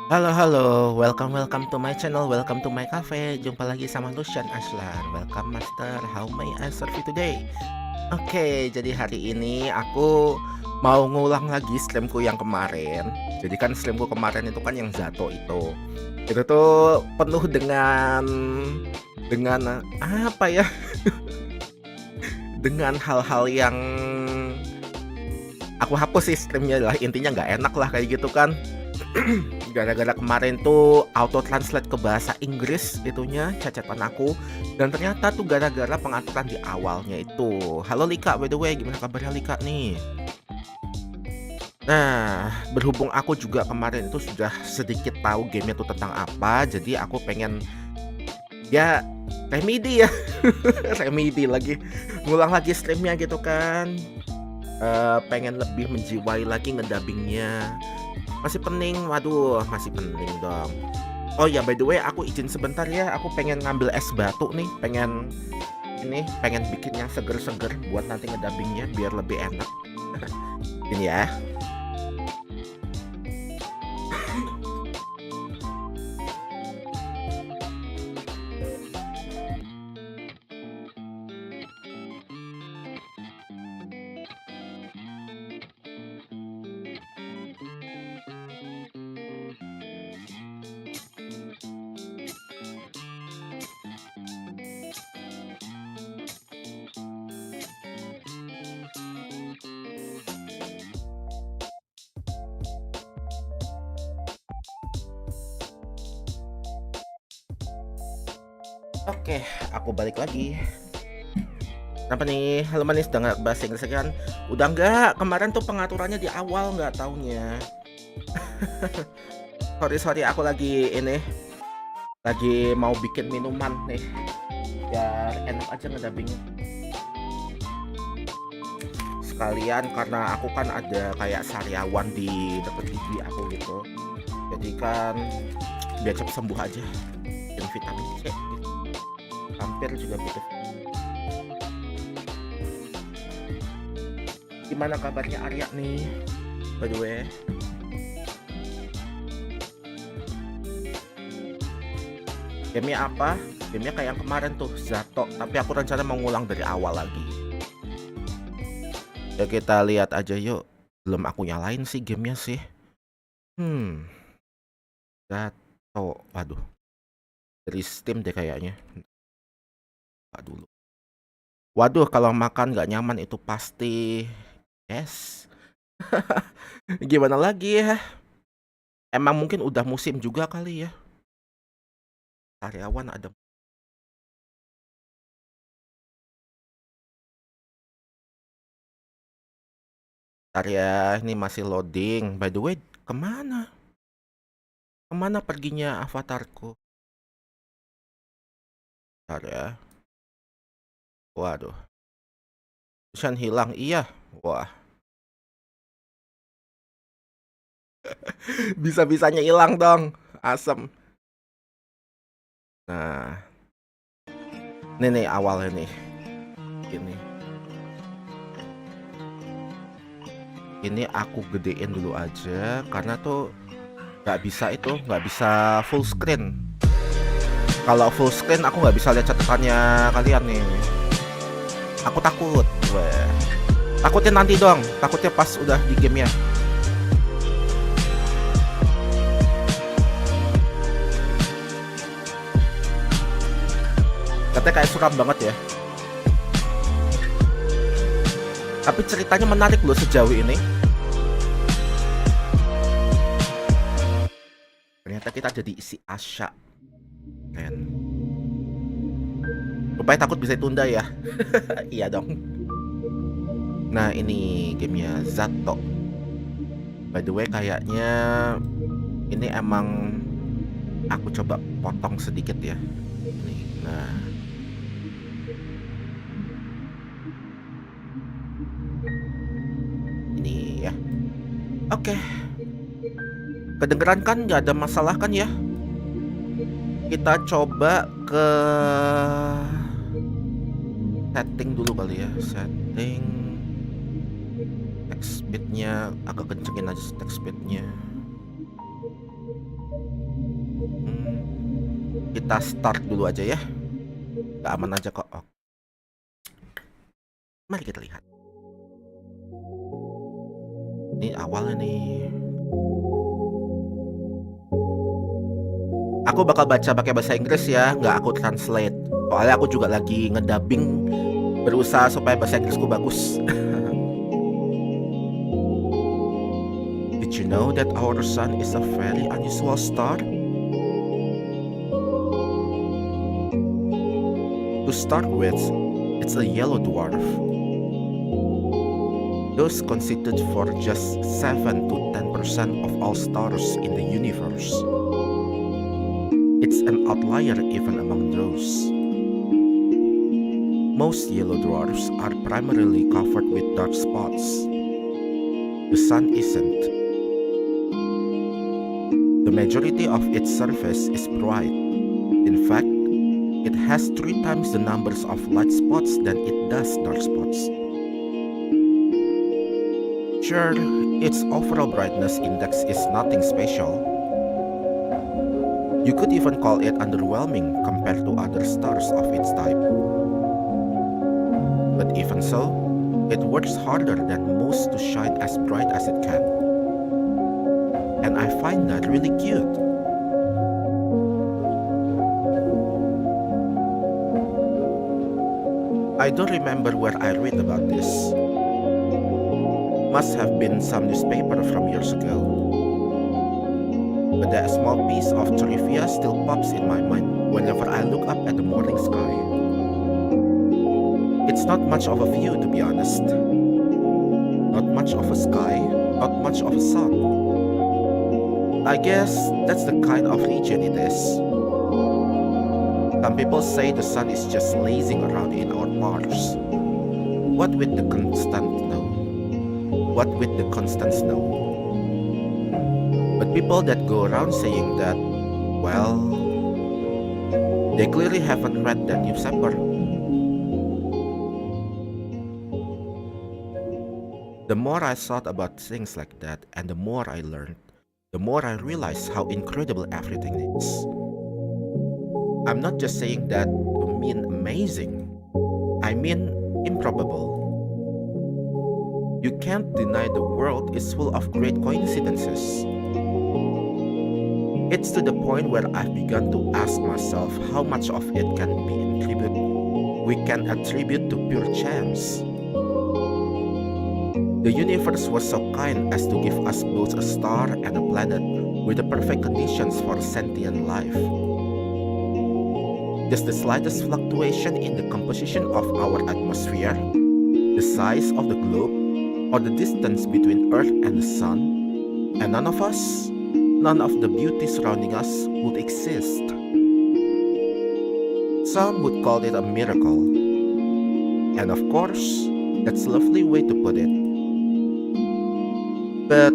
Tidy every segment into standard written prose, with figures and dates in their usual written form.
Halo halo, welcome to my channel, welcome to my cafe. Jumpa lagi sama Lucien Ascelin. Welcome master, how may I serve you today? Oke, jadi hari ini aku mau ngulang lagi streamku yang kemarin. Jadi kan streamku kemarin itu kan yang Z.A.T.O itu. Itu tuh penuh dengan apa ya? Dengan hal-hal yang aku hapus sih streamnya lah. Intinya nggak enak lah kayak gitu kan. Gara-gara kemarin tuh auto translate ke bahasa Inggris itunya cacatan aku, dan ternyata tuh gara-gara pengaturan di awalnya itu. Halo Lika, by the way, gimana kabarnya Lika nih? Nah, berhubung aku juga kemarin itu sudah sedikit tahu gamenya tuh tentang apa, jadi aku pengen ya remedi ya. Remedi lagi, ngulang lagi streamnya gitu kan. Pengen lebih menjiwai lagi ngedabingnya. Masih pening, waduh, masih pening dong. Oh ya, by the way, aku izin sebentar ya. Aku pengen ngambil es batu nih. Pengen bikin yang seger-seger buat nanti ngedubbingnya biar lebih enak. Ini ya. Oke, aku balik lagi. Kenapa nih? Halo manis, udah nggak bahasa Inggris kan? Udah nggak, kemarin tuh pengaturannya di awal nggak taunya. Sorry, aku lagi mau bikin minuman nih. Biar enak aja ngedubbingnya. Sekalian karena aku kan ada kayak sariawan di deket gigi aku gitu. Jadi kan biar cepet sembuh aja. Dan vitamin C gitu. Hampir juga butuh. Gimana kabarnya Arya nih, by the way? Gamenya apa? Gamenya kayak yang kemarin tuh, Z.A.T.O, tapi aku rencana mau ngulang dari awal lagi. Ya kita lihat aja yuk. Belum aku nyalain sih gamenya sih. Z.A.T.O, waduh, dari Steam deh kayaknya. Dulu. Waduh, kalau makan nggak nyaman itu pasti yes. Gimana lagi ya? Emang mungkin udah musim juga kali ya. Karyawan ada. Bentar ya, ini masih loading. By the way, kemana? Kemana perginya avatarku? Bentar ya. Waduh. Lucien hilang, iya. Wah. Bisa-bisanya hilang dong. Asem. Nah. Ini awalnya nih. Ini aku gedein dulu aja karena tuh nggak bisa full screen. Kalau full screen aku nggak bisa lihat catatannya kalian nih. Aku takut. Weh. Takutnya nanti dong. Takutnya pas udah di gamenya. Katanya kayak suram banget ya. Tapi ceritanya menarik loh sejauh ini. Ternyata kita jadi isi Asya. Rupanya takut bisa ditunda ya. Iya dong. Nah ini gamenya Z.A.T.O. By the way kayaknya ini emang aku coba potong sedikit ya. Nah. Ini ya. Oke. Kedengeran kan, nggak ada masalah kan ya? Kita coba ke setting dulu kali ya. Setting text speednya agak kencengin aja text speednya. kita start dulu aja ya. Gak aman aja kok. Oh. Mari kita lihat. Ini awalnya nih. Aku bakal baca pakai bahasa Inggris ya, nggak aku translate. Soalnya aku juga lagi ngedubbing, berusaha supaya bahasa Inggrisku bagus. Did you know that our sun is a very unusual star? To start with, it's a yellow dwarf. Those constitute for just 7 to 10% of all stars in the universe. It's an outlier even among those. Most yellow dwarfs are primarily covered with dark spots. The sun isn't. The majority of its surface is bright. In fact, it has 3 times the numbers of light spots than it does dark spots. Sure, its overall brightness index is nothing special. You could even call it underwhelming compared to other stars of its type. But even so, it works harder than most to shine as bright as it can. And I find that really cute. I don't remember where I read about this. Must have been some newspaper from years ago. But that small piece of trivia still pops in my mind whenever I look up at the morning sky. It's not much of a view, to be honest. Not much of a sky, not much of a sun. I guess that's the kind of region it is. Some people say the sun is just lazing around in our parts. What with the constant snow? What with the constant snow? But people that go around saying that, well, they clearly haven't read that newspaper. The more I thought about things like that and the more I learned, the more I realized how incredible everything is. I'm not just saying that to mean amazing. I mean improbable. You can't deny the world is full of great coincidences. It's to the point where I've begun to ask myself how much of it we can attribute to pure chance. The universe was so kind as to give us both a star and a planet with the perfect conditions for sentient life. Just the slightest fluctuation in the composition of our atmosphere, the size of the globe, or the distance between Earth and the Sun, and none of us, none of the beauty surrounding us would exist. Some would call it a miracle. And of course, that's a lovely way to put it. But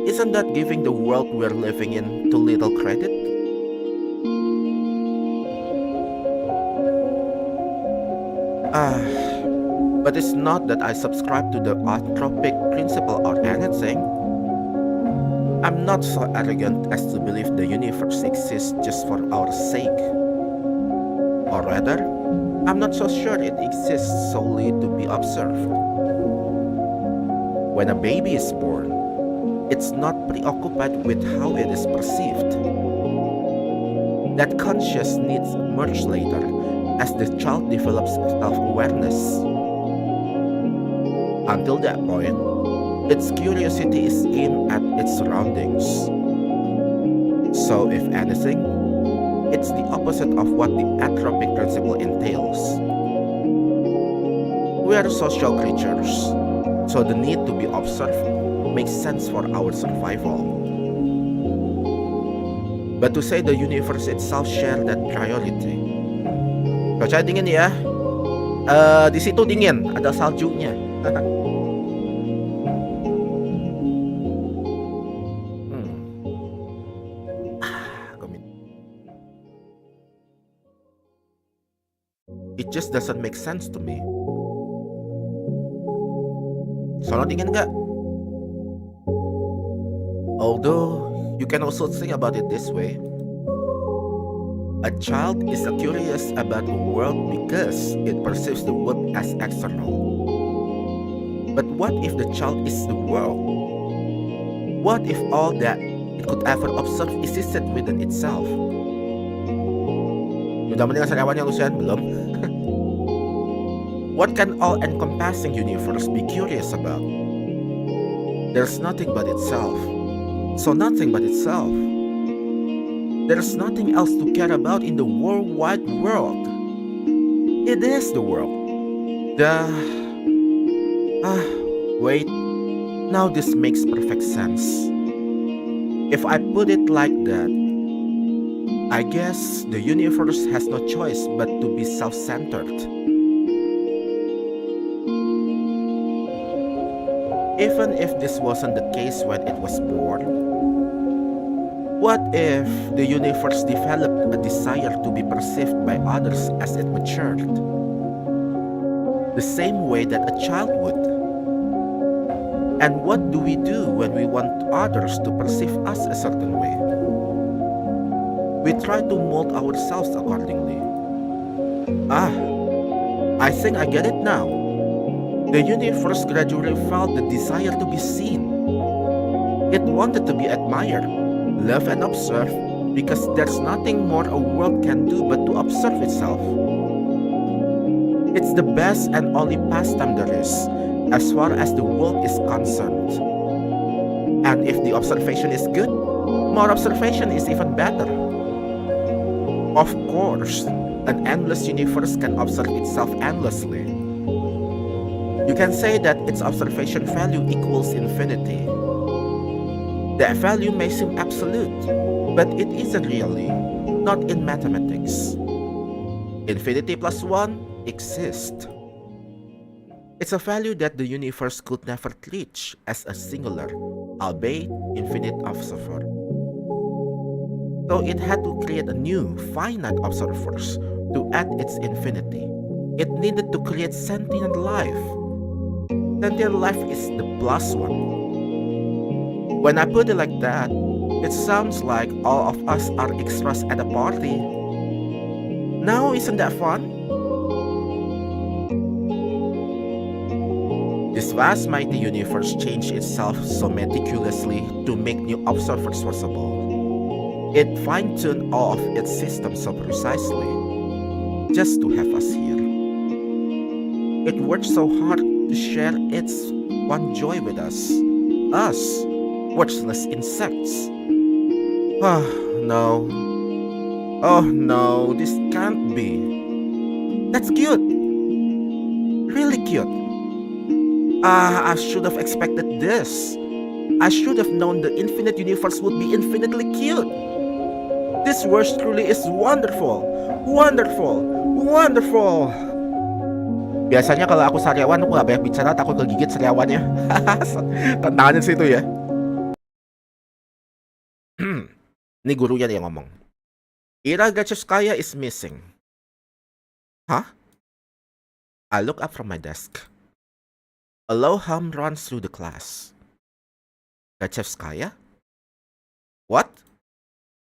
isn't that giving the world we're living in too little credit? But it's not that I subscribe to the anthropic principle or anything. I'm not so arrogant as to believe the universe exists just for our sake. Or rather, I'm not so sure it exists solely to be observed. When a baby is born, it's not preoccupied with how it is perceived. That conscious needs emerge later as the child develops self-awareness. Until that point, its curiosity is aimed at its surroundings. So if anything, it's the opposite of what the anthropic principle entails. We are social creatures, so the need to be observed makes sense for our survival. But to say the universe itself share that priority. Cuaca dingin ya. Di situ dingin, ada saljunya. It just doesn't make sense to me. Sono dingin gak? Although, you can also think about it this way. A child is curious about the world because it perceives the world as external. But what if the child is the world? What if all that it could ever observe existed within itself? Udah mendengar sariawannya Lucien? Belum? What can all-encompassing universe be curious about? There's nothing but itself. So nothing but itself. There's nothing else to care about in the worldwide world. It is the world. Wait. Now this makes perfect sense. If I put it like that, I guess the universe has no choice but to be self-centered. Even if this wasn't the case when it was born, what if the universe developed a desire to be perceived by others as it matured? The same way that a child would. And what do we do when we want others to perceive us a certain way? We try to mold ourselves accordingly. I think I get it now. The universe gradually felt the desire to be seen. It wanted to be admired, loved and observed, because there's nothing more a world can do but to observe itself. It's the best and only pastime there is, as far as the world is concerned. And if the observation is good, more observation is even better. Of course, an endless universe can observe itself endlessly. You can say that its observation value equals infinity. That value may seem absolute, but it isn't really, not in mathematics. Infinity plus 1 exists. It's a value that the universe could never reach as a singular, albeit infinite observer. So it had to create a new, finite observers to add its infinity. It needed to create sentient life. Sentient life is the plus 1. When I put it like that, it sounds like all of us are extras at a party. Now, isn't that fun? This vast mighty universe changed itself so meticulously to make new observers possible. It fine-tuned all of its systems so precisely, just to have us here. It worked so hard to share its one joy with us, worthless insects. No. Oh no, this can't be. That's cute. Really cute. I should have expected this. I should have known the infinite universe would be infinitely cute. This verse truly is wonderful. Wonderful. Wonderful. Biasanya kalau aku sariawan, aku gak banyak bicara, takut kegigit sariawannya. Tantangannya sih itu ya. Ini gurunya nih yang ngomong. Ira Gachevskaya is missing. Huh? I look up from my desk. A low hum runs through the class. Gachevskaya? What?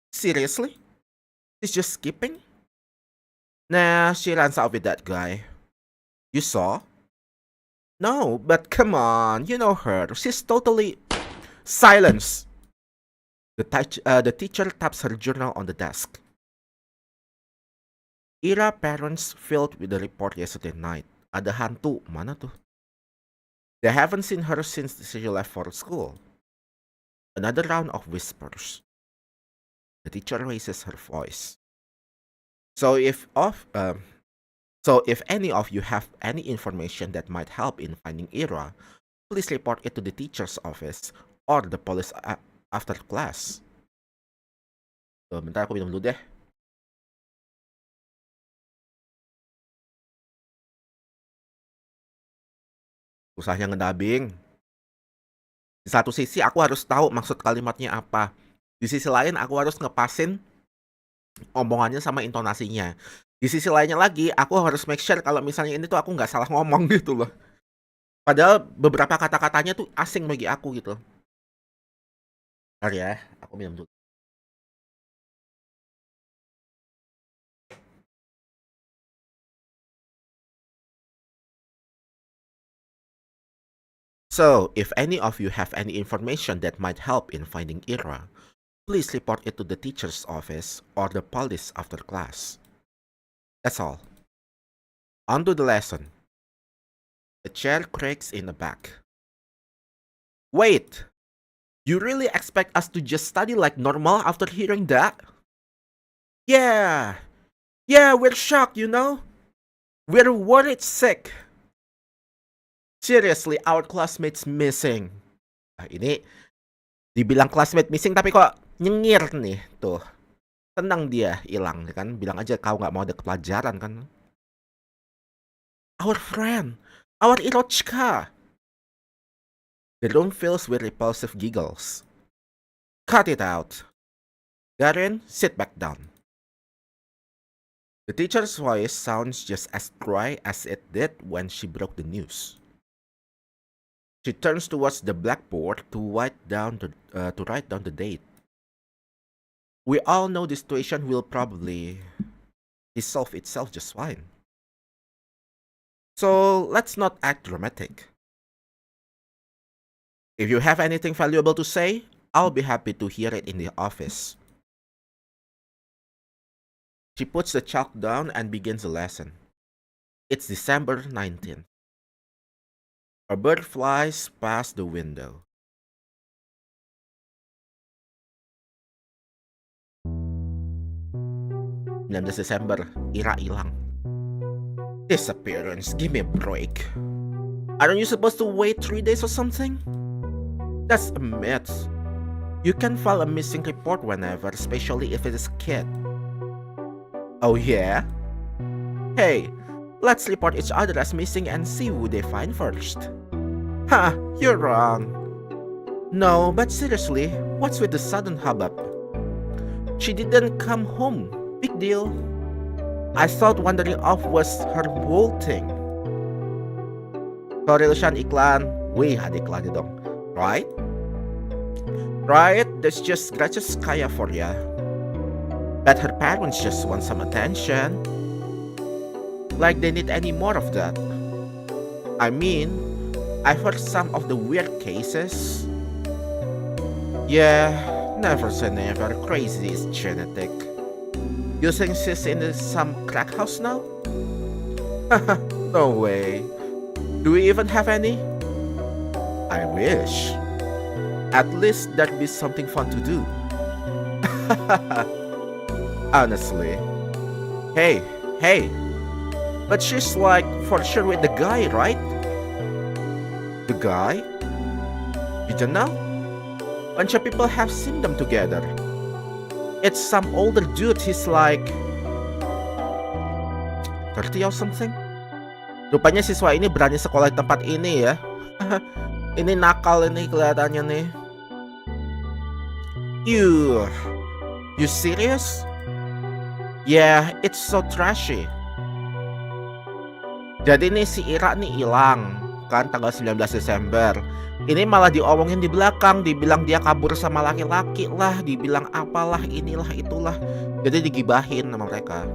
Seriously? She's just skipping? Nah, she runs out with that guy. You saw? No, but come on, you know her. She's totally... Silence! The teacher taps her journal on the desk. Ira parents filled with the report yesterday night. Ada hantu, mana tuh? They haven't seen her since she left for school. Another round of whispers. The teacher raises her voice. So if any of you have any information that might help in finding Ira, please report it to the teacher's office or the police after class. Bentar aku minum dulu deh. Usahanya ngedubbing. Di satu sisi aku harus tahu maksud kalimatnya apa. Di sisi lain aku harus ngepasin omongannya sama intonasinya. Di sisi lainnya lagi aku harus make sure kalau misalnya ini tuh aku nggak salah ngomong gitu loh. Padahal beberapa kata-katanya tuh asing bagi aku gitu. Bentar ya, aku minum dulu. So, if any of you have any information that might help in finding Ira, please report it to the teacher's office or the police after class. That's all. On to the lesson. The chair creaks in the back. Wait! You really expect us to just study like normal after hearing that? Yeah! Yeah, we're shocked, you know? We're worried sick. Seriously, our classmate's missing. Ini dibilang classmate missing tapi kok nyengir nih, tuh. Tenang dia, hilang kan. Bilang aja kau nggak mau ada pelajaran kan. Our friend, our Irochka. The room fills with repulsive giggles. Cut it out. Garin, sit back down. The teacher's voice sounds just as dry as it did when she broke the news. She turns towards the blackboard to write down the date. We all know the situation will probably resolve itself just fine. So let's not act dramatic. If you have anything valuable to say, I'll be happy to hear it in the office. She puts the chalk down and begins the lesson. It's December 19th. A bird flies past the window. December, Ira hilang. Disappearance, give me a break. Aren't you supposed to wait 3 days or something? That's a myth. You can file a missing report whenever, especially if it is a kid. Oh yeah? Hey, let's report each other as missing and see who they find first. Ha, you're wrong. No, but seriously, what's with the sudden hubbub? She didn't come home. Big deal. I thought wandering off was her whole thing. Sorry Lucien, iklan. Wih, ada iklannya dong. Right? Right, that's just gratis kaya for ya. Bet her parents just want some attention. Like they need any more of that. I mean, I've heard some of the weird cases. Yeah, never say never. Crazy is genetic. You think she's in some crack house now? No way. Do we even have any? I wish. At least there'd be something fun to do. Honestly. Hey. But she's like for sure with the guy, right? The guy? You don't know? Bunch of people have seen them together. It's some older dude, he's like 30 or something. Rupanya siswa ini berani sekolah di tempat ini ya. Ini nakal ini kelihatannya nih. You serious? Yeah, it's so trashy. Jadi nih si Ira nih hilang kan tanggal 19 Desember. Ini malah diomongin di belakang, dibilang dia kabur sama laki-laki lah, dibilang apalah inilah itulah. Jadi digibahin sama mereka.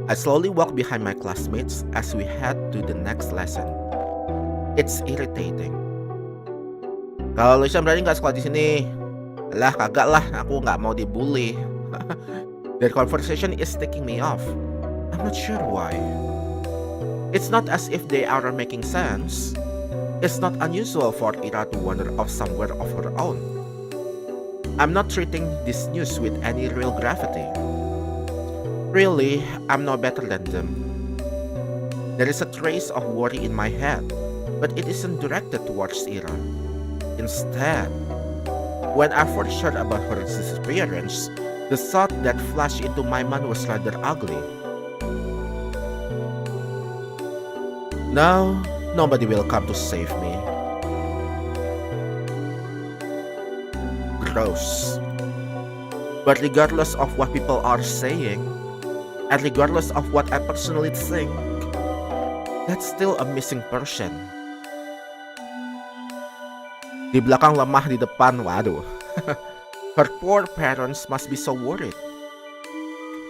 I slowly walk behind my classmates as we head to the next lesson. It's irritating. Kalau Lucien berani nggak sekolah di sini? Lah kagak lah, aku nggak mau dibully. Their conversation is taking me off. I'm not sure why. It's not as if they are making sense. It's not unusual for Ira to wander off somewhere of her own. I'm not treating this news with any real gravity. Really, I'm no better than them. There is a trace of worry in my head, but it isn't directed towards Ira. Instead, when I first heard about her disappearance, the thought that flashed into my mind was rather ugly. Now, nobody will come to save me. Gross. But regardless of what people are saying, and regardless of what I personally think, that's still a missing person. Di belakang lemah, di depan, waduh. Her poor parents must be so worried.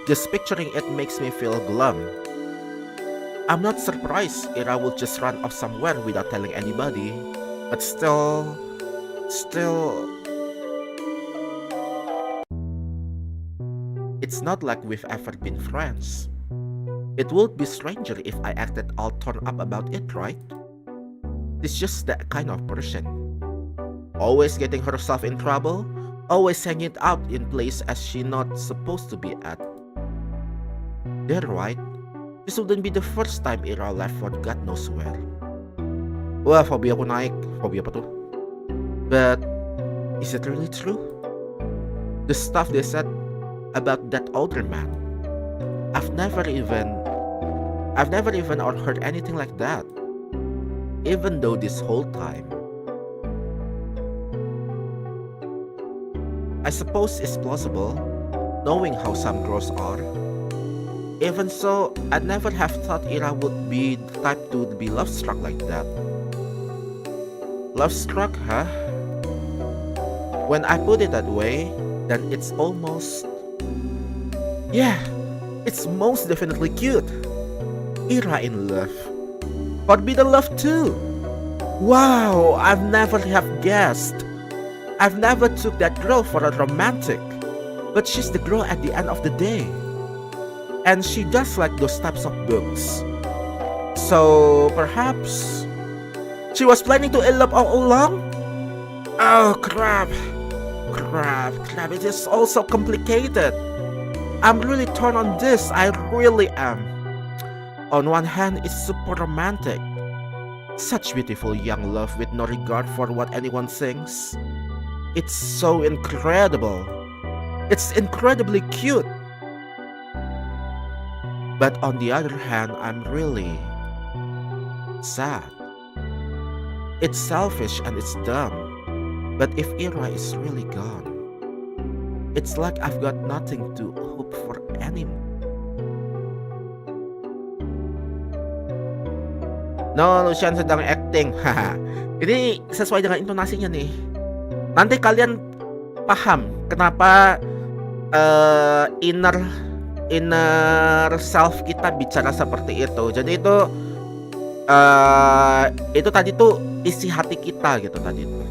Just picturing it makes me feel glum. I'm not surprised Ira will just run off somewhere without telling anybody. But still... It's not like we've ever been friends. It would be stranger if I acted all torn up about it, right? She's just that kind of person. Always getting herself in trouble, always hanging out in places as she's not supposed to be at. They're right. This wouldn't be the first time Ira left for God knows where. Wah, fobia aku naik. Fobia apa tuh? But, is it really true? The stuff they said about that older man. I've never even heard anything like that. Even though this whole time, I suppose it's plausible, knowing how some girls are. Even so, I'd never have thought Ira would be the type to be love-struck like that. Love-struck, huh? When I put it that way, then it's almost... Yeah, it's most definitely cute. Ira in love. Forbidden love too. Wow, I've never have guessed. I've never took that girl for a romantic. But she's the girl at the end of the day. And she does like those types of books. So perhaps she was planning to elope all along? Oh crap. It is all so complicated. I'm really torn on this, I really am. On one hand, it's super romantic. Such beautiful young love with no regard for what anyone thinks. It's so incredible. It's incredibly cute. But on the other hand, I'm really sad. It's selfish and it's dumb. But if Ira is really gone, it's like I've got nothing to hope for anymore. No, Lucien sedang acting. Ini sesuai dengan intonasinya nih. Nanti kalian paham kenapa inner self kita bicara seperti itu. Jadi itu tadi tuh isi hati kita gitu tadi tuh.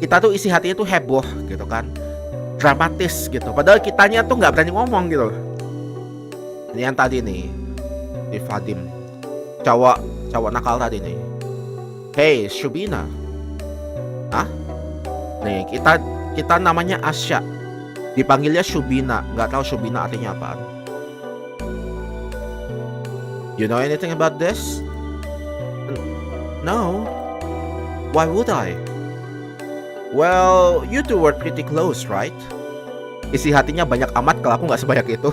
Kita tuh isi hatinya tuh heboh gitu kan, dramatis gitu. Padahal kitanya tuh nggak berani ngomong gitu. Ini yang tadi nih, di Vadim, cowok nakal tadi nih. Hey, Shubina. Hah? Nih, kita namanya Asya. Dipanggilnya Shubina. Nggak tahu Shubina artinya apaan. You know anything about this? No. Why would I? Well, you two were pretty close, right? Isi hatinya banyak amat kalau aku nggak sebanyak itu.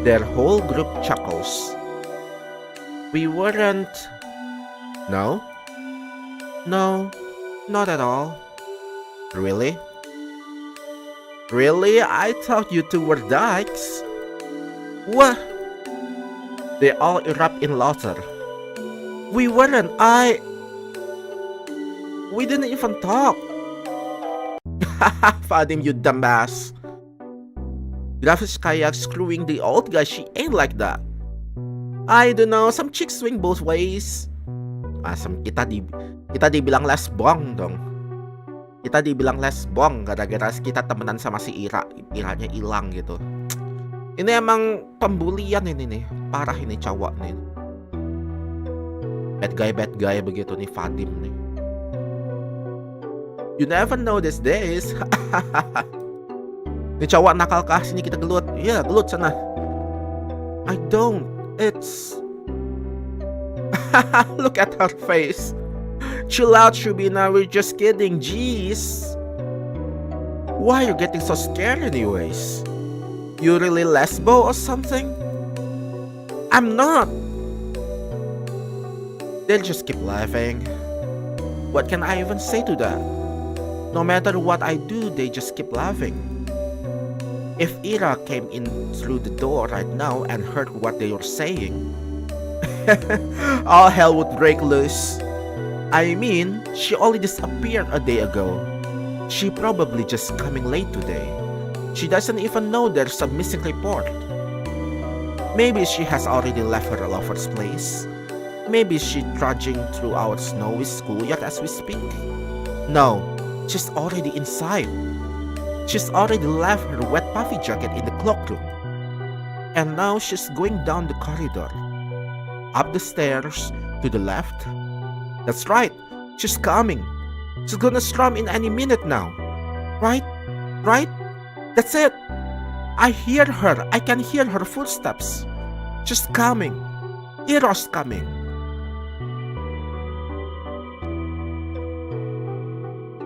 Their whole group chuckles. We weren't... No, not at all. Really? Really? I thought you two were dykes. What? They all erupt in laughter. We weren't. We didn't even talk. Vadim, you dumbass. Graphics kayak screwing the old guy. She ain't like that. I don't know, some chicks swing both ways. Kita dibilang lesbong dong. Kita dibilang lesbong gara-gara kita temenan sama si Iranya hilang gitu. Ini emang pembulian ini nih. Parah ini cowok nih. Bad guy begitu nih Vadim nih. You never know these days. Ini cowok nakal kah? Sini kita gelut. Iya, gelut sana. I don't. It's... Look at her face. Chill out, Shubina. We're just kidding. Jeez. Why are you getting so scared anyways? You really lesbo or something? I'm not. They'll just keep laughing. What can I even say to that? No matter what I do, they just keep laughing. If Ira came in through the door right now and heard what they were saying, all hell would break loose. I mean, she only disappeared a day ago. She probably just coming late today. She doesn't even know there's a missing report. Maybe she has already left her lover's place. Maybe she's trudging through our snowy schoolyard as we speak. No, she's already inside. She's already left her wet puffy jacket in the cloakroom. And now she's going down the corridor. Up the stairs, to the left. That's right, she's coming. She's gonna storm in any minute now. Right? Right? That's it. I hear her. I can hear her footsteps. She's coming. Eros coming.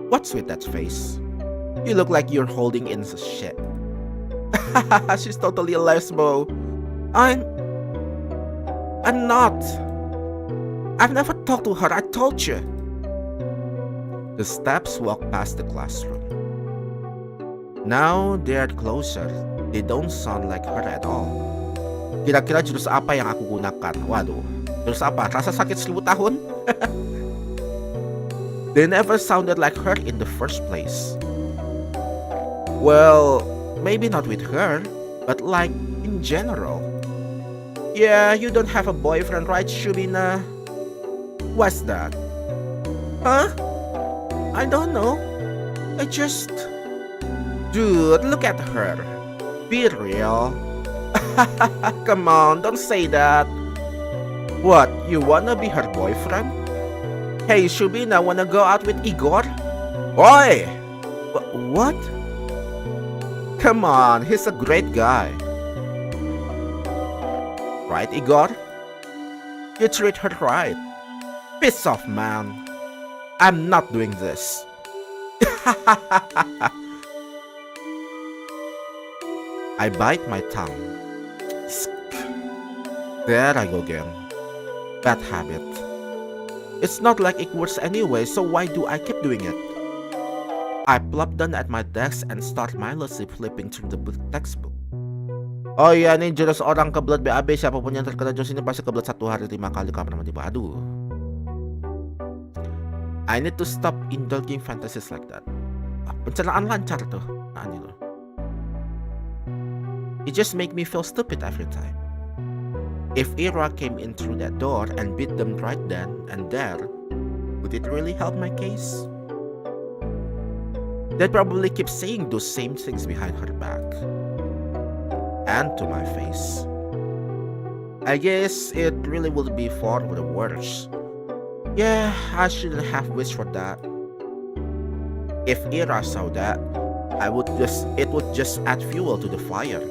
What's with that face? You look like you're holding in some shit. She's totally a lesbo. I'm not. I've never talked to her, I told you. The steps walk past the classroom. Now they're closer. They don't sound like her at all. Kira-kira jurus apa yang aku gunakan? Waduh, jurus apa? Rasa sakit 1000 tahun? They never sounded like her in the first place. Well, maybe not with her, but like in general. Yeah, you don't have a boyfriend, right, Shubina? What's that? Huh? I don't know. I just... Dude, look at her. Be real. Come on, don't say that. What, you wanna be her boyfriend? Hey, Shubina, wanna go out with Igor? Oi! What? Come on, he's a great guy. Right, Igor? You treat her right. Piss off, man. I'm not doing this. I bite my tongue. There I go again. Bad habit. It's not like it works anyway, so why do I keep doing it? I plop down at my desk and start mindlessly flipping through the textbook. Oh iya, ini jurus orang kebelet BAB. Siapapun yang terkena jurus ini pasti kebelet 1 hari 5 kali kamar mandi. Aduh. I need to stop indulging fantasies like that. Pencernaan lancar tuh. Nah, ini loh. It just make me feel stupid every time. If Ira came in through that door and beat them right then and there, would it really help my case? They'd probably keep saying those same things behind her back. And to my face. I guess it really would be for the worse. Yeah, I shouldn't have wished for that. If Ira saw that, it would just add fuel to the fire.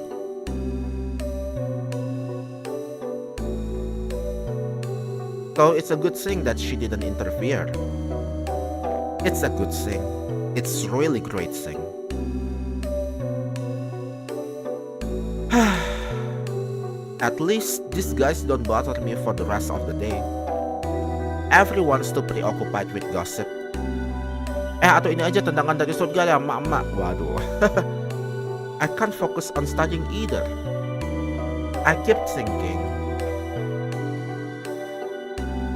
So it's a good thing that she didn't interfere. It's a good thing. It's really great thing. At least these guys don't bother me for the rest of the day. Everyone's too preoccupied with gossip. Atau ini aja tendangan dari surga ya, mak-mak. Waduh. I can't focus on studying either. I keep thinking.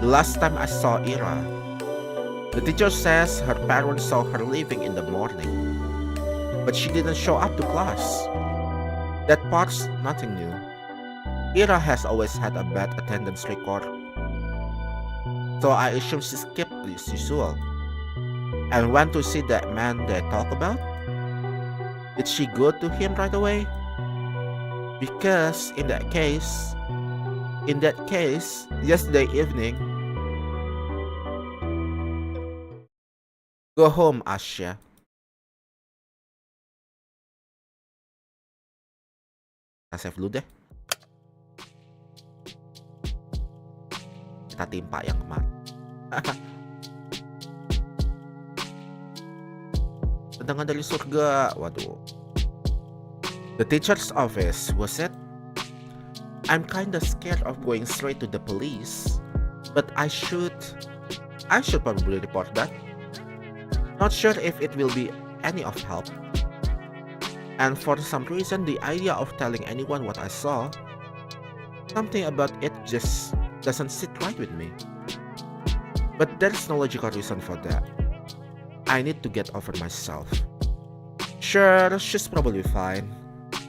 The last time I saw Ira, the teacher says her parents saw her leaving in the morning, but she didn't show up to class. That part's nothing new. Ira has always had a bad attendance record, so I assume she skipped as usual and went to see that man they talk about. Did she go to him right away? Because in that case, yesterday evening, go home, Asya. Kita save dulu deh. Kita timpa yang kemarin. Tendangan dari surga. Waduh. The teacher's office, was it? I'm kinda scared of going straight to the police, but I should probably report that. Not sure if it will be any of help. And for some reason, the idea of telling anyone what I saw, something about it just doesn't sit right with me. But there's no logical reason for that. I need to get over myself. Sure, she's probably fine.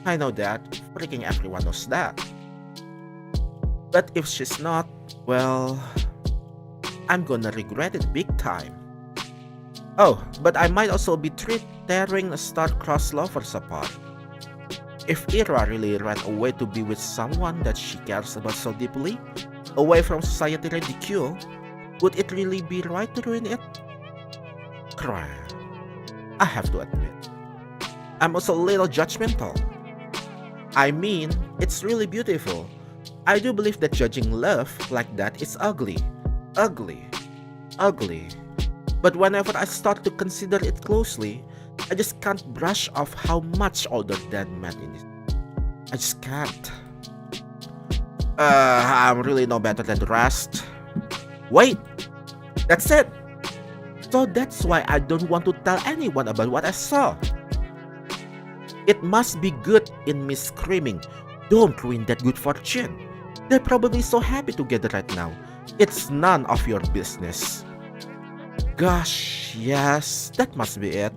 I know that. Freaking everyone knows that. But if she's not, well, I'm gonna regret it big time. Oh, but I might also be tearing star-crossed lovers apart. If Ira really ran away to be with someone that she cares about so deeply, away from society ridicule, would it really be right to ruin it? Crap. I have to admit, I'm also a little judgmental. I mean, it's really beautiful. I do believe that judging love like that is ugly. Ugly. Ugly. But whenever I start to consider it closely, I just can't brush off how much older that man is. I just can't. I'm really no better than the rest. Wait! That's it! So that's why I don't want to tell anyone about what I saw. It must be good in me screaming, "Don't ruin that good fortune. They're probably so happy together right now. It's none of your business." Gosh, yes, that must be it.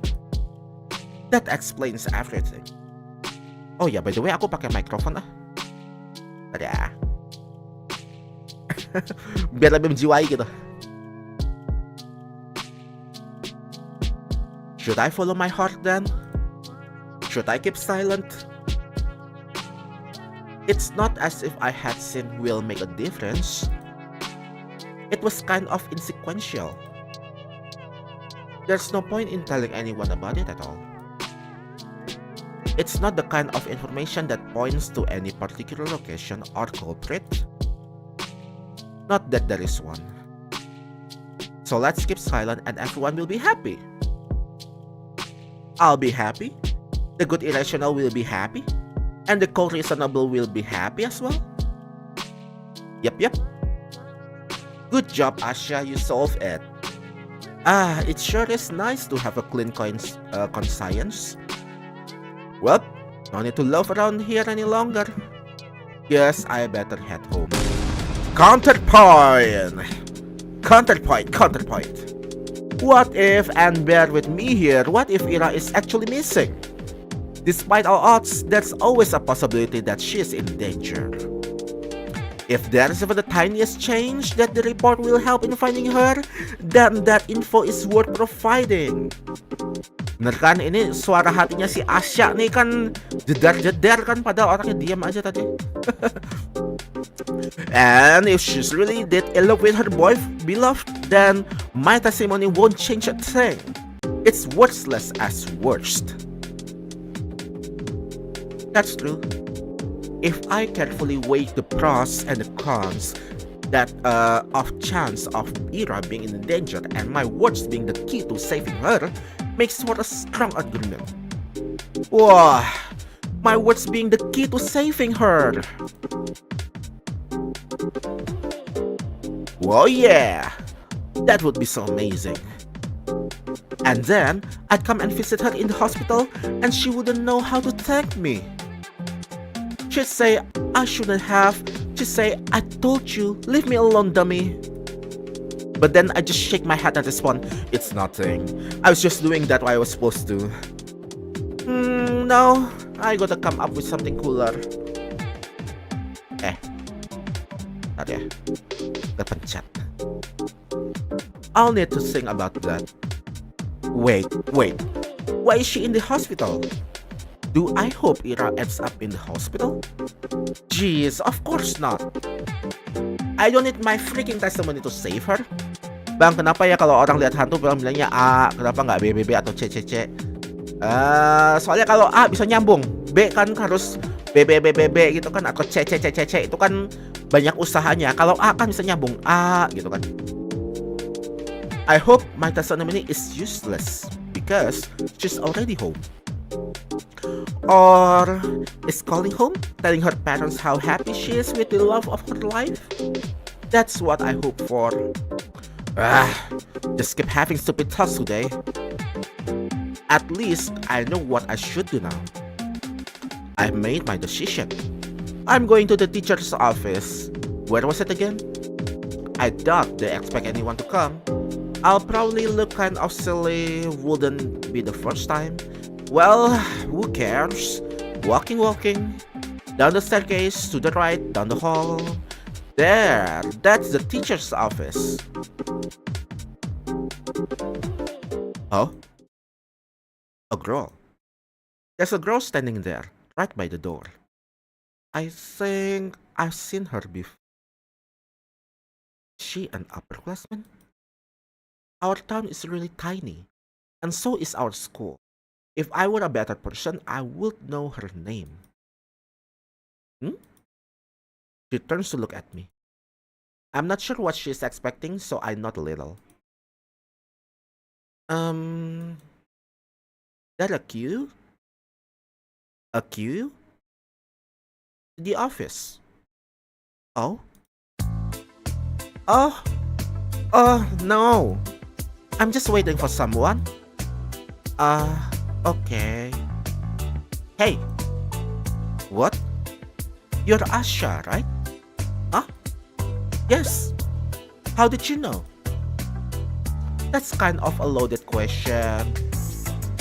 That explains everything. Oh ya, by the way, aku pakai mikrofon ah. Tadi ah. Biar lebih menjiwai gitu. Should I follow my heart then? Should I keep silent? It's not as if I had seen will make a difference. It was kind of insequential. There's no point in telling anyone about it at all. It's not the kind of information that points to any particular location or culprit. Not that there is one. So let's keep silent and everyone will be happy. I'll be happy. The good irrational will be happy. And the cold reasonable will be happy as well. Yep. Good job, Asha, you solved it. It sure is nice to have a clean conscience. Well, no need to loaf around here any longer. Guess I better head home. Counterpoint! What if, and bear with me here, what if Ira is actually missing? Despite all odds, there's always a possibility that she is in danger. If there's even the tiniest change that the report will help in finding her, then that info is worth providing. Bener kan, ini suara hatinya si Asya nih kan jedar-jedar kan, pada orangnya diam aja tadi. And if she's really did elope with her beloved, then my testimony won't change a thing. It's worthless as worst. That's true. If I carefully weigh the pros and the cons that of chance of Ira being in danger and my words being the key to saving her, makes for a strong argument. Wow, my words being the key to saving her. Well, yeah, that would be so amazing. And then I'd come and visit her in the hospital and she wouldn't know how to thank me. She'd say, "I shouldn't have." She'd say, "I told you, leave me alone, dummy." But then I just shake my head and respond, "It's nothing. I was just doing that what I was supposed to." No, I gotta come up with something cooler. Ntar ya, kepencet. I'll need to think about that. Wait. Why is she in the hospital? Do I hope Ira ends up in the hospital? Jeez, of course not. I don't need my freaking testimony to save her. Bang, kenapa ya kalau orang lihat hantu bilangnya A, kenapa nggak B, B, B atau C, C, C? Soalnya kalau A bisa nyambung, B kan harus B, B, B, B, B gitu kan, atau C, C, C, C, C itu kan banyak usahanya. Kalau A kan bisa nyambung A gitu kan. I hope my testimony is useless because she's already home. Or is calling home, telling her parents how happy she is with the love of her life? That's what I hope for. Just keep having stupid thoughts today. At least I know what I should do now. I've made my decision. I'm going to the teacher's office. Where was it again? I doubt they expect anyone to come. I'll probably look kind of silly, wouldn't be the first time. Well, who cares? Walking. Down the staircase, to the right, down the hall. There, that's the teacher's office. Oh, a girl. There's a girl standing there, right by the door. I think I've seen her before. Is she an upperclassman? Our town is really tiny, and so is our school. If I were a better person, I would know her name. Hmm? She turns to look at me. I'm not sure what she's expecting, so I nod a little. That a queue? A queue? The office. Oh? Oh? Oh, no. I'm just waiting for someone. Okay. Hey. What? You're Asha, right? Huh? Yes. How did you know? That's kind of a loaded question.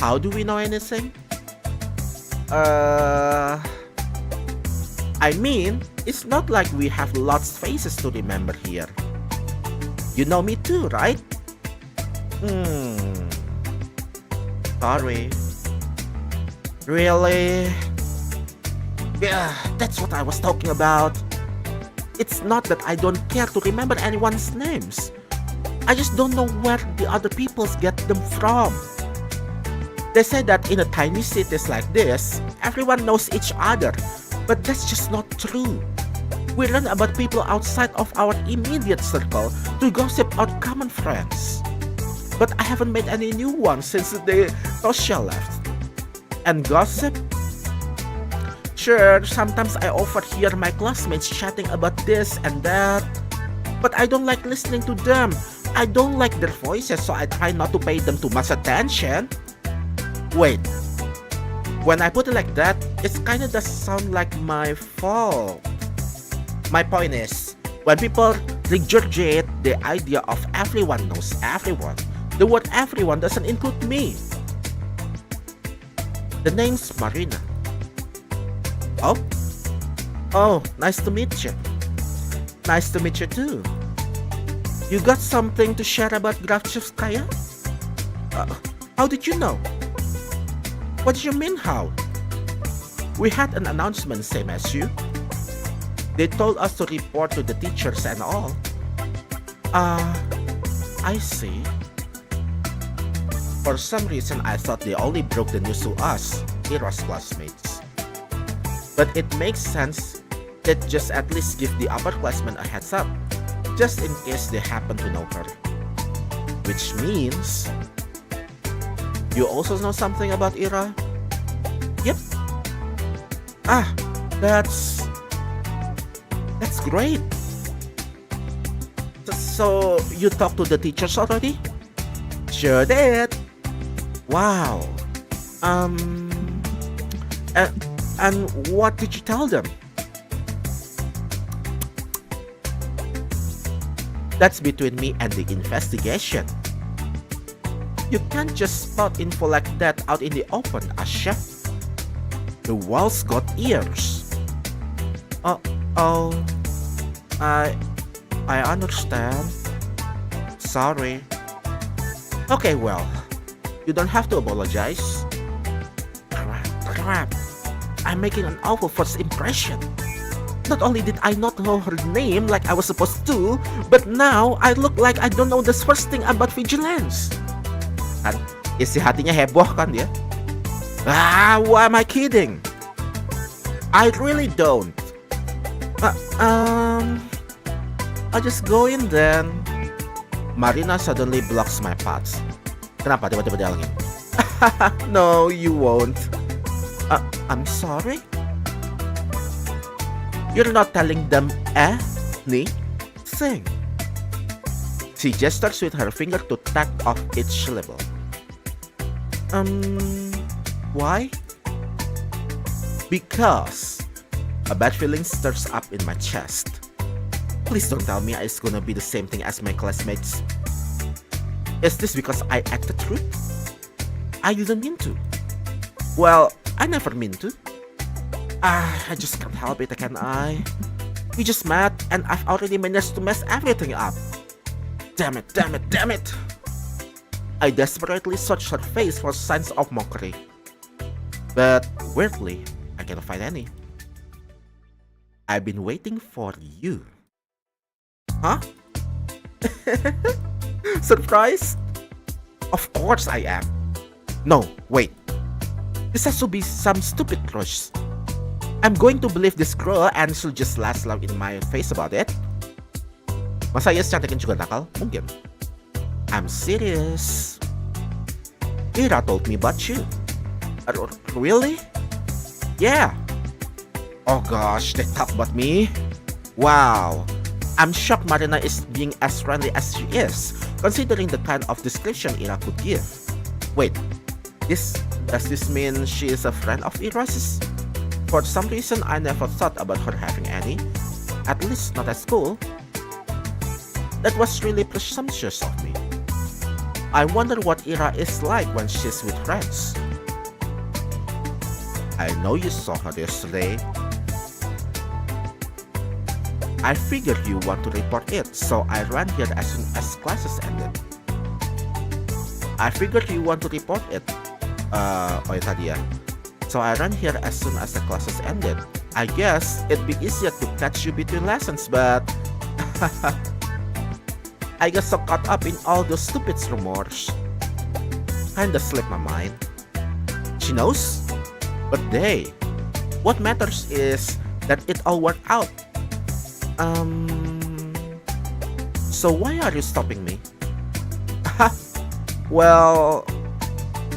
How do we know anything? I mean, it's not like we have lots of faces to remember here. You know me too, right? Sorry. Really? Yeah, that's what I was talking about. It's not that I don't care to remember anyone's names. I just don't know where the other peoples get them from. They say that in a tiny cities like this, everyone knows each other, but that's just not true. We learn about people outside of our immediate circle to gossip about common friends. But I haven't made any new ones since the day Tosha left. And gossip? Sure, sometimes I overhear my classmates chatting about this and that, but I don't like listening to them. I don't like their voices, so I try not to pay them too much attention. Wait, when I put it like that, it kinda does sound like my fault. My point is, when people regurgitate the idea of everyone knows everyone, the word everyone doesn't include me. The name's Marina. Oh? Oh, nice to meet you. Nice to meet you too. You got something to share about Grafchevskaya? How did you know? What do you mean how? We had an announcement same as you. They told us to report to the teachers and all. I see. For some reason I thought they only broke the news to us, Ira's classmates. But it makes sense that just at least give the upperclassmen a heads up, just in case they happen to know her. Which means... You also know something about Ira? Yep. That's great. So, you talked to the teachers already? Sure did. Wow. And what did you tell them? That's between me and the investigation. You can't just spout info like that out in the open, Asha. The walls got ears. I understand. Sorry. Okay, well, you don't have to apologize. Crap. I'm making an awful first impression. Not only did I not know her name like I was supposed to, but now I look like I don't know the first thing about vigilance. Kan, isi hatinya heboh kan dia? Why am I kidding? I really don't. I'll just go in then. Marina suddenly blocks my path. Kenapa tiba-tiba dia lagi? No, you won't. I'm sorry? You're not telling them anything. She gestures with her finger to tack off each syllable. Why? Because a bad feeling stirs up in my chest. Please don't tell me it's gonna be the same thing as my classmates. Is this because I acted rude? I didn't mean to. Well, I never mean to. I just can't help it, can I? We just met and I've already managed to mess everything up. Damn it, damn it, damn it! I desperately searched her face for signs of mockery. But weirdly, I cannot find any. I've been waiting for you. Huh? Surprised? Of course I am. No, wait. This has to be some stupid crush. I'm going to believe this girl and she'll just laugh loud in my face about it. Masa ya cantikin juga nakal? Mungkin. I'm serious. Ira told me about you. Really? Yeah. Oh gosh, they talk about me? Wow. I'm shocked Marina is being as friendly as she is, considering the kind of description Ira could give. Wait, does this mean she is a friend of Ira's? For some reason, I never thought about her having any, at least not at school. That was really presumptuous of me. I wonder what Ira is like when she's with friends. I know you saw her yesterday. I figured you want to report it, so I ran here as soon as classes ended. I figured you want to report it. Tadi ya. So I ran here as soon as the classes ended. I guess it'd be easier to catch you between lessons, but I got so caught up in all those stupid rumors. Kinda slipped my mind. She knows? But what matters is that it all worked out. So why are you stopping me? Well,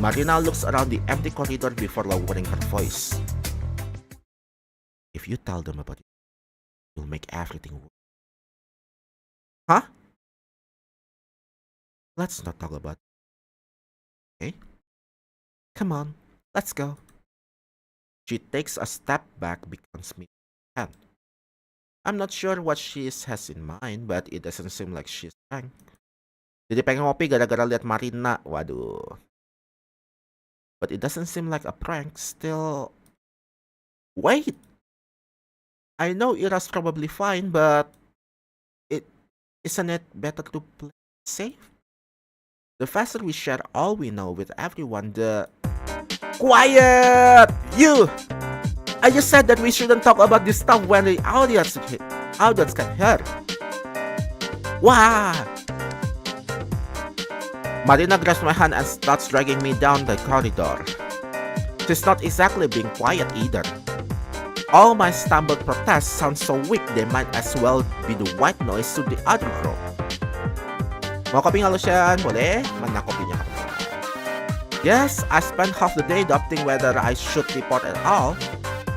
Marina looks around the empty corridor before lowering her voice. If you tell them about it, you'll make everything worse. Huh? Let's not talk about it. Okay? Come on, let's go. She takes a step back, becomes me. I'm not sure what she has in mind, but it doesn't seem like she's trying. Jadi pengen ngopi gara-gara lihat Marina. Waduh. But it doesn't seem like a prank. Still. Wait. I know Ira's probably fine, but isn't it better to play safe? The faster we share all we know with everyone, the... Quiet! You! I just said that we shouldn't talk about this stuff when the audience can hear. Wow! Marina grabs my hand and starts dragging me down the corridor. She's not exactly being quiet either. All my stumbled protests sound so weak they might as well be the white noise to the other group. Mau kopi nggak, Lucien? Boleh? Mana kopinya? Yes, I spent half the day doubting whether I should report at all.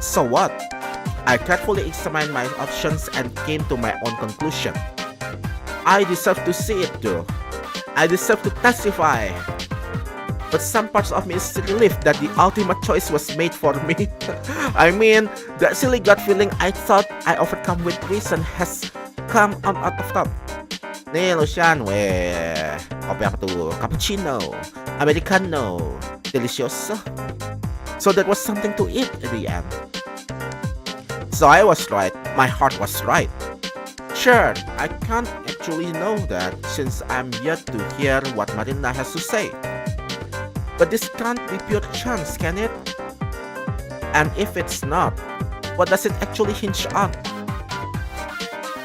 So what? I carefully examined my options and came to my own conclusion. I deserve to see it too. I deserve to testify. But some parts of me is relieved that the ultimate choice was made for me. I mean, that silly gut feeling I thought I overcome with reason has come out of top. Nih, Lucien, weh, kopi apa tuh? Cappuccino, Americano, delicioso. So that was something to eat at the end. So I was right, my heart was right. Sure, I can't actually know that since I'm yet to hear what Marina has to say. But this can't be pure chance, can it? And if it's not, what does it actually hinge on?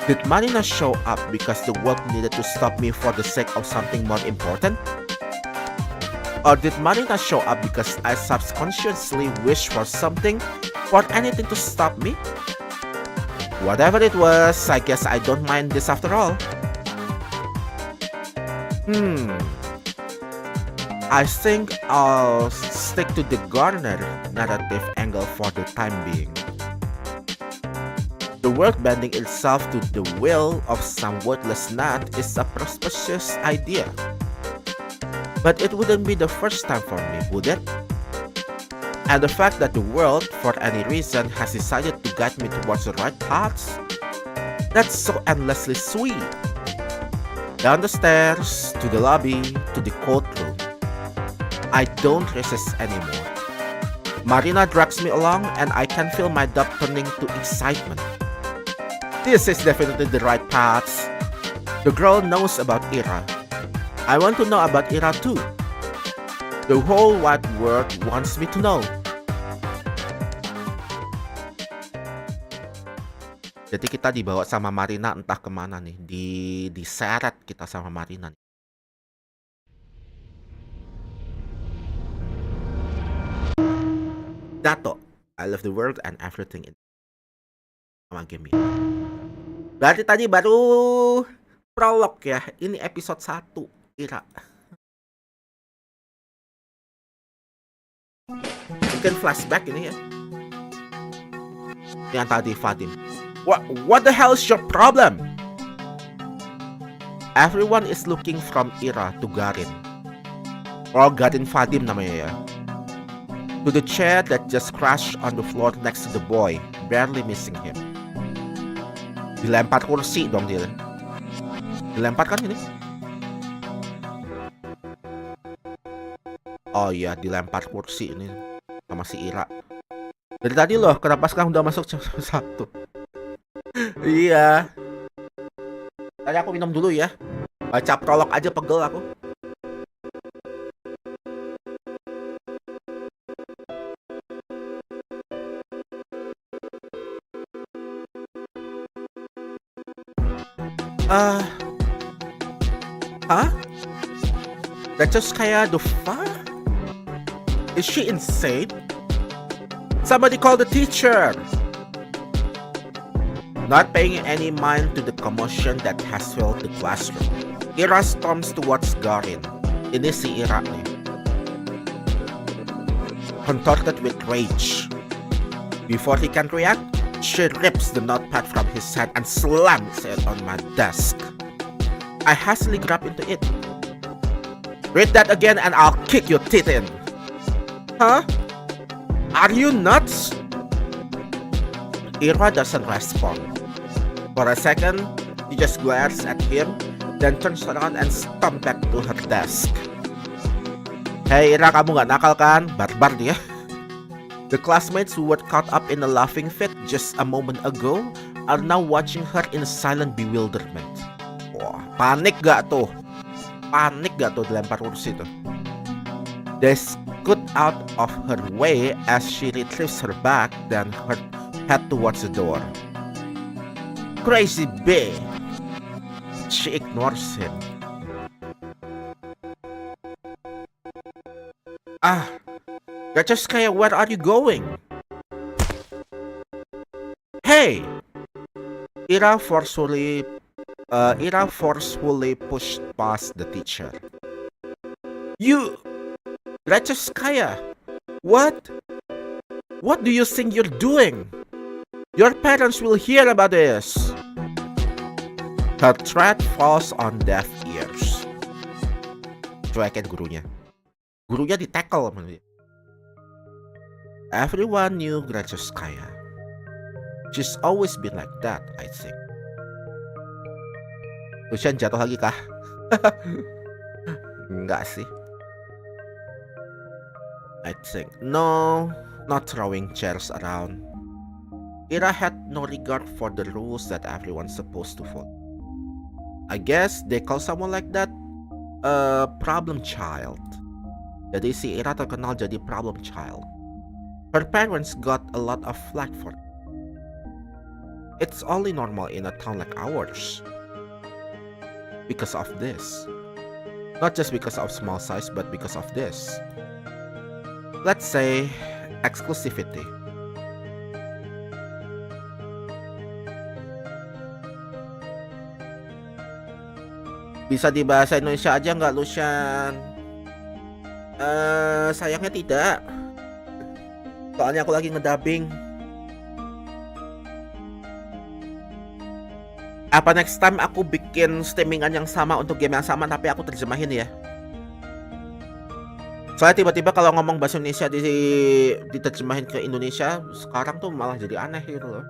Did Marina show up because the world needed to stop me for the sake of something more important? Or did Marina show up because I subconsciously wished for something, for anything to stop me? Whatever it was, I guess I don't mind this after all. I think I'll stick to the Garner narrative angle for the time being. The world bending itself to the will of some wordless nut is a preposterous idea. But it wouldn't be the first time for me, would it? And the fact that the world, for any reason, has decided to guide me towards the right paths, that's so endlessly sweet. Down the stairs, to the lobby, to the courtroom. I don't resist anymore. Marina drags me along and I can feel my doubt turning to excitement. This is definitely the right path. The girl knows about Ira. I want to know about Ira too. The whole wide world wants me to know. Jadi kita dibawa sama Marina entah kemana nih. Diseret kita sama Marina. Z.A.T.O. I love the world and everything in sama game ini. Berarti tadi baru prolog ya. Ini episode 1 Ira. Mungkin flashback ini ya. Yang tadi Vadim. What the hell is your problem? Everyone is looking from Ira to Garin. Or Garin Vadim namanya ya. To the chair that just crashed on the floor next to the boy, barely missing him. Dilempar kursi dong dia. Dilempar kan ini? Oh iya, dilempar kursi ini sama si Ira. Dari tadi loh, kenapa sekarang udah masuk chapter 1? Iya. Tadi aku minum dulu ya. Baca prolog aja pegel aku. Huh? That's just kayak the fuck? Is she insane? Somebody call the teacher! Not paying any mind to the commotion that has filled the classroom, Ira storms towards Garin. Ini si Ira nih. Contorted with rage. Before he can react, she rips the notepad from his hand and slams it on my desk. I hastily grab into it. Read that again and I'll kick your teeth in. Huh? Are you nuts? Ira doesn't respond. For a second, she just glares at him, then turns around and stomps back to her desk. Hey Ira, kamu gak nakal kan? Barbar dia. The classmates who were caught up in a laughing fit just a moment ago are now watching her in silent bewilderment. Wah, panik gak tuh? Panik gak tuh dilempar kursi tuh? They scoot out of her way as she retrieves her bag, then her head towards the door. Crazy bee! She ignores him. Gacheskaya, where are you going? Hey! Ira forcefully pushed past the teacher. You! Gacheskaya! What? What do you think you're doing? Your parents will hear about this. Her threat falls on deaf ears. Cuekin gurunya. Gurunya di-tackle sama dia. Everyone knew Gratcheskaya. She's always been like that, I think. Lucien jatuh lagi kah? Enggak sih. I think. No, not throwing chairs around. Ira had no regard for the rules that everyone's supposed to follow. I guess they call someone like that a problem child. Jadi si Ira terkenal jadi problem child. Her parents got a lot of flack for it. It's only normal in a town like ours. Because of this. Not just because of small size, but because of this. Let's say exclusivity. Bisa di bahasa Indonesia aja nggak, Lucien? Sayangnya tidak. Soalnya aku lagi ngedubbing. Apa next time aku bikin streamingan yang sama untuk game yang sama tapi aku terjemahin ya? Soalnya tiba-tiba kalau ngomong bahasa Indonesia diterjemahin ke Indonesia, sekarang tuh malah jadi aneh gitu loh.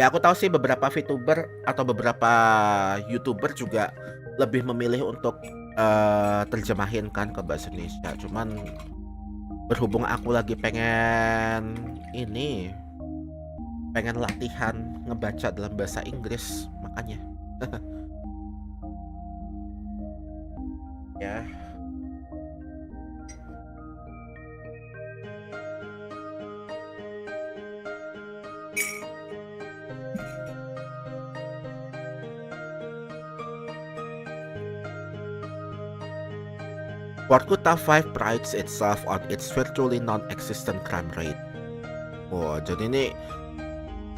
Ya aku tahu sih beberapa VTuber atau beberapa YouTuber juga lebih memilih untuk terjemahin kan ke bahasa Indonesia. Cuman Berhubung aku lagi pengen latihan ngebaca dalam bahasa Inggris, makanya. Ya. Vorkuta 5 prides itself on its virtually non-existent crime rate. Oh, jadi ini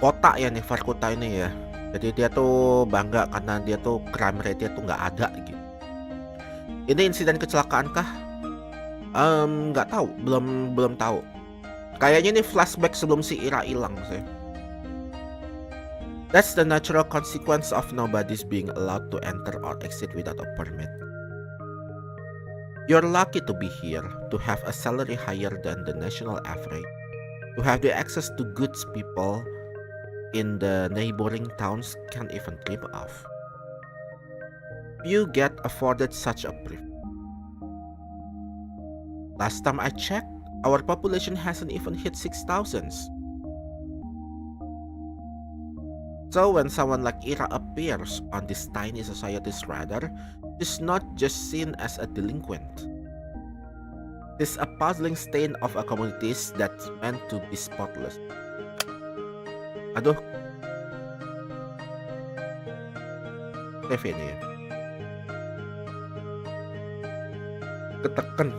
kota ya nih Vorkuta ini ya. Jadi dia tuh bangga karena dia tuh crime rate-nya tuh nggak ada gitu. Ini insiden kecelakaan kah? Nggak tahu, belum tahu. Kayaknya ini flashback sebelum si Ira hilang sih. That's the natural consequence of nobody's being allowed to enter or exit without a permit. You're lucky to be here, to have a salary higher than the national average, to have the access to goods people in the neighboring towns can't even dream of. You get afforded such a privilege. Last time I checked, our population hasn't even hit 6,000. So when someone like Ira appears on this tiny society's radar, she's not just seen as a delinquent. She's a puzzling stain of a community that's meant to be spotless. Aduh. Save ini ya. Ketekan.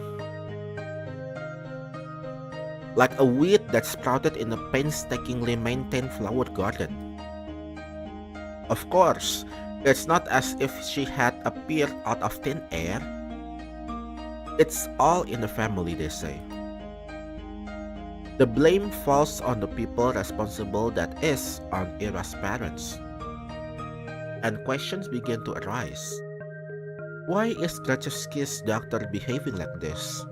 Like a weed that sprouted in a painstakingly maintained flower garden. Of course, it's not as if she had appeared out of thin air. It's all in the family, they say. The blame falls on the people responsible, that is, on Ira's parents. And questions begin to arise. Why is Grachevsky's doctor behaving like this?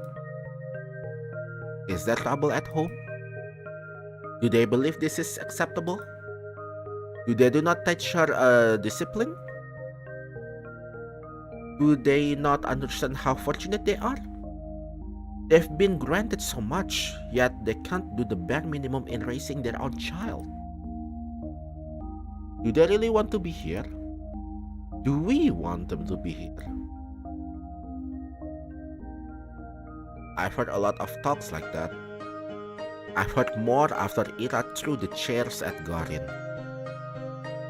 Is there trouble at home? Do they believe this is acceptable? Do they not teach her discipline? Do they not understand how fortunate they are? They've been granted so much, yet they can't do the bare minimum in raising their own child. Do they really want to be here? Do we want them to be here? I've heard a lot of talks like that. I've heard more after Ira threw the chairs at Garin.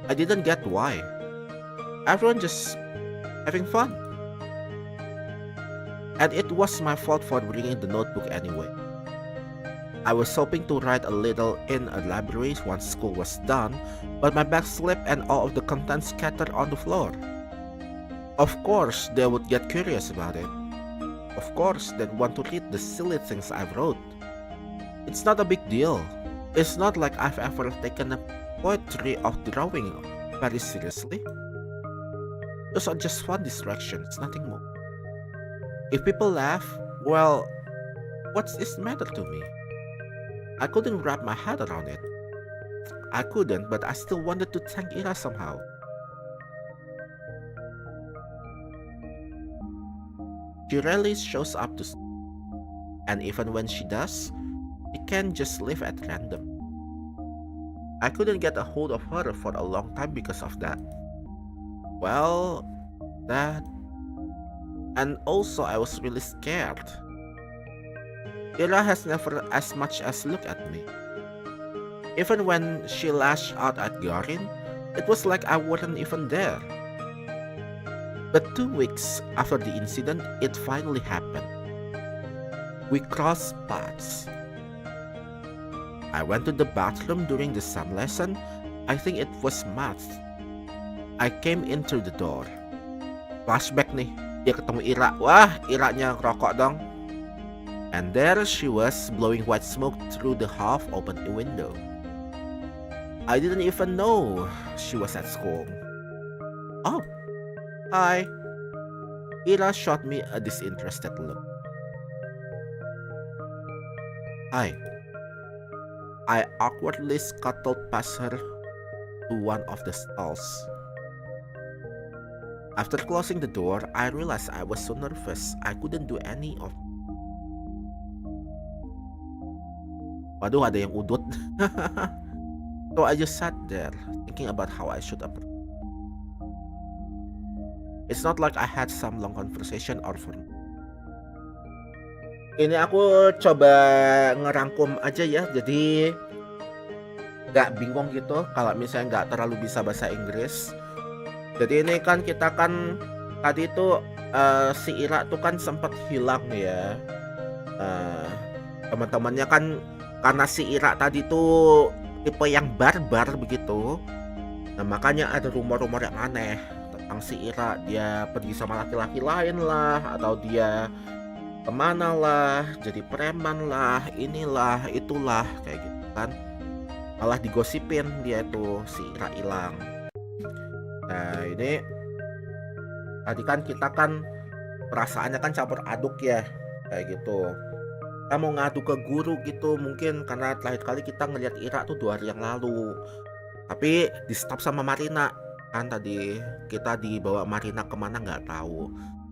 I didn't get why. Everyone just having fun. And it was my fault for bringing the notebook anyway. I was hoping to write a little in a library once school was done, but my bag slipped and all of the contents scattered on the floor. Of course, they would get curious about it. Of course, they'd want to read the silly things I wrote. It's not a big deal. It's not like I've ever taken a poetry of drawing very seriously. Those are just fun distractions, nothing more. If people laugh, well, what's this matter to me? I couldn't wrap my head around it. I couldn't, but I still wanted to thank Ira somehow. She rarely shows up to school, and even when she does, she can just leave at random. I couldn't get a hold of her for a long time because of that. Well, that... And also I was really scared. Ira has never as much as looked at me. Even when she lashed out at Garin, it was like I wasn't even there. But 2 weeks after the incident, it finally happened. We crossed paths. I went to the bathroom during the sum lesson. I think it was math. I came in through the door. Flashback nih, dia ketemu Ira. Wah, Iranya rokok dong. And there she was, blowing white smoke through the half-open window. I didn't even know she was at school. Oh, hi. Ira shot me a disinterested look. Hi. I awkwardly scuttled past her to one of the stalls. After closing the door, I realized I was so nervous I couldn't do any of it. Waduh, ada yang udut. So I just sat there thinking about how I should approach. It's not like I had some long conversation or for. Ini aku coba ngerangkum aja ya, jadi nggak bingung gitu kalau misalnya nggak terlalu bisa bahasa Inggris. Jadi ini kan kita kan tadi tuh si Ira tuh kan sempat hilang ya. Teman-temannya kan karena si Ira tadi tuh tipe yang barbar begitu. Nah makanya ada rumor-rumor yang aneh tentang si Ira, dia pergi sama laki-laki lain lah, atau dia kemana lah, jadi preman lah, inilah, itulah, kayak gitu kan. Malah digosipin dia tuh si Ira hilang. Nah ini tadi kan kita kan perasaannya kan campur aduk ya, kayak gitu. Kita mau ngadu ke guru gitu, mungkin karena terakhir kali kita ngeliat Ira tuh 2 hari yang lalu. Tapi di stop sama Marina kan, tadi kita dibawa Marina kemana nggak tahu.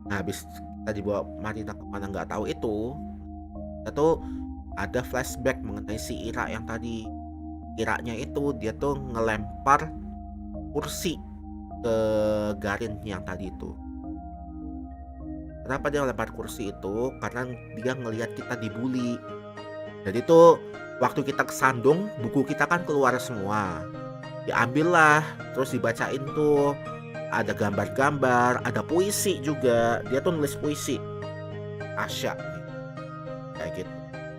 Nah habis kita dibawa Marina kemana nggak tahu itu tuh ada flashback mengenai si Ira yang tadi. Iranya itu dia tuh ngelempar kursi ke Garin yang tadi itu. Kenapa dia ngelempar kursi itu? Karena dia ngelihat kita dibully. Jadi tuh waktu kita kesandung, buku kita kan keluar semua. Diambil lah, terus dibacain tuh. Ada gambar-gambar, ada puisi juga. Dia tuh nulis puisi Asya kayak gitu.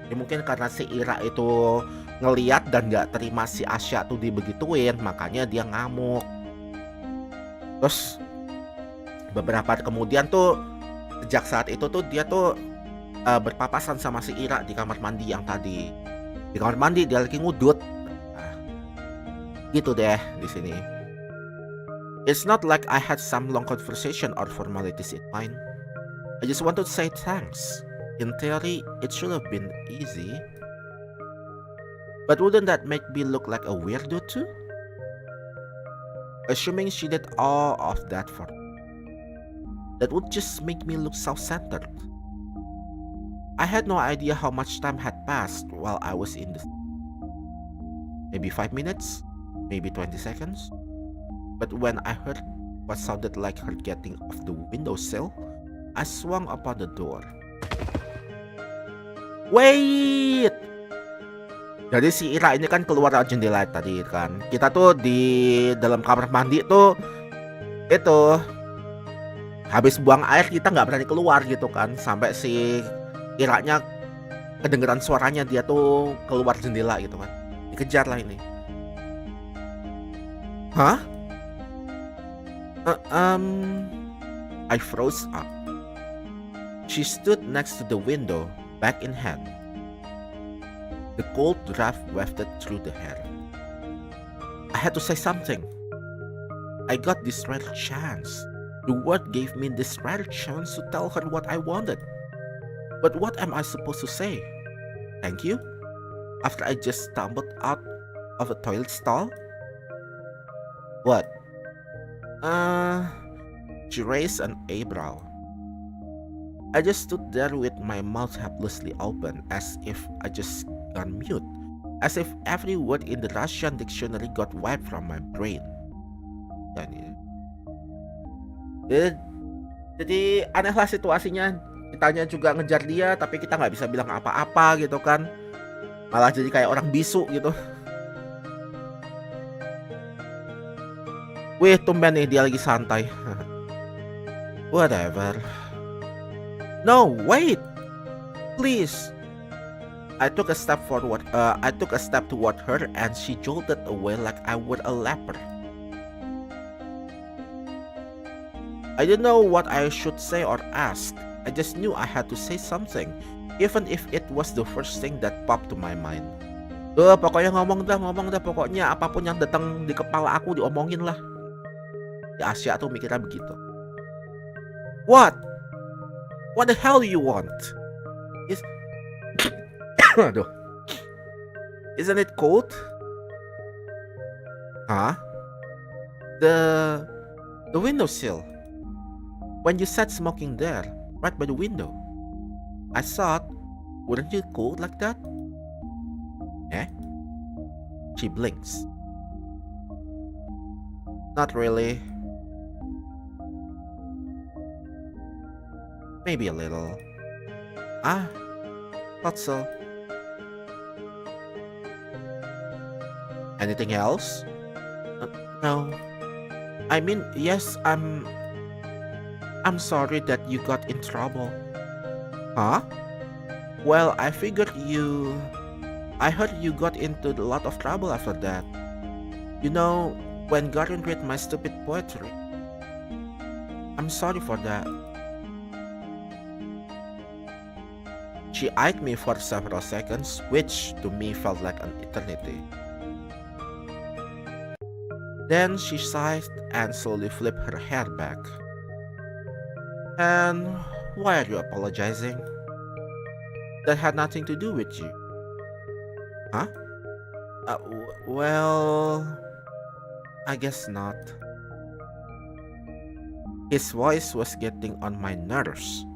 Jadi mungkin karena si Ira itu ngeliat dan gak terima si Asya tuh dibegituin, makanya dia ngamuk. Terus beberapa hari kemudian tuh, sejak saat itu tuh dia tuh berpapasan sama si Ira di kamar mandi yang tadi. Di kamar mandi dia lagi ngudut. Nah, gitu deh di sini. It's not like I had some long conversation or formalities in mind. I just want to say thanks. In theory, it should have been easy. But wouldn't that make me look like a weirdo too? Assuming she did all of that for me, that would just make me look self-centered. I had no idea how much time had passed while I was in this. Maybe 5 minutes, maybe 20 seconds. But when I heard what sounded like her getting off the windowsill, I swung upon the door. Wait! Jadi si Ira ini kan keluar dari jendela tadi kan. Kita tuh di dalam kamar mandi tuh itu habis buang air, kita nggak berani keluar gitu kan, sampai si Iranya kedengeran suaranya dia tuh keluar jendela gitu kan. Dikejar lah ini. Hah? I froze up. She stood next to the window, bag in hand. The cold draft wafted through the hair. I had to say something. I got this rare chance. The word gave me this rare chance to tell her what I wanted. But what am I supposed to say? Thank you? After I just stumbled out of a toilet stall? What? She raised an eyebrow. I just stood there with my mouth helplessly open, as if I just gone mute, as if every word in the Russian dictionary got wiped from my brain. Jadi aneh lah situasinya. Kitanya juga ngejar dia, tapi kita nggak bisa bilang apa-apa gitu kan. Malah jadi kayak orang bisu gitu. Wih, tumben nih dia lagi santai. Whatever. No, wait. Please. I took a step forward. I took a step toward her, and she jolted away like I were a leper. I didn't know what I should say or ask. I just knew I had to say something, even if it was the first thing that popped to my mind. Pokoknya ngomong dah. Pokoknya apapun yang datang di kepala aku diomongin lah. Ya Asya tuh mikirnya begitu. What? What the hell you want? Aduh. Isn't it cold? Huh? The windowsill. When you sat smoking there, right by the window. I thought, wouldn't you cold like that? Eh? She blinks. Not really. Maybe a little. Ah, thought so. Anything else? No. I mean, yes, I'm sorry that you got in trouble. Huh? Well, I heard you got into a lot of trouble after that. You know, when Garen read my stupid poetry. I'm sorry for that. She eyed me for several seconds, which to me felt like an eternity. Then she sighed and slowly flipped her hair back. And why are you apologizing? That had nothing to do with you. Huh? Well, I guess not. His voice was getting on my nerves.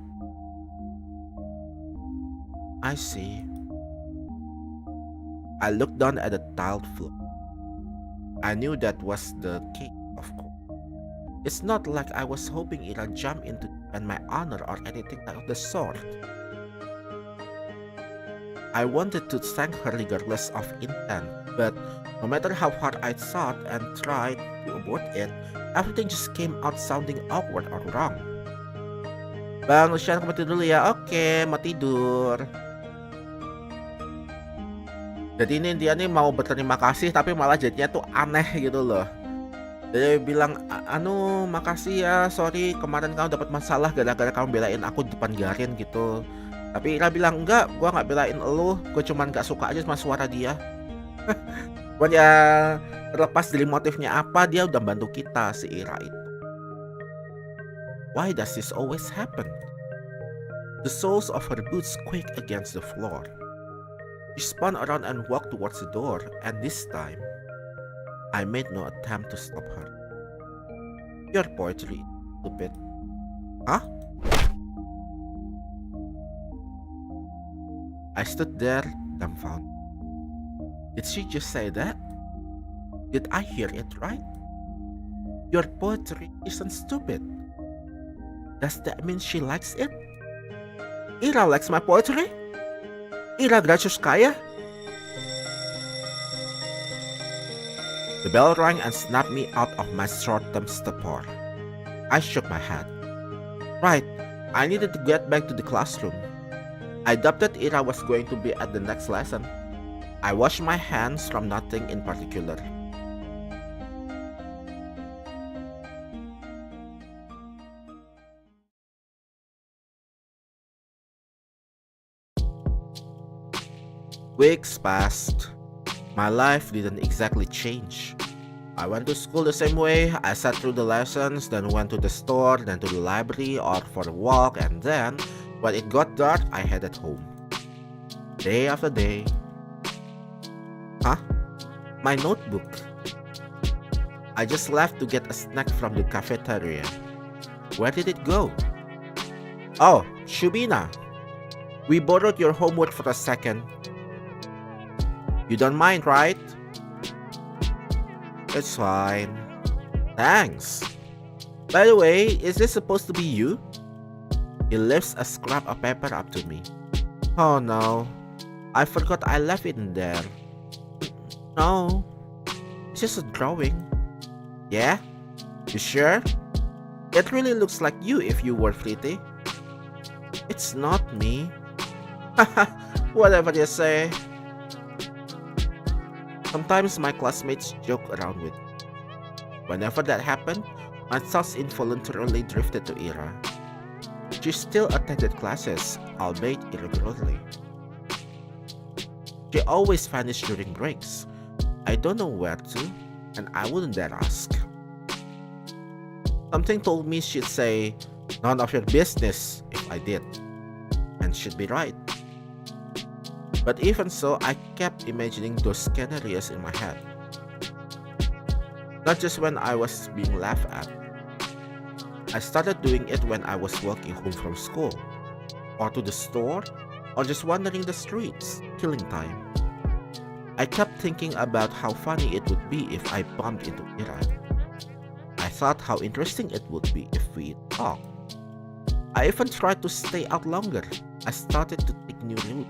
I see. I looked down at the tiled floor. I knew that was the case, of course. It's not like I was hoping Ira jump in to defend my honor or anything of the sort. I wanted to thank her regardless of intent, but no matter how hard I thought and tried to avoid it, everything just came out sounding awkward or wrong. Bang, Lucien, kamu tidur dulu ya? Oke, mau tidur. Jadi ini dia nih mau berterima kasih tapi malah jadinya tuh aneh gitu loh. Dia bilang, anu makasih ya, sorry kemarin kamu dapat masalah gara-gara kamu belain aku di depan Garen gitu. Tapi Ira bilang, enggak, gua gak belain elu, gua cuman gak suka aja sama suara dia. Buat ya, terlepas dari motifnya apa, dia udah bantu kita si Ira itu. Why does this always happen? The soles of her boots quaked against the floor. She spun around and walked towards the door, and this time, I made no attempt to stop her. Your poetry, stupid. Huh? I stood there, dumbfounded. Did she just say that? Did I hear it right? Your poetry isn't stupid. Does that mean she likes it? Ira likes my poetry? Ira gracious kaya? The bell rang and snapped me out of my short-term stupor. I shook my head. Right, I needed to get back to the classroom. I doubted Ira was going to be at the next lesson. I washed my hands from nothing in particular. Weeks passed. My life didn't exactly change. I went to school the same way. I sat through the lessons, then went to the store, then to the library or for a walk, and then, when it got dark, I headed home. Day after day. Huh? My notebook. I just left to get a snack from the cafeteria. Where did it go? Oh, Shubina. We borrowed your homework for a second. You don't mind, right? It's fine. Thanks. By the way, is this supposed to be you? He lifts a scrap of paper up to me. Oh no. I forgot I left it in there. No. It's just a drawing. Yeah? You sure? It really looks like you if you were pretty. It's not me. Haha, whatever you say. Sometimes my classmates joke around with me. Whenever that happened, my thoughts involuntarily drifted to Ira. She still attended classes, albeit irregularly. She always vanished during breaks. I don't know where to, and I wouldn't dare ask. Something told me she'd say, "None of your business," if I did. And she'd be right. But even so, I kept imagining those scenarios in my head. Not just when I was being laughed at. I started doing it when I was walking home from school, or to the store, or just wandering the streets, killing time. I kept thinking about how funny it would be if I bumped into Ira. I thought how interesting it would be if we talked. I even tried to stay out longer. I started to take new route.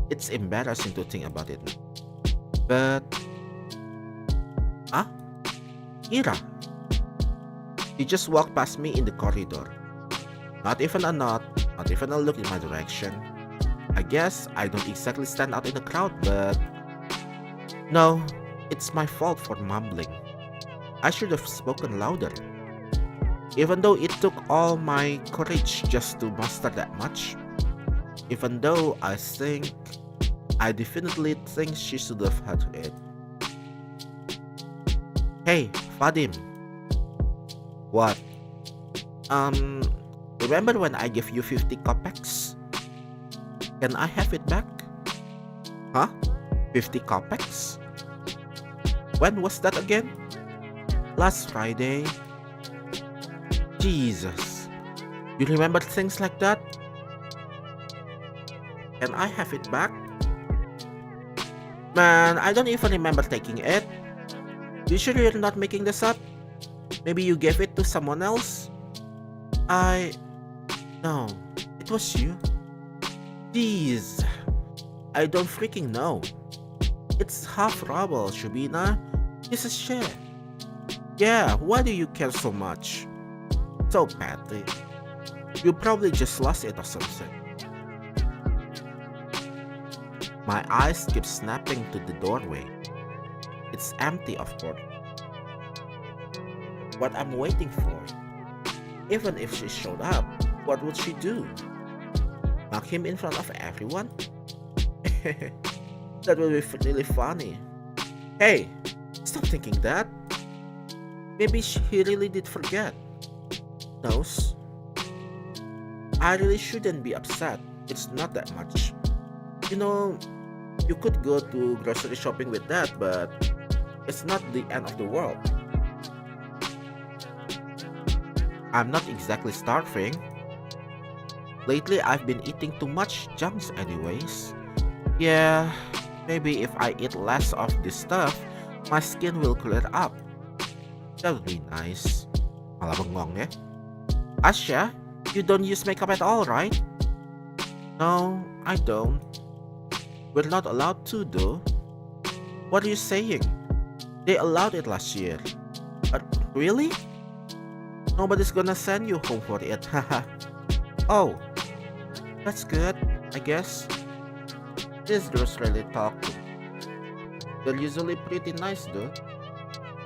It's embarrassing to think about it now. But... Ira. He just walked past me in the corridor. Not even a nod, not even a look in my direction. I guess I don't exactly stand out in the crowd, but... No, it's my fault for mumbling. I should have spoken louder. Even though it took all my courage just to muster that much. Even though I definitely think she should have had it. Hey, Vadim. What? Remember when I gave you 50 kopecks? Can I have it back? Huh? 50 kopecks? When was that again? Last Friday. Jesus. You remember things like that? Can I have it back? Man, I don't even remember taking it. You sure you're not making this up? Maybe you gave it to someone else? No, it was you. Jeez, I don't freaking know. It's half rubble, Shubina. Piece of shit. Yeah, why do you care so much? So petty. You probably just lost it or something. My eyes keep snapping to the doorway. It's empty, of course. What I'm waiting for. Even if she showed up, what would she do? Knock him in front of everyone? That would be really funny. Hey, stop thinking that. Maybe he really did forget. Knows? I really shouldn't be upset. It's not that much. You know, you could go to grocery shopping with that, but it's not the end of the world. I'm not exactly starving. Lately, I've been eating too much junks anyways. Yeah, maybe if I eat less of this stuff, my skin will clear up. That would be nice. Malah bengong ya. Asya, you don't use makeup at all, right? No, I don't. We're not allowed to though. What are you saying? They allowed it last year. Really? Nobody's gonna send you home for it, haha. Oh, that's good, I guess. These girls really talk. They're usually pretty nice though.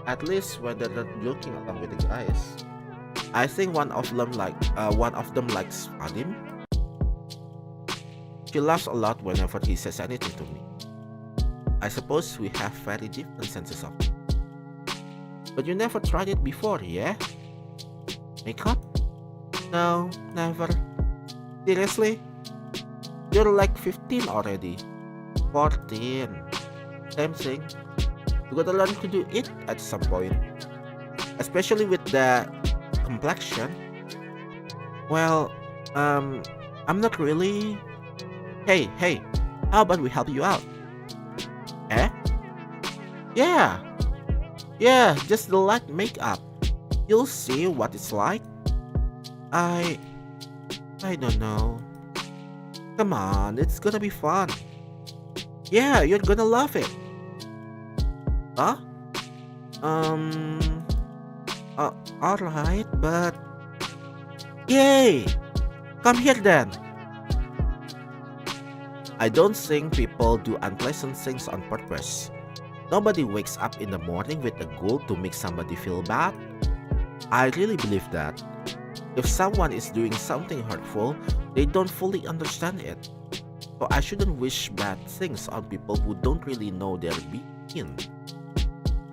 At least when they're not joking along with the guys. I think one of them likes Vadim. She laughs a lot whenever he says anything to me. I suppose we have very different senses of it. But you never tried it before, yeah? Makeup? No, never. Seriously? You're like 15 already. 14. Same thing. You gotta learn to do it at some point. Especially with the complexion. Well, I'm not really... Hey, how about we help you out? Eh? Yeah, just the light makeup. You'll see what it's like. I don't know. Come on, it's gonna be fun. Yeah, you're gonna love it. Huh? Alright, but... Yay! Come here then. I don't think people do unpleasant things on purpose. Nobody wakes up in the morning with a goal to make somebody feel bad. I really believe that. If someone is doing something hurtful, they don't fully understand it. So I shouldn't wish bad things on people who don't really know they're being.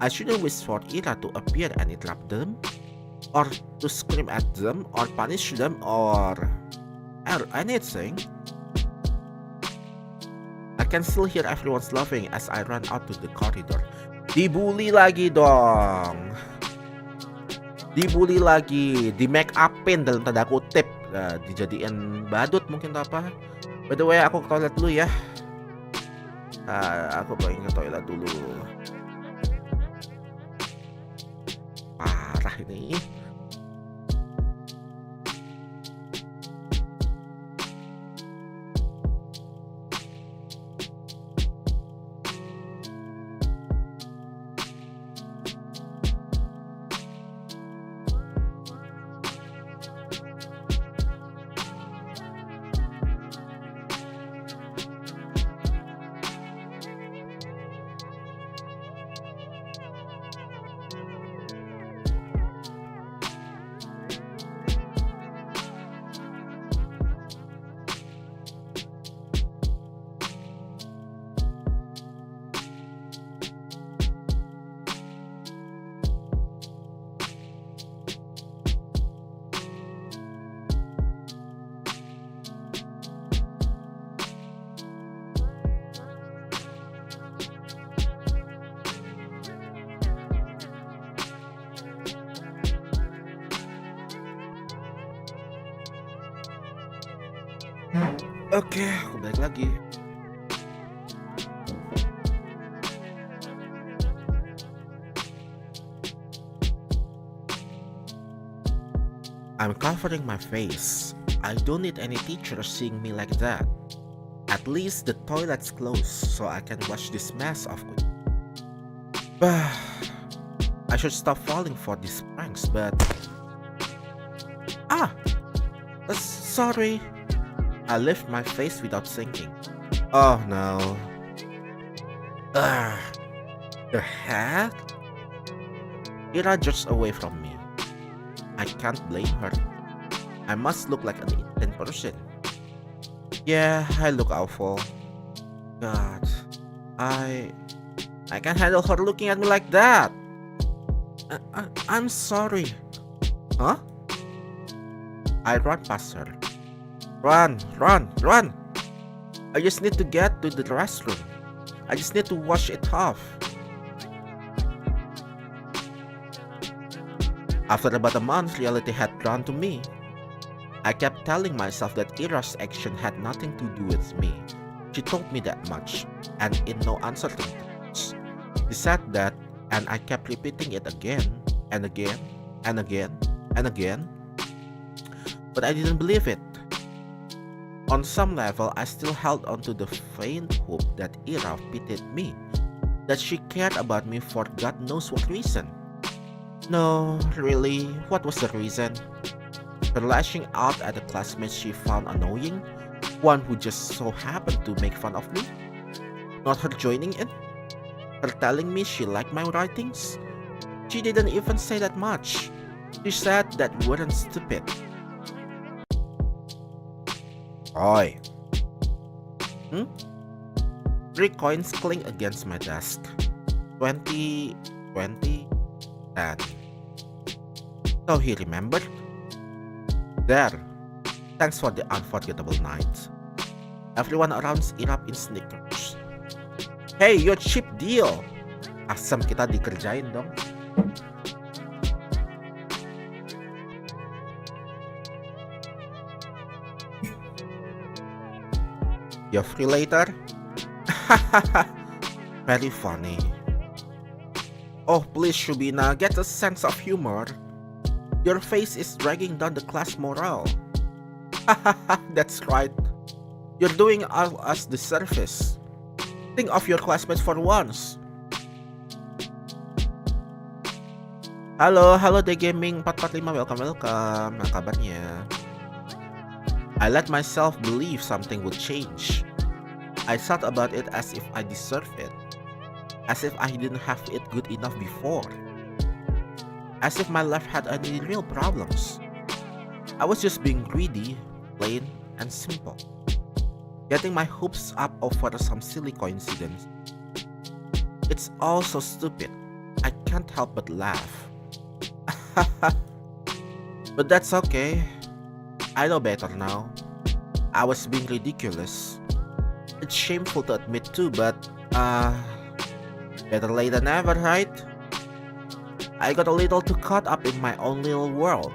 I shouldn't wish for Ira to appear and interrupt them, or to scream at them, or punish them, or anything. I can still hear everyone's laughing as I run out to the corridor. Dibully lagi dong. Dibully lagi, di make upin dalam tanda kutip, dijadiin badut mungkin atau apa. By the way, aku ke toilet dulu ya. Aku pengen ke toilet dulu. Parah ini. Oke, aku balik lagi. I'm covering my face. I don't need any teacher seeing me like that. At least the toilet's closed, so I can wash this mess off with. I should stop falling for these pranks, but sorry. I lift my face without thinking. Oh no. The hat? Ira just away from me. I can't blame her. I must look like an Indian person. Yeah, I look awful. God, I can't handle her looking at me like that. I'm sorry. Huh? I run past her. Run! I just need to get to the restroom. I just need to wash it off. After about a month, reality had drawn to me. I kept telling myself that Ira's action had nothing to do with me. She told me that much, and in no uncertain terms. She said that, and I kept repeating it again, and again, and again, and again. But I didn't believe it. On some level, I still held on to the faint hope that Ira pitied me, that she cared about me for God knows what reason. No, really, what was the reason? Her lashing out at the classmates she found annoying, one who just so happened to make fun of me? Not her joining in? Her telling me she liked my writings? She didn't even say that much. She said that weren't stupid. Oi. 3 coins clink against my desk. 20, 20, 10. So he remembered? There. Thanks for the unforgettable night. Everyone around's erupt in sneakers. Hey, your cheap deal. Asam kita dikerjain dong. You're free later? Very funny. Oh, please, Shubina, get a sense of humor. Your face is dragging down the class morale. That's right. You're doing us the service. Think of your classmates for once. Halo Gaming 445, welcome. Apa kabarnya? I let myself believe something would change. I thought about it as if I deserved it. As if I didn't have it good enough before. As if my life had any real problems. I was just being greedy, plain and simple. Getting my hopes up over some silly coincidence. It's all so stupid. I can't help but laugh. But that's okay. I know better now. I was being ridiculous. It's shameful to admit too, but better late than never, right? I got a little too caught up in my own little world.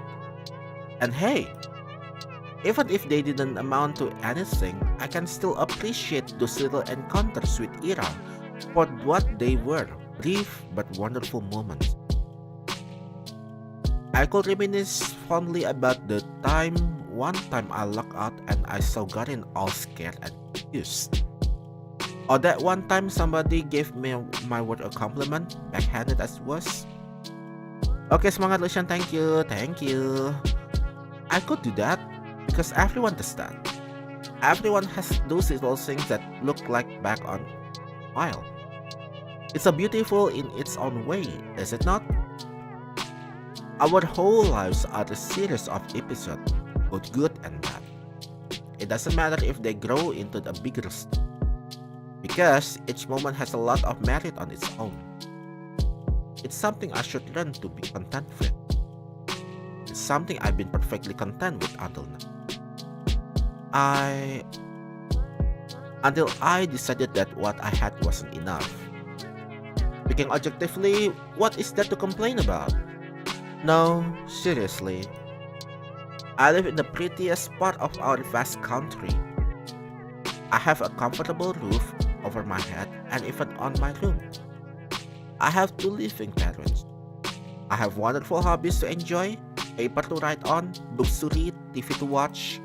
And hey, even if they didn't amount to anything, I can still appreciate those little encounters with Ira for what they were, brief but wonderful moments. I could reminisce fondly about the one time I locked out and I saw Garin all scared and confused. Or that one time somebody gave me my word a compliment, backhanded as it was. Okay, semangat Lucien, thank you. I could do that because everyone does that. Everyone has those little things that look like back on while. It's a beautiful in its own way, is it not? Our whole lives are a series of episodes, both good and bad. It doesn't matter if they grow into a bigger story, because each moment has a lot of merit on its own. It's something I should learn to be content with. It's something I've been perfectly content with until now. Until I decided that what I had wasn't enough. Speaking objectively, what is there to complain about? No, seriously. I live in the prettiest part of our vast country. I have a comfortable roof over my head and even on my room. I have 2 living parents. I have wonderful hobbies to enjoy, paper to write on, books to read, TV to watch.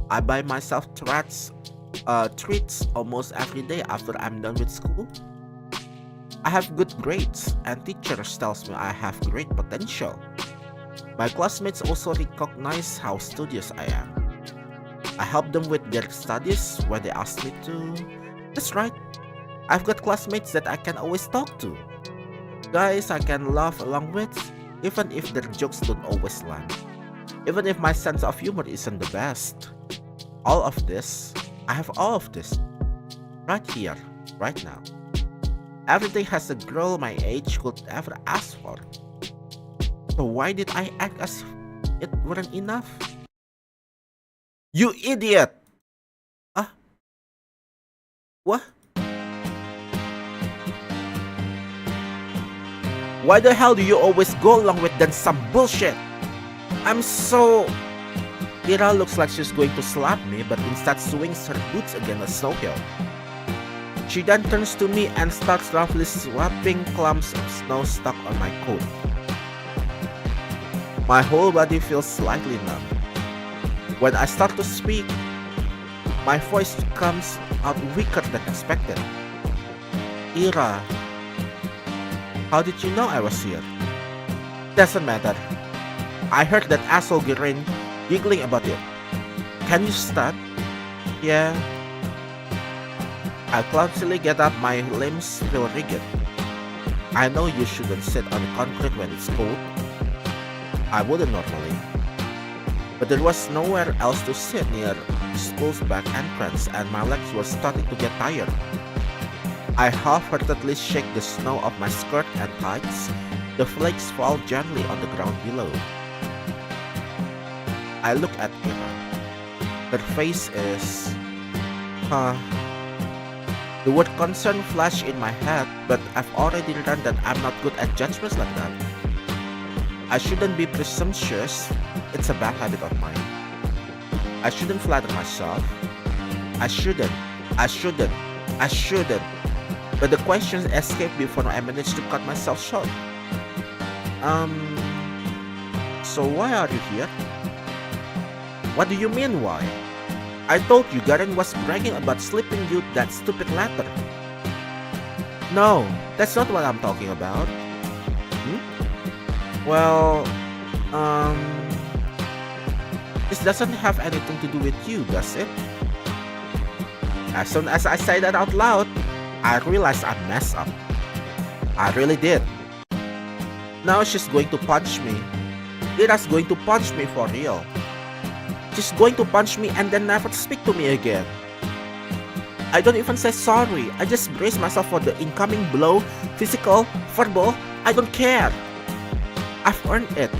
I buy myself treats almost every day after I'm done with school. I have good grades and teachers tells me I have great potential. My classmates also recognize how studious I am. I help them with their studies when they ask me to. That's right. I've got classmates that I can always talk to. Guys I can laugh along with, even if their jokes don't always land. Even if my sense of humor isn't the best. I have all of this. Right here, right now. Everything has a girl my age could ever ask for. So why did I act as if it weren't enough? You idiot! What? Why the hell do you always go along with that some bullshit? Ira looks like she's going to slap me, but instead swings her boots against a snow hill. She then turns to me and starts roughly swapping clumps of snow stuck on my coat. My whole body feels slightly numb. When I start to speak, my voice comes out weaker than expected. Ira, how did you know I was here? Doesn't matter. I heard that asshole Garin giggling about it. Can you stop? Yeah. I clumsily get up, my limbs feel rigid. I know you shouldn't sit on concrete when it's cold. I wouldn't normally. But there was nowhere else to sit near the school's back entrance and my legs were starting to get tired. I half-heartedly shake the snow off my skirt and tights. The flakes fall gently on the ground below. I look at Ira. Her face is... The word concern flashed in my head, but I've already learned that I'm not good at judgments like that. I shouldn't be presumptuous. It's a bad habit of mine. I shouldn't flatter myself. I shouldn't. But the questions escaped before I managed to cut myself short. So why are you here? What do you mean why? I told you Garin was bragging about slipping you that stupid letter. No, that's not what I'm talking about. Well, this doesn't have anything to do with you, does it? As soon as I say that out loud, I realized I messed up. I really did. Now she's going to punch me. Ira's going to punch me for real. She's going to punch me and then never speak to me again. I don't even say sorry. I just brace myself for the incoming blow, physical, verbal. I don't care. I've earned it.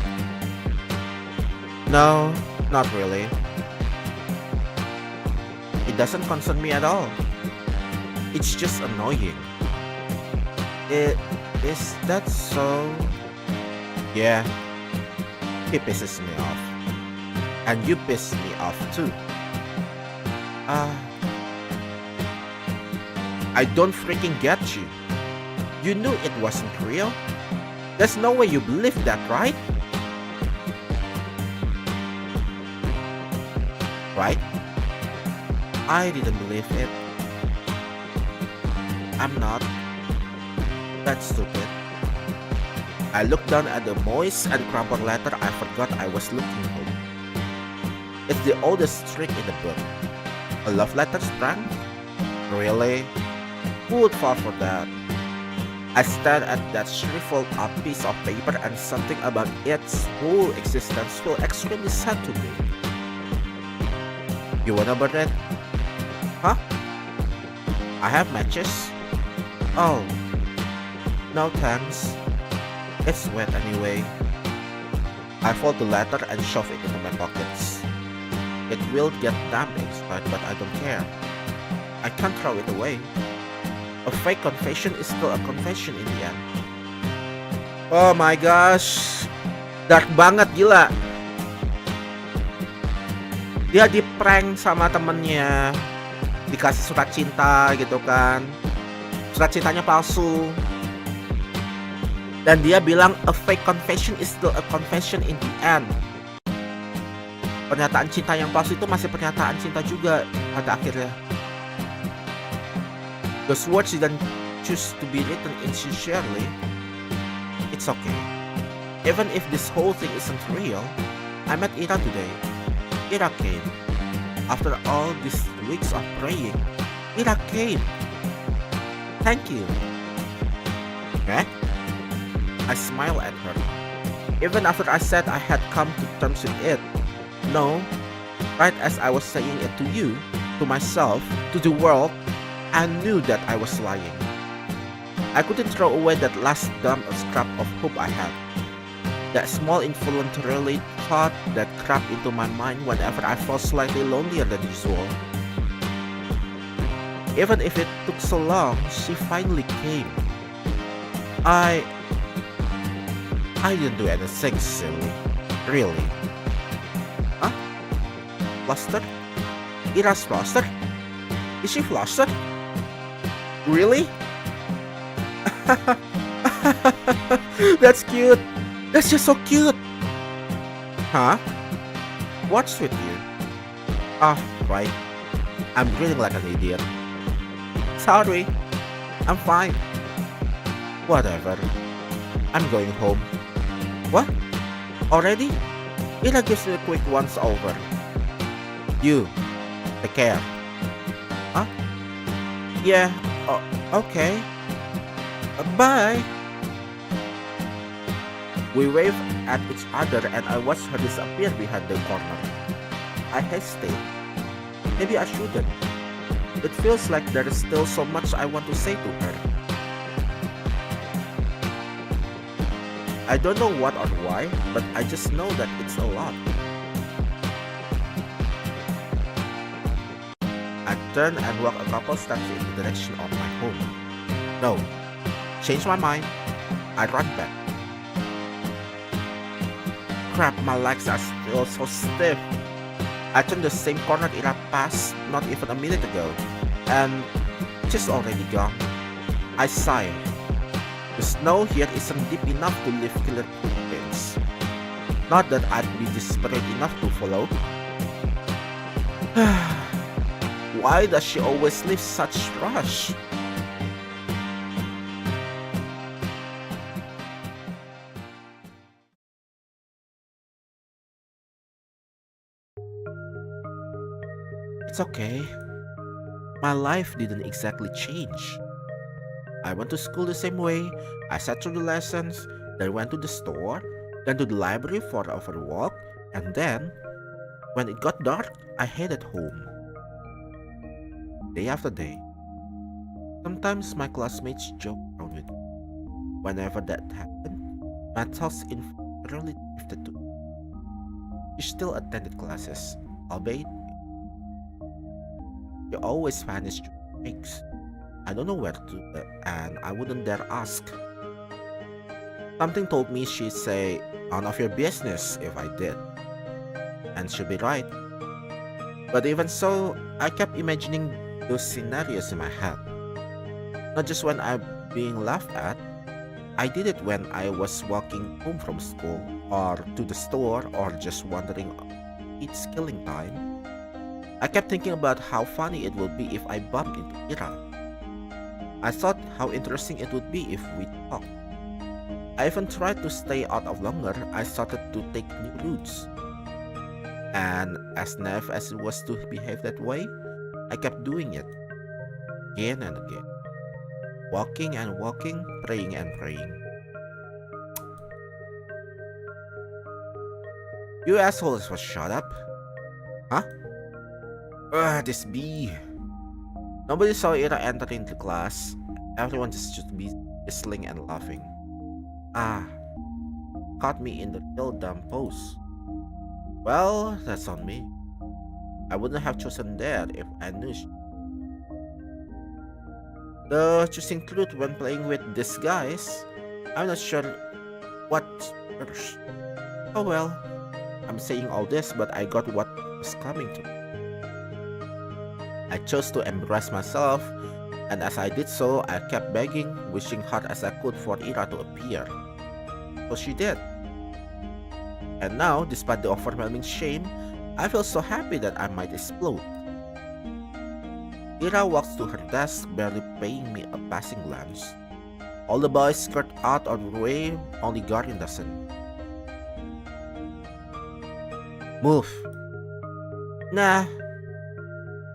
No, not really. It doesn't concern me at all. It's just annoying. Is that so? Yeah. He pisses me off. And you piss me off too. I don't freaking get you. You knew it wasn't real? There's no way you believe that, right? Right? I didn't believe it. I'm not. That's stupid. I looked down at the moist and crumpled letter. I forgot I was looking home. It's the oldest trick in the book. A love letter sprang? Really? Who would fall for that? I stared at that shriveled up piece of paper, and something about its whole existence felt extremely sad to me. You wanna burn it? Huh? I have matches. Oh. No thanks. It's wet anyway. I fold the letter and shove it into my pockets. It will get damp inside, but I don't care. I can't throw it away. A fake confession is still a confession in the end. Oh my gosh. Dark banget, gila. Dia di-prank sama temennya. Dikasih surat cinta gitu kan. Surat cintanya palsu. Dan dia bilang a fake confession is still a confession in the end. Pernyataan cinta yang palsu itu masih pernyataan cinta juga pada akhirnya. Those words didn't choose to be written insincerely. It's okay. Even if this whole thing isn't real, I met Ira today. Ira came. After all these weeks of praying, Ira came. Thank you. Eh? I smiled at her. Even after I said I had come to terms with it. No, right as I was saying it to you, to myself, to the world, I knew that I was lying. I couldn't throw away that last dump of scrap of hope I had. That small involuntarily thought that crept into my mind whenever I felt slightly lonelier than usual. Even if it took so long, she finally came. I didn't do anything silly. Really. Huh? Flustered? Ira's flustered? Is she flustered? Really? That's cute. That's just so cute. Huh? What's with you? Ah, right. I'm breathing like an idiot. Sorry. I'm fine. Whatever. I'm going home. What? Already? Ira gives me a quick once over. You. Take care. Huh? Yeah. Okay. Bye. We waved at each other and I watched her disappear behind the corner. I hesitated. Maybe I shouldn't. It feels like there is still so much I want to say to her. I don't know what or why, but I just know that it's a lot. I turned and walked a couple steps in the direction of my home. No. Changed my mind. I ran back. Crap, my legs are still so stiff. I turned the same corner Ira passed not even a minute ago, and she's already gone. I sighed. The snow here isn't deep enough to leave killer footprints. Not that I'd be desperate enough to follow. Why does she always leave such rush? It's okay. My life didn't exactly change. I went to school the same way. I sat through the lessons, then went to the store, then to the library for an walk, and then, when it got dark, I headed home. Day after day. Sometimes my classmates joke around with me. Whenever that happened, my thoughts involuntarily drifted to. She still attended classes, albeit she always vanished during breaks. I don't know where to, and I wouldn't dare ask. Something told me she'd say, none of your business if I did. And she'd be right. But even so, I kept imagining those scenarios in my head. Not just when I'm being laughed at. I did it when I was walking home from school, or to the store, or just wandering it's killing time. I kept thinking about how funny it would be if I bumped into Ira. I thought how interesting it would be if we talked. I even tried to stay out of longer. I started to take new routes. And as naive as it was to behave that way, I kept doing it again and again. Walking and walking, praying and praying. You assholes will shut up. Huh? This bee. Nobody saw Ira entering the class. Everyone just should be whistling and laughing. Caught me in the real dumb pose. Well, that's on me. I wouldn't have chosen that if I knew. The choosing truth when playing with these guys, I'm not sure what's worse. Oh well, I'm saying all this, but I got what was coming to me. I chose to embrace myself, and as I did so, I kept begging, wishing hard as I could for Ira to appear. So she did. And now, despite the overwhelming shame, I feel so happy that I might explode. Ira walks to her desk, barely paying me a passing glance. All the boys skirt out of the way, only Guardian doesn't. Move. Nah.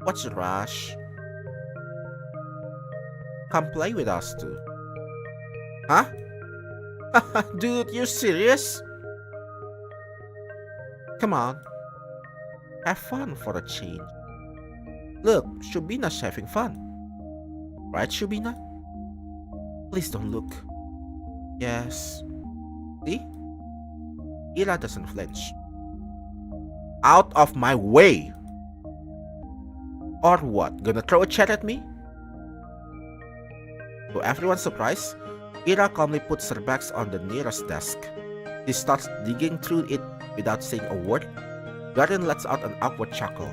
What's the rush? Come play with us too. Huh? Dude, you serious? Come on. Have fun for a change. Look, Shubina's having fun. Right, Shubina? Please don't look. Yes. See? Ira doesn't flinch. Out of my way! Or what? Gonna throw a chair at me? To everyone's surprise, Ira calmly puts her bags on the nearest desk. She starts digging through it without saying a word. Guardian lets out an awkward chuckle.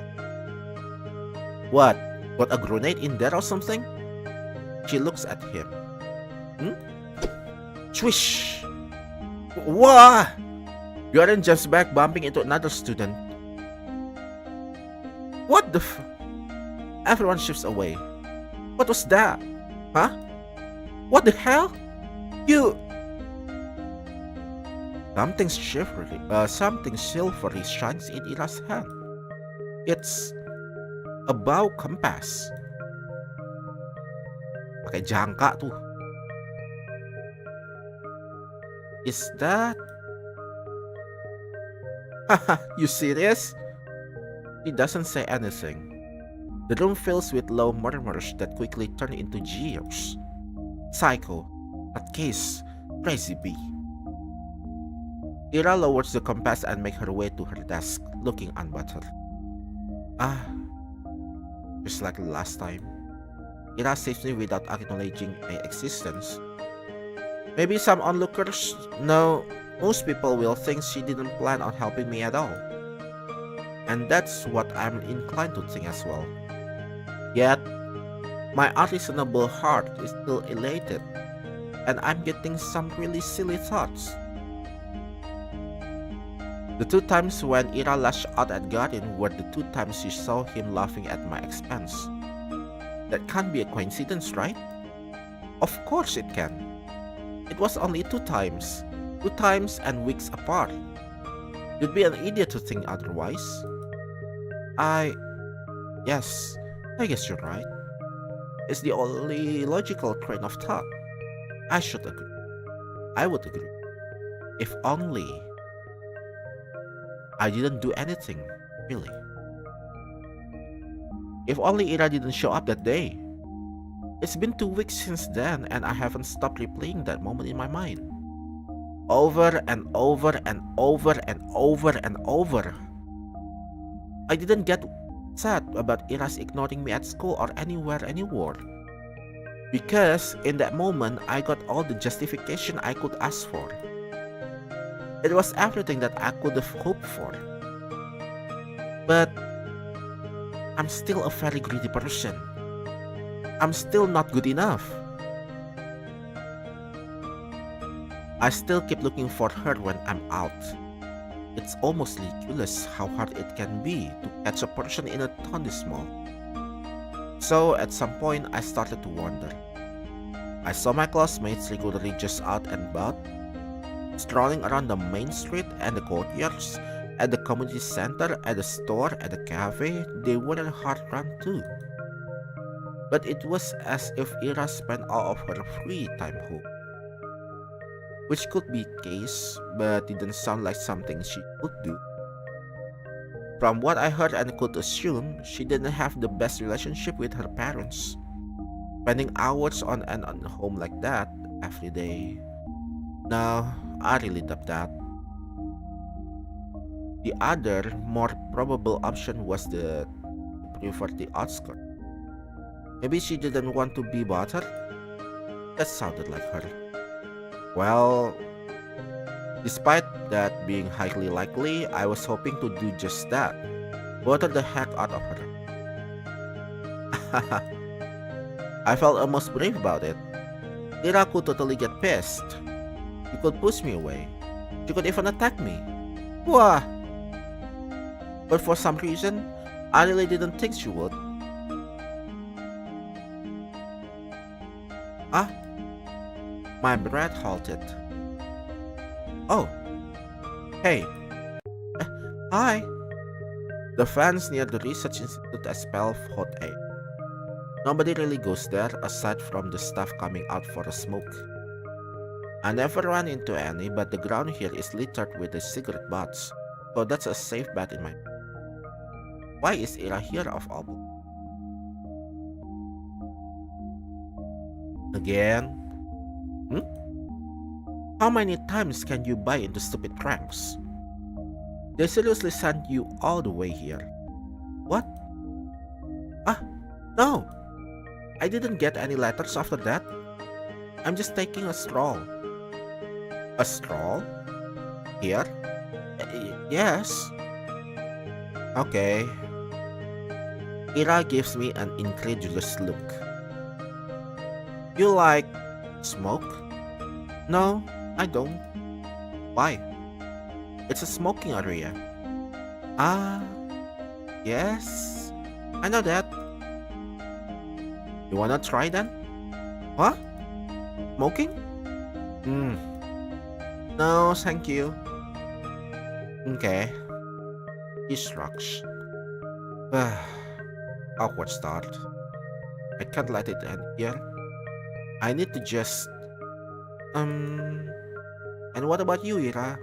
What? Got a grenade in there or something? She looks at him. Swish! Wah! Guardian jumps back, bumping into another student. What the f... Everyone shifts away. What was that? Huh? What the hell? You... Something silvery shines in Ira's hand. It's a bow compass. Pakai jangka tuh. Is that... Haha, you serious? He doesn't say anything. The room fills with low murmurs that quickly turn into jeers. Psycho, nutcase, crazy bee. Ira lowers the compass and makes her way to her desk, looking unbothered. Just like the last time. Ira saves me without acknowledging my existence. Maybe some onlookers know most people will think she didn't plan on helping me at all. And that's what I'm inclined to think as well. Yet, my unreasonable heart is still elated, and I'm getting some really silly thoughts. The 2 times when Ira lashed out at Guardian were the 2 times she saw him laughing at my expense. That can't be a coincidence, right? Of course it can. It was only 2 times. 2 times and weeks apart. You'd be an idiot to think otherwise. Yes, I guess you're right. It's the only logical train of thought. I should agree. I would agree. If only I didn't do anything, really. If only Ira didn't show up that day. It's been 2 weeks since then, and I haven't stopped replaying that moment in my mind. Over and over and over and over and over. I didn't get sad about Ira's ignoring me at school or anywhere anymore. Because in that moment, I got all the justification I could ask for. It was everything that I could have hoped for. But I'm still a very greedy person. I'm still not good enough. I still keep looking for her when I'm out. It's almost ridiculous how hard it can be to catch a person in a Tony mall. So at some point I started to wonder. I saw my classmates regularly just out and about, strolling around the main street and the courtyards, at the community center, at the store, at the cafe. They were on a hard run too. But it was as if Ira spent all of her free time home. Which could be the case, but didn't sound like something she could do. From what I heard and could assume, she didn't have the best relationship with her parents. Spending hours on and on home like that every day. No, I really doubt that. The other, more probable option was the prefer the outskirt. Maybe she didn't want to be bothered? That sounded like her. Well, despite that being highly likely, I was hoping to do just that. Bother the heck out of her. I felt almost brave about it. Ira could totally get pissed. She could push me away. She could even attack me. Wah! But for some reason, I really didn't think she would. Ah, my breath halted. Oh, hey. Hi. The fans near the research institute expel hot air. Nobody really goes there aside from the staff coming out for a smoke. I never ran into any, but the ground here is littered with the cigarette butts, so that's a safe bet in my. Why is Ira here of all? Again? Hmm? How many times can you buy into stupid pranks? They seriously sent you all the way here. What? Ah, no! I didn't get any letters after that. I'm just taking a stroll. A stroll? Here? Yes. Okay. Ira gives me an incredulous look. You like smoke? No, I don't. Why? It's a smoking area. Ah, yes. I know that. You wanna try then? What? Smoking? No, thank you. Okay. He shrugs. Awkward start. I can't let it end here. I need to just... And what about you, Ira?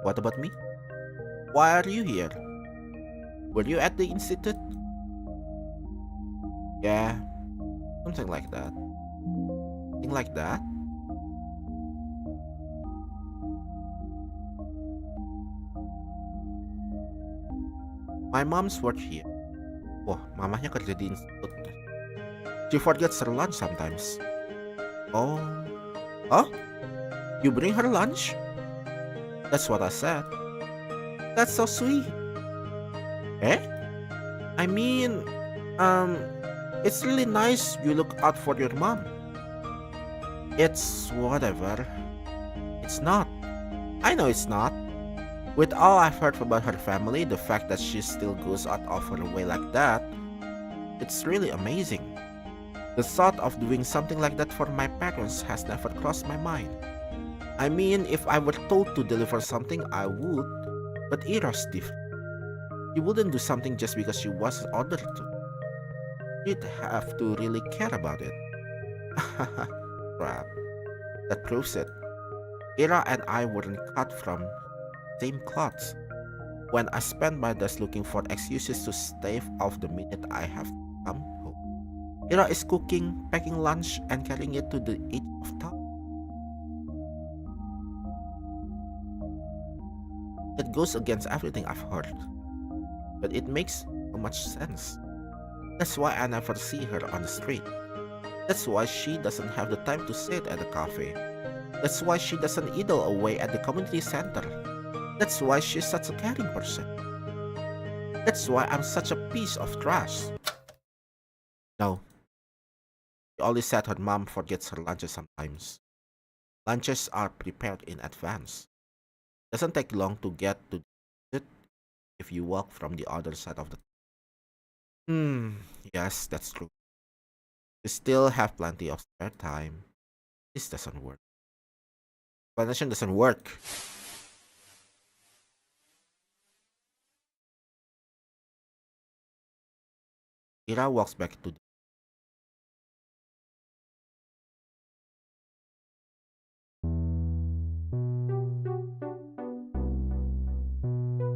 What about me? Why are you here? Were you at the institute? Yeah, something like that. Something like that? My mom's work here. Wah, mamahnya kerja di institut. She forgets her lunch sometimes. Oh. Huh? You bring her lunch? That's what I said. That's so sweet. Eh? I mean, it's really nice you look out for your mom. It's whatever. It's not. I know it's not. With all I've heard about her family, the fact that she still goes out of her way like that, it's really amazing. The thought of doing something like that for my parents has never crossed my mind. I mean, if I were told to deliver something, I would, but Ira's different. She wouldn't do something just because she was ordered to. She'd have to really care about it. Crap. That proves it. Ira and I weren't cut from same cloth. When I spend my days looking for excuses to stave off the minute I have come home, Ira is cooking, packing lunch, and carrying it to the edge of town. It goes against everything I've heard, but it makes so much sense. That's why I never see her on the street. That's why she doesn't have the time to sit at the cafe. That's why she doesn't idle away at the community center. That's why she's such a caring person. That's why I'm such a piece of trash. No. She always said her mom forgets her lunches sometimes. Lunches are prepared in advance. Doesn't take long to get to it if you walk from the other side of the. Yes, that's true. You still have plenty of spare time. This doesn't work. Explanation doesn't work. Ira walks back to.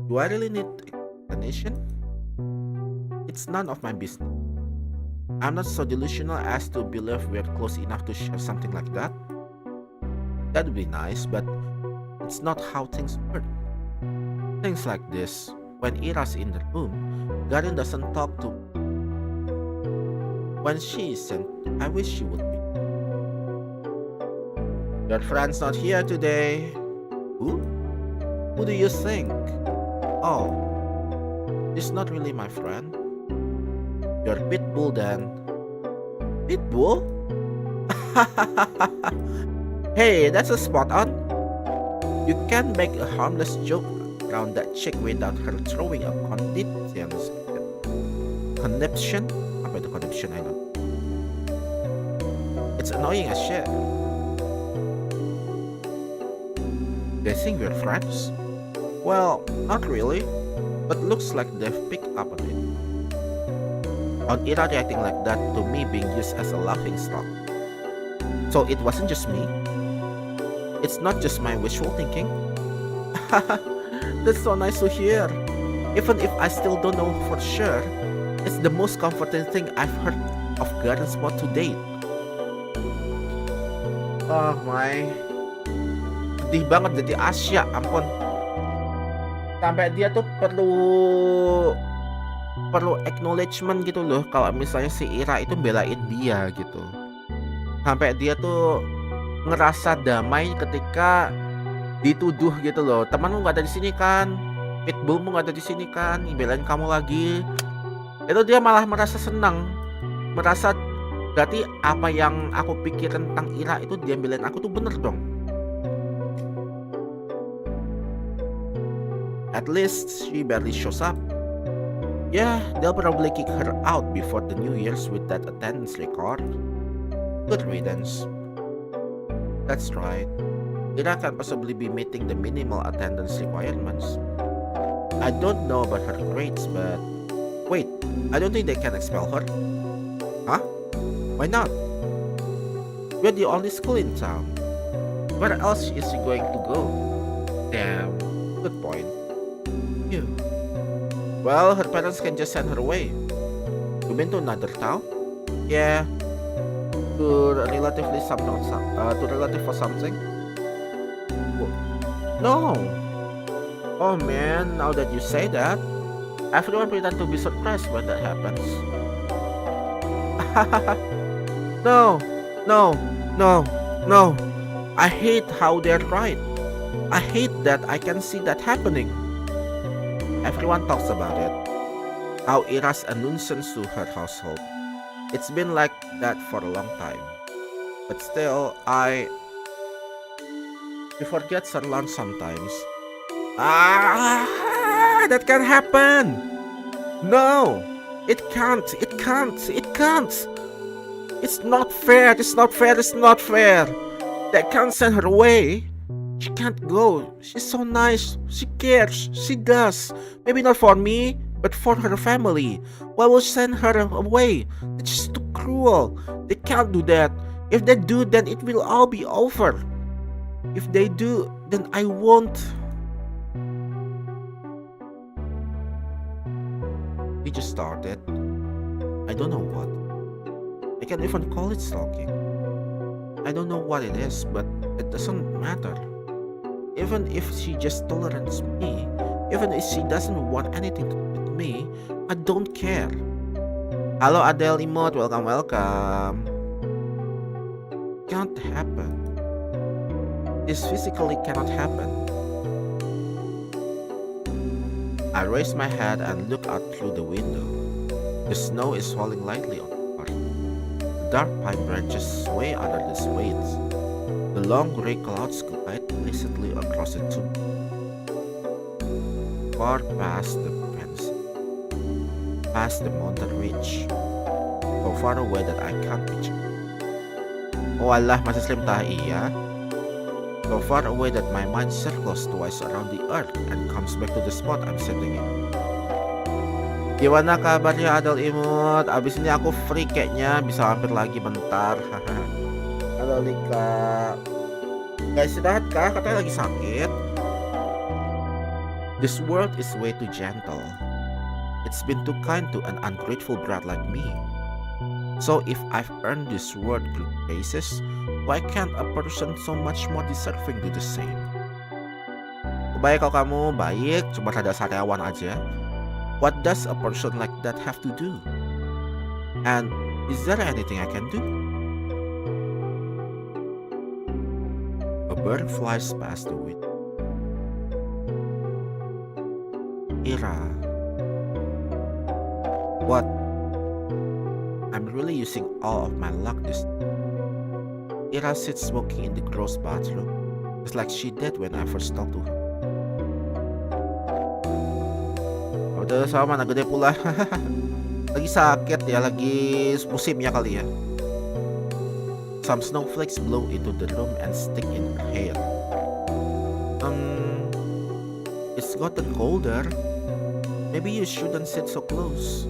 Do I really need explanation? It's none of my business. I'm not so delusional as to believe we're close enough to share something like that. That'd be nice, but it's not how things work. Things like this, when Ira's in the room, Garin doesn't talk to. When she isn't, I wish she would be. Your friend's not here today. Who? Who do you think? Oh, he's not really my friend. You're Pitbull then. Pitbull? Hey, that's a spot on. You can't make a harmless joke around that chick without her throwing a conniption? Apa itu conniption? I know. It's annoying as shit. They think we're friends? Well, not really, but looks like they've picked up on it. On Ira reacting like that to me being used as a laughing stock. So it wasn't just me. It's not just my wishful thinking. That's so nice to hear. Even if I still don't know for sure, it's the most comforting thing I've heard of Garen's spot to date. Oh my. Sedih banget jadi Asia, ampun. Sampai dia tuh perlu acknowledgement gitu loh kalau misalnya si Ira itu belain dia gitu. Sampai dia tuh ngerasa damai ketika dituduh gitu loh. Temanmu nggak ada di sini kan? Pitbullmu nggak ada di sini kan? Belain kamu lagi. Itu dia malah merasa senang. Merasa berarti apa yang aku pikir tentang Ira itu dia belain aku tuh bener dong. At least she barely shows up. Yeah, they'll probably kick her out before the New Year's with that attendance record. Good riddance. That's right. Ira can possibly be meeting the minimal attendance requirements. I don't know about her grades, but... Wait, I don't think they can expel her. Huh? Why not? We're the only school in town. Where else is she going to go? Damn, good point. Yeah. Well, her parents can just send her away. You mean to another town? Yeah. To relative for something? No. Oh man, now that you say that, everyone pretend to be surprised when that happens. No. I hate how they're right. I hate that I can see that happening. Everyone talks about it. How Ira's a nuisance to her household. It's been like that for a long time. But still, she forgets her lunch sometimes. That can't happen! No! It can't! It's not fair! They can't send her away! She can't go. She's so nice. She cares. She does. Maybe not for me, but for her family. Why will she send her away? It's just too cruel. They can't do that. If they do, then it will all be over. If they do, then I won't. We just started. I don't know what. I can't even call it stalking. I don't know what it is, but it doesn't matter. Even if she just tolerates me, even if she doesn't want anything to do with me, I don't care. Halo Adele emote, welcome. Can't happen. This physically cannot happen. I raise my head and look out through the window. The snow is falling lightly on the park. The dark pine branches sway under the weight. The Long gray clouds glide lazily across the tube, far past the fence, past the mountain ridge, so far away that I can't reach it. Oh Allah, masih stream tah iya. So far away that my mind circles twice around the earth and comes back to the spot I'm sitting in. Gimana kabarnya Adel Imut? Abis ini aku free kayaknya, bisa hampir lagi bentar. Halo Lika. Guys, istirahat kah? Katanya lagi sakit. This world is way too gentle. It's been too kind to an ungrateful brat like me. So if I've earned this world good graces, why can't a person so much more deserving do the same? Baik kalau kamu baik, cuma rada sariawan aja. What does a person like that have to do? And is there anything I can do? A bird flies past the window. Ira. What? I'm really using all of my luck this time. Ira sits smoking in the girls' bathroom, just like she did when I first talked to her. Udah sama mana gede pula. Lagi sakit ya, lagi musimnya kali ya. Some snowflakes blow into the room and stick in her hair. It's gotten colder. Maybe you shouldn't sit so close.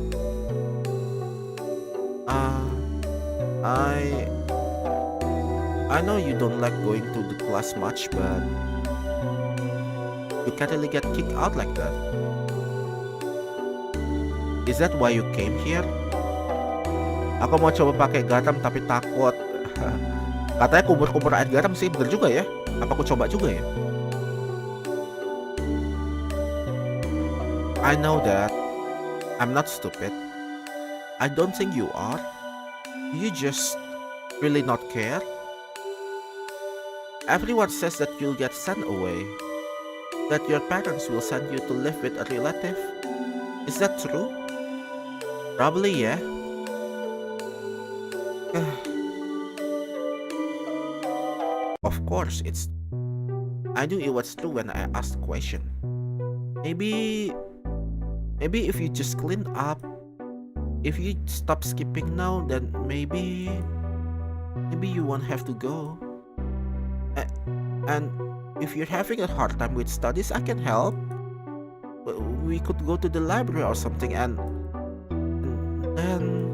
I know you don't like going to the class much, but you can't really get kicked out like that. Is that why you came here? Aku mau coba pakai garam tapi takut. Katanya kumur-kumur air garam sih, bener juga ya. Apa aku coba juga ya? I know that. I'm not stupid. I don't think you are. You just really not care. Everyone says that you'll get sent away. That your parents will send you to live with a relative. Is that true? Probably, yeah. Of course, it's. I knew it was true when I asked the question. Maybe if you just clean up, if you stop skipping now, then maybe you won't have to go. And if you're having a hard time with studies, I can help. We could go to the library or something, and then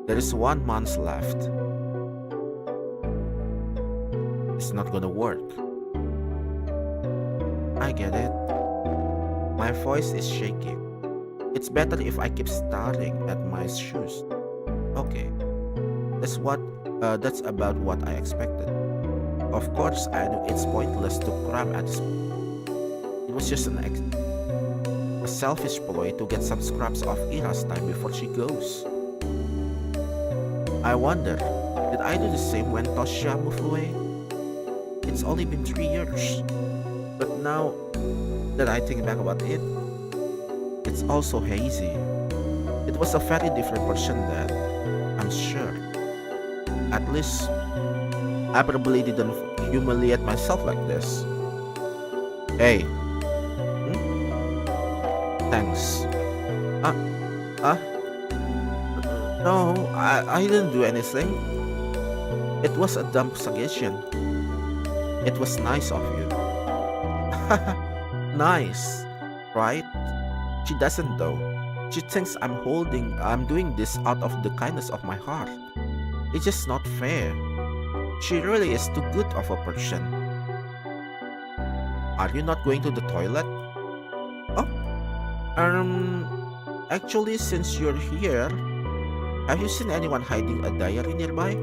there is 1 month left. It's not gonna work. I get it. My voice is shaking. It's better if I keep staring at my shoes. Okay, that's about what I expected. Of course, I know it's pointless to cram at this point. It was just a selfish ploy to get some scraps of Ira's time before she goes. I wonder, did I do the same when Tosha moved away? It's only been 3 years, but now that I think back about it, it's also hazy. It was a very different person then, I'm sure. At least I probably didn't humiliate myself like this. Hey. Thanks. No, I didn't do anything. It was a dumb suggestion. It was nice of you. Nice, right? She doesn't though. She thinks I'm doing this out of the kindness of my heart. It's just not fair. She really is too good of a person. Are you not going to the toilet? Oh, actually, since you're here, have you seen anyone hiding a diary nearby?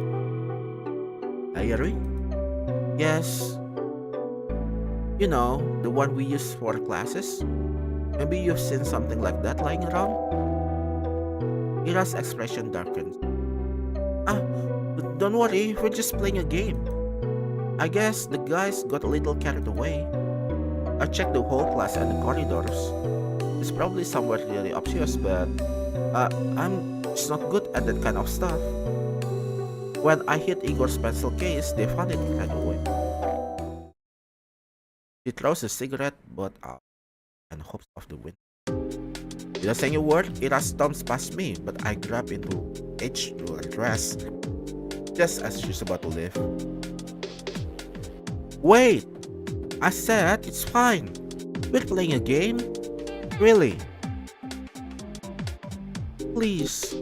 Diary? Yes. You know, the one we use for classes? Maybe you've seen something like that lying around? Ira's expression darkened. Don't worry, we're just playing a game. I guess the guys got a little carried away. I checked the whole class and the corridors. It's probably somewhere really obvious, but I'm just not good at that kind of stuff. When I hit Igor's pencil case, they found it right away. He throws the cigarette butt out and hops off the window. Without saying a word, Ira stomps past me, but I grab into H to her dress just as she's about to leave. Wait! I said it's fine. We're playing a game? Really? Please,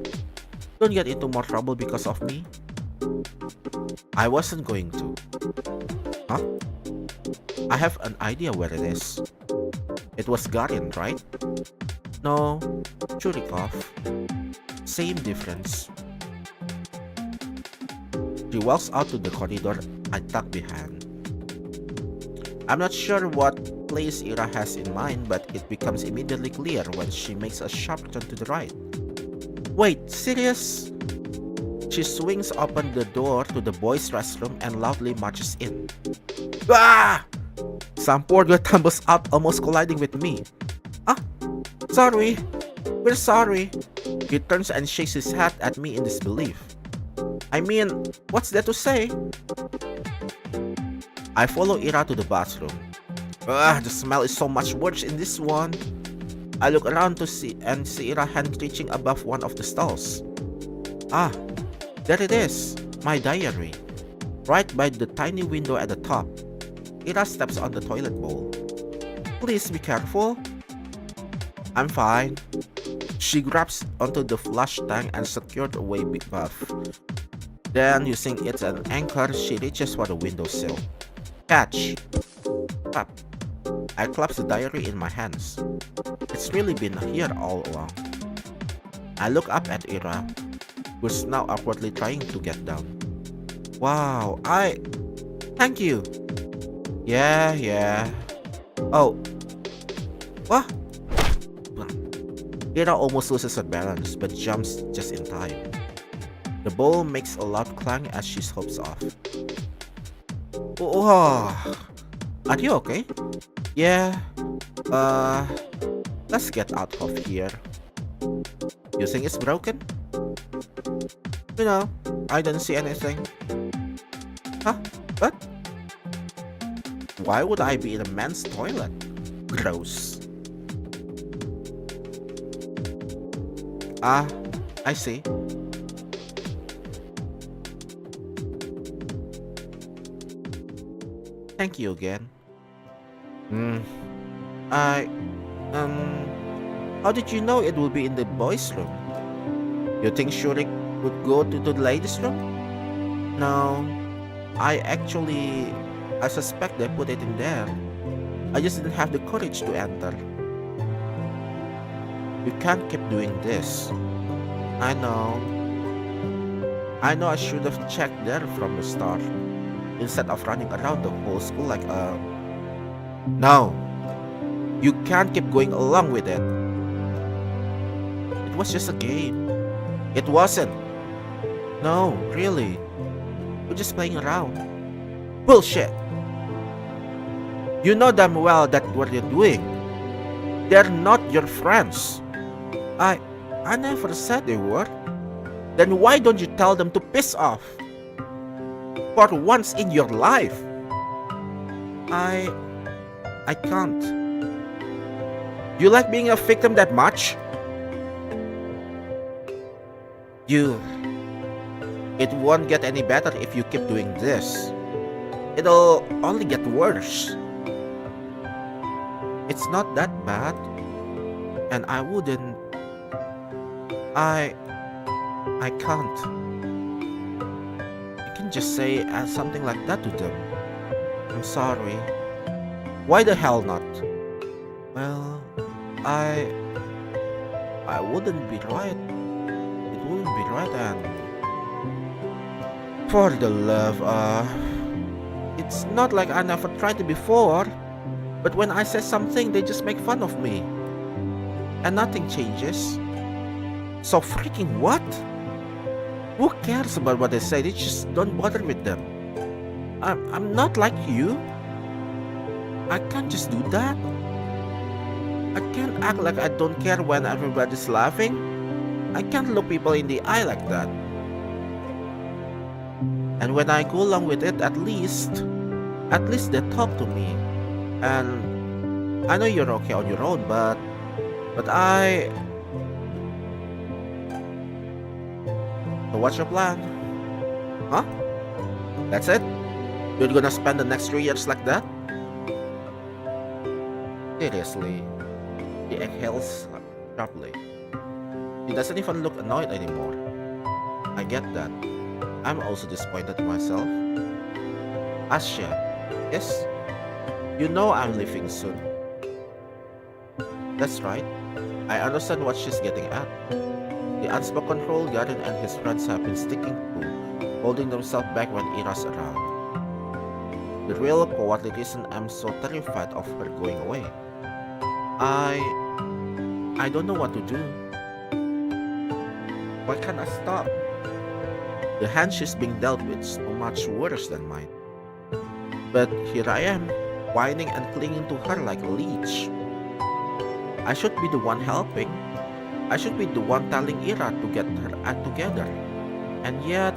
don't get into more trouble because of me. I wasn't going to. Huh? I have an idea where it is. It was Garin, right? No, Churikov. Same difference. She walks out to the corridor I tuck behind. I'm not sure what place Ira has in mind, but it becomes immediately clear when she makes a sharp turn to the right. Wait, serious? She swings open the door to the boys' restroom and loudly marches in. Ah! Some poor girl tumbles out, almost colliding with me. Ah, sorry. We're sorry. He turns and shakes his head at me in disbelief. I mean, what's there to say? I follow Ira to the bathroom. The smell is so much worse in this one. I look around to see Ira hand reaching above one of the stalls. Ah, there it is, my diary. Right by the tiny window at the top. Ira steps on the toilet bowl. Please be careful. I'm fine. She grabs onto the flush tank and secured away above. Then, using it as an anchor, she reaches for the windowsill. Catch! Clap. I clasp the diary in my hands. It's really been here all along. I look up at Ira, who's now awkwardly trying to get down. Wow, Thank you! Yeah. Oh. What? Ira almost loses her balance, but jumps just in time. The bowl makes a loud clang as she hops off. Oh, are you okay? Yeah. Let's get out of here. You think it's broken? No, I don't see anything. Huh? What? Why would I be in a men's toilet? Gross. I see. Thank you again. How did you know it will be in the boys' room? You think Shurik would go to the ladies' room? No, I suspect they put it in there. I just didn't have the courage to enter. You can't keep doing this. I know I should have checked there from the start, instead of running around the whole school like a... No! You can't keep going along with it. It was just a game. It wasn't. No, really. We're just playing around. Bullshit! You know damn well that what you're doing. They're not your friends. I never said they were. Then why don't you tell them to piss off? For once in your life. I can't. You like being a victim that much? It won't get any better if you keep doing this. It'll only get worse. It's not that bad. And I wouldn't... I can't. I can just say something like that to them. I'm sorry. Why the hell not? Well, I wouldn't be right. It wouldn't be right, and for the love it's not like I never tried it before, but when I say something they just make fun of me and nothing changes. So freaking what? Who cares about what they say? They just don't bother with them. I'm not like you. I can't just do that. I can't act like I don't care when everybody's laughing. I can't look people in the eye like that. And when I go along with it, at least they talk to me. And I know you're okay on your own, but I. So what's your plan? Huh? That's it? You're gonna spend the next 3 years like that? Seriously. He exhales sharply. He doesn't even look annoyed anymore. I get that. I'm also disappointed in myself. Asya, yes? You know I'm leaving soon. That's right. I understand what she's getting at. The unspoken rule Garen and his friends have been sticking to, holding themselves back when Ira's around. The real cowardly reason I'm so terrified of her going away. I don't know what to do. Why can't I stop? The hand she's being dealt with is so much worse than mine. But here I am, whining and clinging to her like a leech. I should be the one helping. I should be the one telling Ira to get her act together. And yet,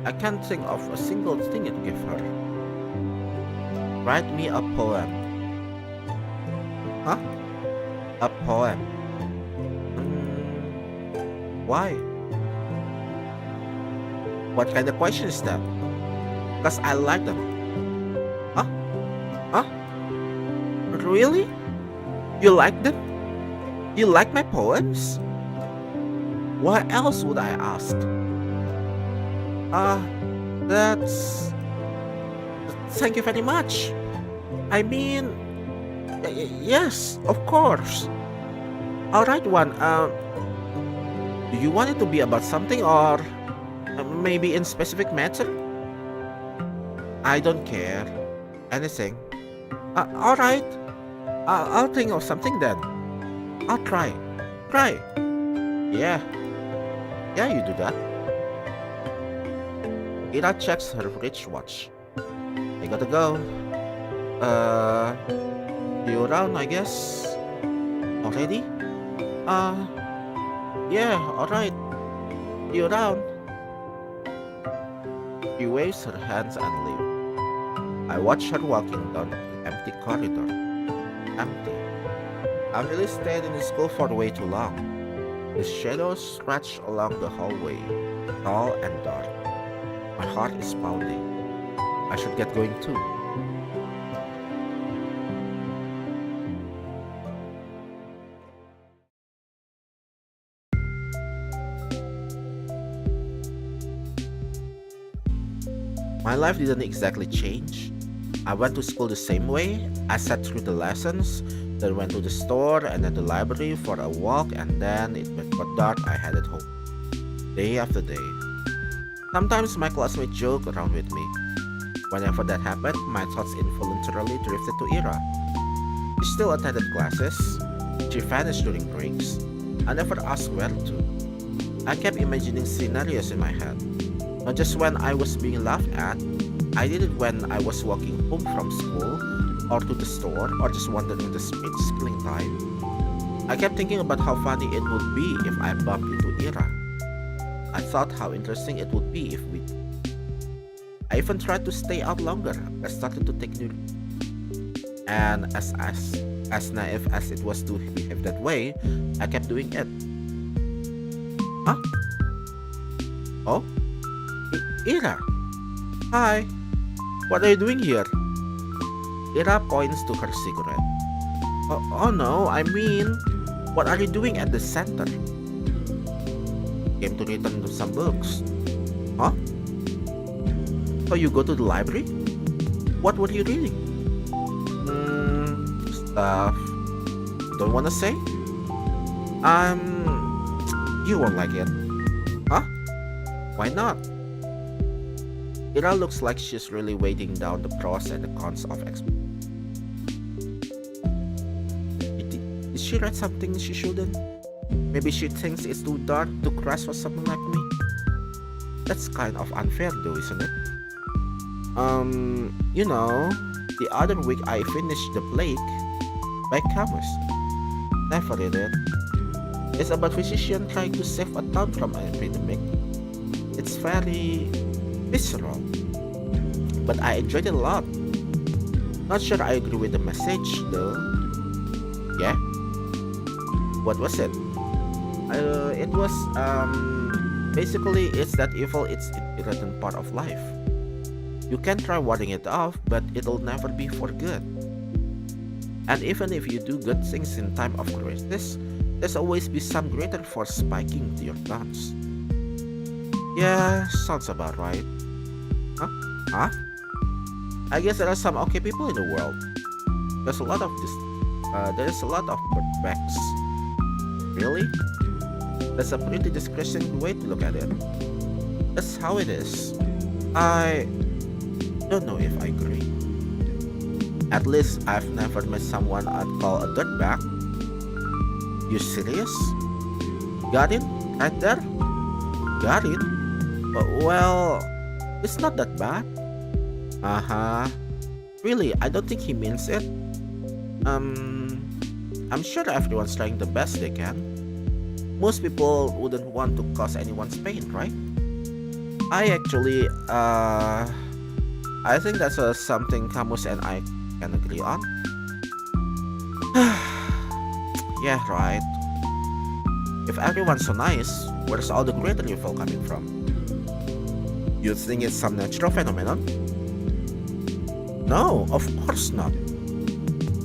I can't think of a single thing to give her. Write me a poem. Huh? A poem. Why? What kind of question is that? Because I like them. Huh? Huh? Really? You like them? You like my poems? Why else would I ask? That's... Thank you very much. I mean... Yes, of course. Alright, one, do you want it to be about something or... maybe in specific matter? I don't care. Anything. Alright. I'll think of something then. I'll try. Try. Yeah. Yeah, you do that. Ira checks her wristwatch. I gotta go. You around, I guess? Already? Yeah, alright. You around? She waves her hands and leaves. I watch her walking down the empty corridor. Empty. I've really stayed in the school for way too long. The shadows stretch along the hallway, tall and dark. My heart is pounding. I should get going too. My life didn't exactly change. I went to school the same way. I sat through the lessons, then went to the store and then the library for a walk, and then it got dark. I headed home. Day after day. Sometimes my classmates joke around with me. Whenever that happened, my thoughts involuntarily drifted to Ira. She still attended classes. She vanished during breaks. I never asked where to. I kept imagining scenarios in my head. Not just when I was being laughed at, I did it when I was walking home from school, or to the store, or just wandering the streets killing time. I kept thinking about how funny it would be if I bumped into Ira. I thought how interesting it would be if we... I even tried to stay out longer. I started to take new... And as naive as it was to behave that way, I kept doing it. Huh? Oh? Ira! Hi! What are you doing here? Ira points to her cigarette. Oh no, I mean, what are you doing at the center? Came to return some books. Huh? So you go to the library? What were you reading? Stuff. Don't wanna say? You won't like it. Huh? Why not? Ira looks like she's really weighing down the pros and the cons of Did she read something she shouldn't? Maybe she thinks it's too dark to crush for someone like me? That's kind of unfair though, isn't it? You know, the other week I finished The Plague by Camus. Never read it. It's about physician trying to save a town from an epidemic. It's very visceral, but I enjoyed it a lot. Not sure I agree with the message though. Yeah? What was it? It was basically it's that evil it's inherent part of life. You can try warding it off, but it'll never be for good. And even if you do good things in time of crisis, there's always be some greater force spiking to your guns. Yeah, sounds about right. Huh? Huh? I guess there are some okay people in the world. There's a lot of this. There is a lot of backs. Really? That's a pretty discretion way to look at it. That's how it is. I don't know if I agree. At least I've never met someone I'd call a dirtbag. You serious? Got it? Right there? Got it? Well, it's not that bad. Uh-huh. Really, I don't think he means it. I'm sure everyone's trying the best they can. Most people wouldn't want to cause anyone's pain, right? I actually, I think that's something Camus and I can agree on. Yeah, right. If everyone's so nice, where's all the greater evil coming from? You think it's some natural phenomenon? No, of course not.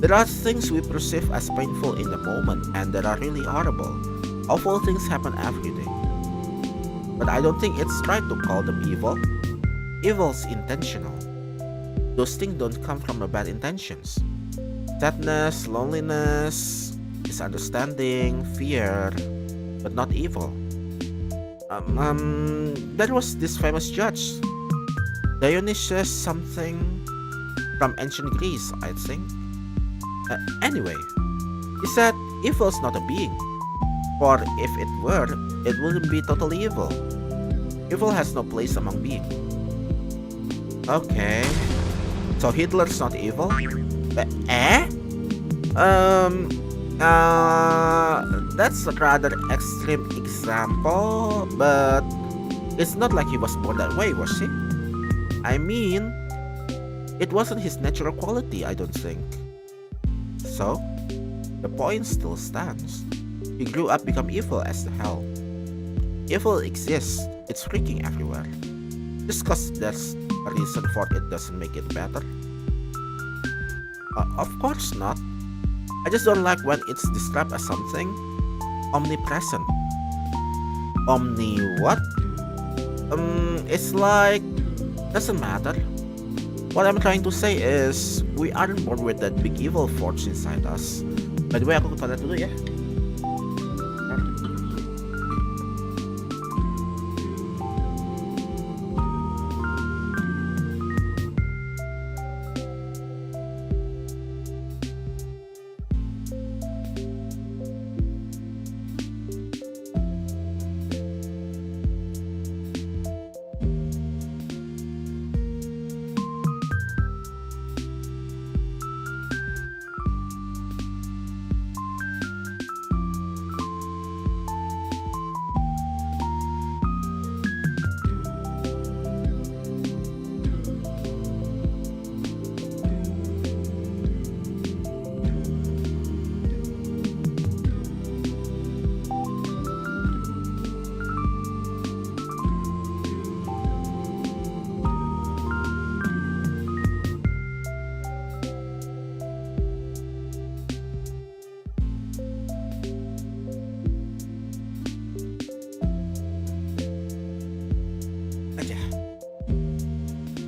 There are things we perceive as painful in the moment and that are really horrible. Awful things happen every day. But I don't think it's right to call them evil. Evil's intentional. Those things don't come from bad intentions. Sadness, loneliness, misunderstanding, fear, but not evil. There was this famous judge, Dionysius something from ancient Greece, I think. Anyway, he said evil's not a being, for if it were, it wouldn't be totally evil. Evil has no place among beings. Okay, so Hitler's not evil? That's a rather extreme example, but it's not like he was born that way, was he? I mean, it wasn't his natural quality, I don't think. So, the point still stands. He grew up become evil as the hell. Evil exists, it's freaking everywhere. Just cause there's a reason for it doesn't make it better. Of course not. I just don't like when it's described as something omnipresent. Omni what? It's like, doesn't matter. What I'm trying to say is, we aren't born with that big evil force inside us. By the way, aku ke toilet dulu ya.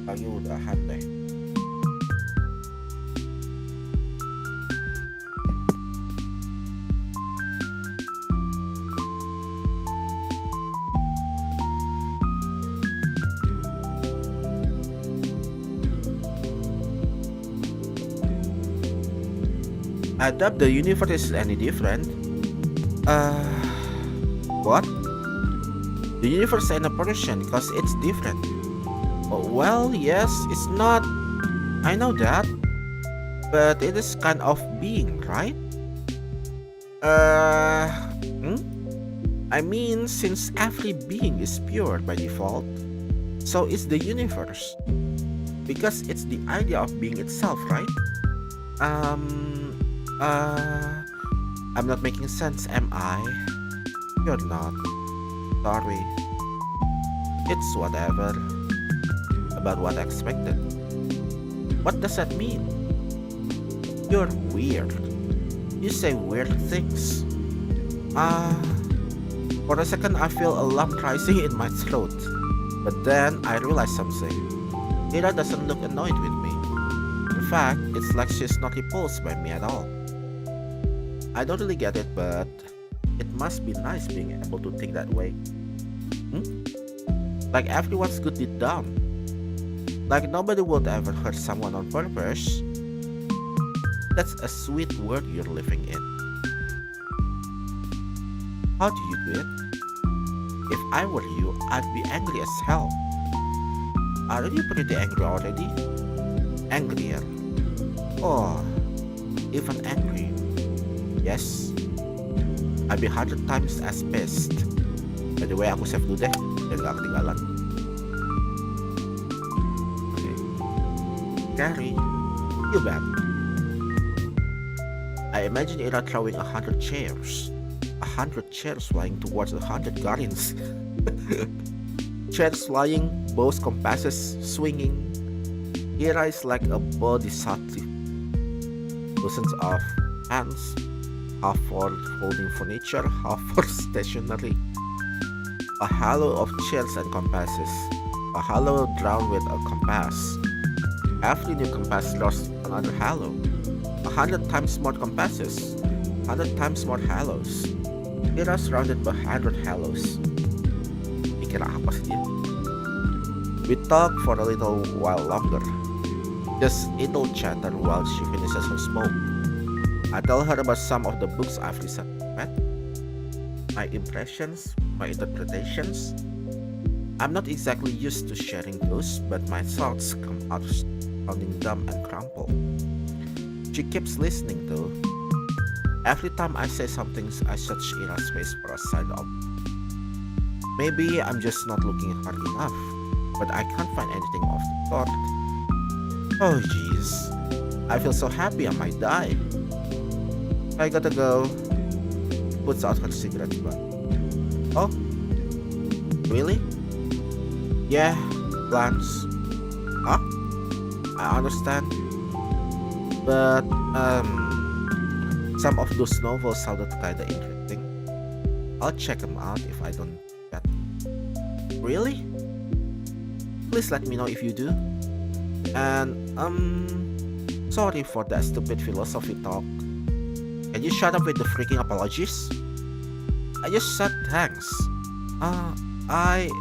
Lagi udahan deh. Adapt the universe is any different? What? The universe ain't a person because it's different. Oh, well, yes, it's not. I know that. But it is kind of being, right? I mean, since every being is pure by default, So is the universe. Because it's the idea of being itself, right? Um, uh, I'm not making sense, am I? You're not. Sorry. It's whatever. About what I expected. What does that mean? You're weird. You say weird things. For a second I feel a lump rising in my throat. But then I realize something. Ira doesn't look annoyed with me. In fact, it's like she's not repulsed by me at all. I don't really get it, but it must be nice being able to think that way. Like everyone's good deed done. Like nobody would ever hurt someone on purpose. That's a sweet world you're living in. How do you do it? If I were you, I'd be angry as hell. Aren't you pretty angry already? Angrier. Oh, even angry. Yes. I'd be 100 times as pissed. By the way, aku save dulu deh, biar gak ketinggalan. Okay. Carry, you bet. I imagine Ira throwing 100 chairs. 100 chairs flying towards 100 guardians. Chairs flying, bows compasses swinging. Ira is like a bodhisattva. Dozens of hands, half for holding furniture, half for stationery. A halo of chairs and compasses. A halo drowned with a compass. Every new compass draws another halo. 100 times more compasses. 100 times more halos. Ira surrounded by 100 halos. Mikir apa sih dia? We talk for a little while longer. Just idle chatter while she finishes her smoke. I tell her about some of the books I've recently read, my impressions, my interpretations. I'm not exactly used to sharing those, but my thoughts come out sounding dumb and crumpled. She keeps listening though. Every time I say something, I search Ira's face for a sign of. Maybe I'm just not looking hard enough, but I can't find anything of the sort. Oh jeez, I feel so happy I might die. I gotta go. Puts out her cigarette butt. Oh, really? Yeah, plans. Huh? I understand. But, some of those novels sounded kinda interesting. I'll check them out if I don't get them. Really? Please let me know if you do. And, sorry for that stupid philosophy talk. Can you shut up with the freaking apologies? I just said thanks. I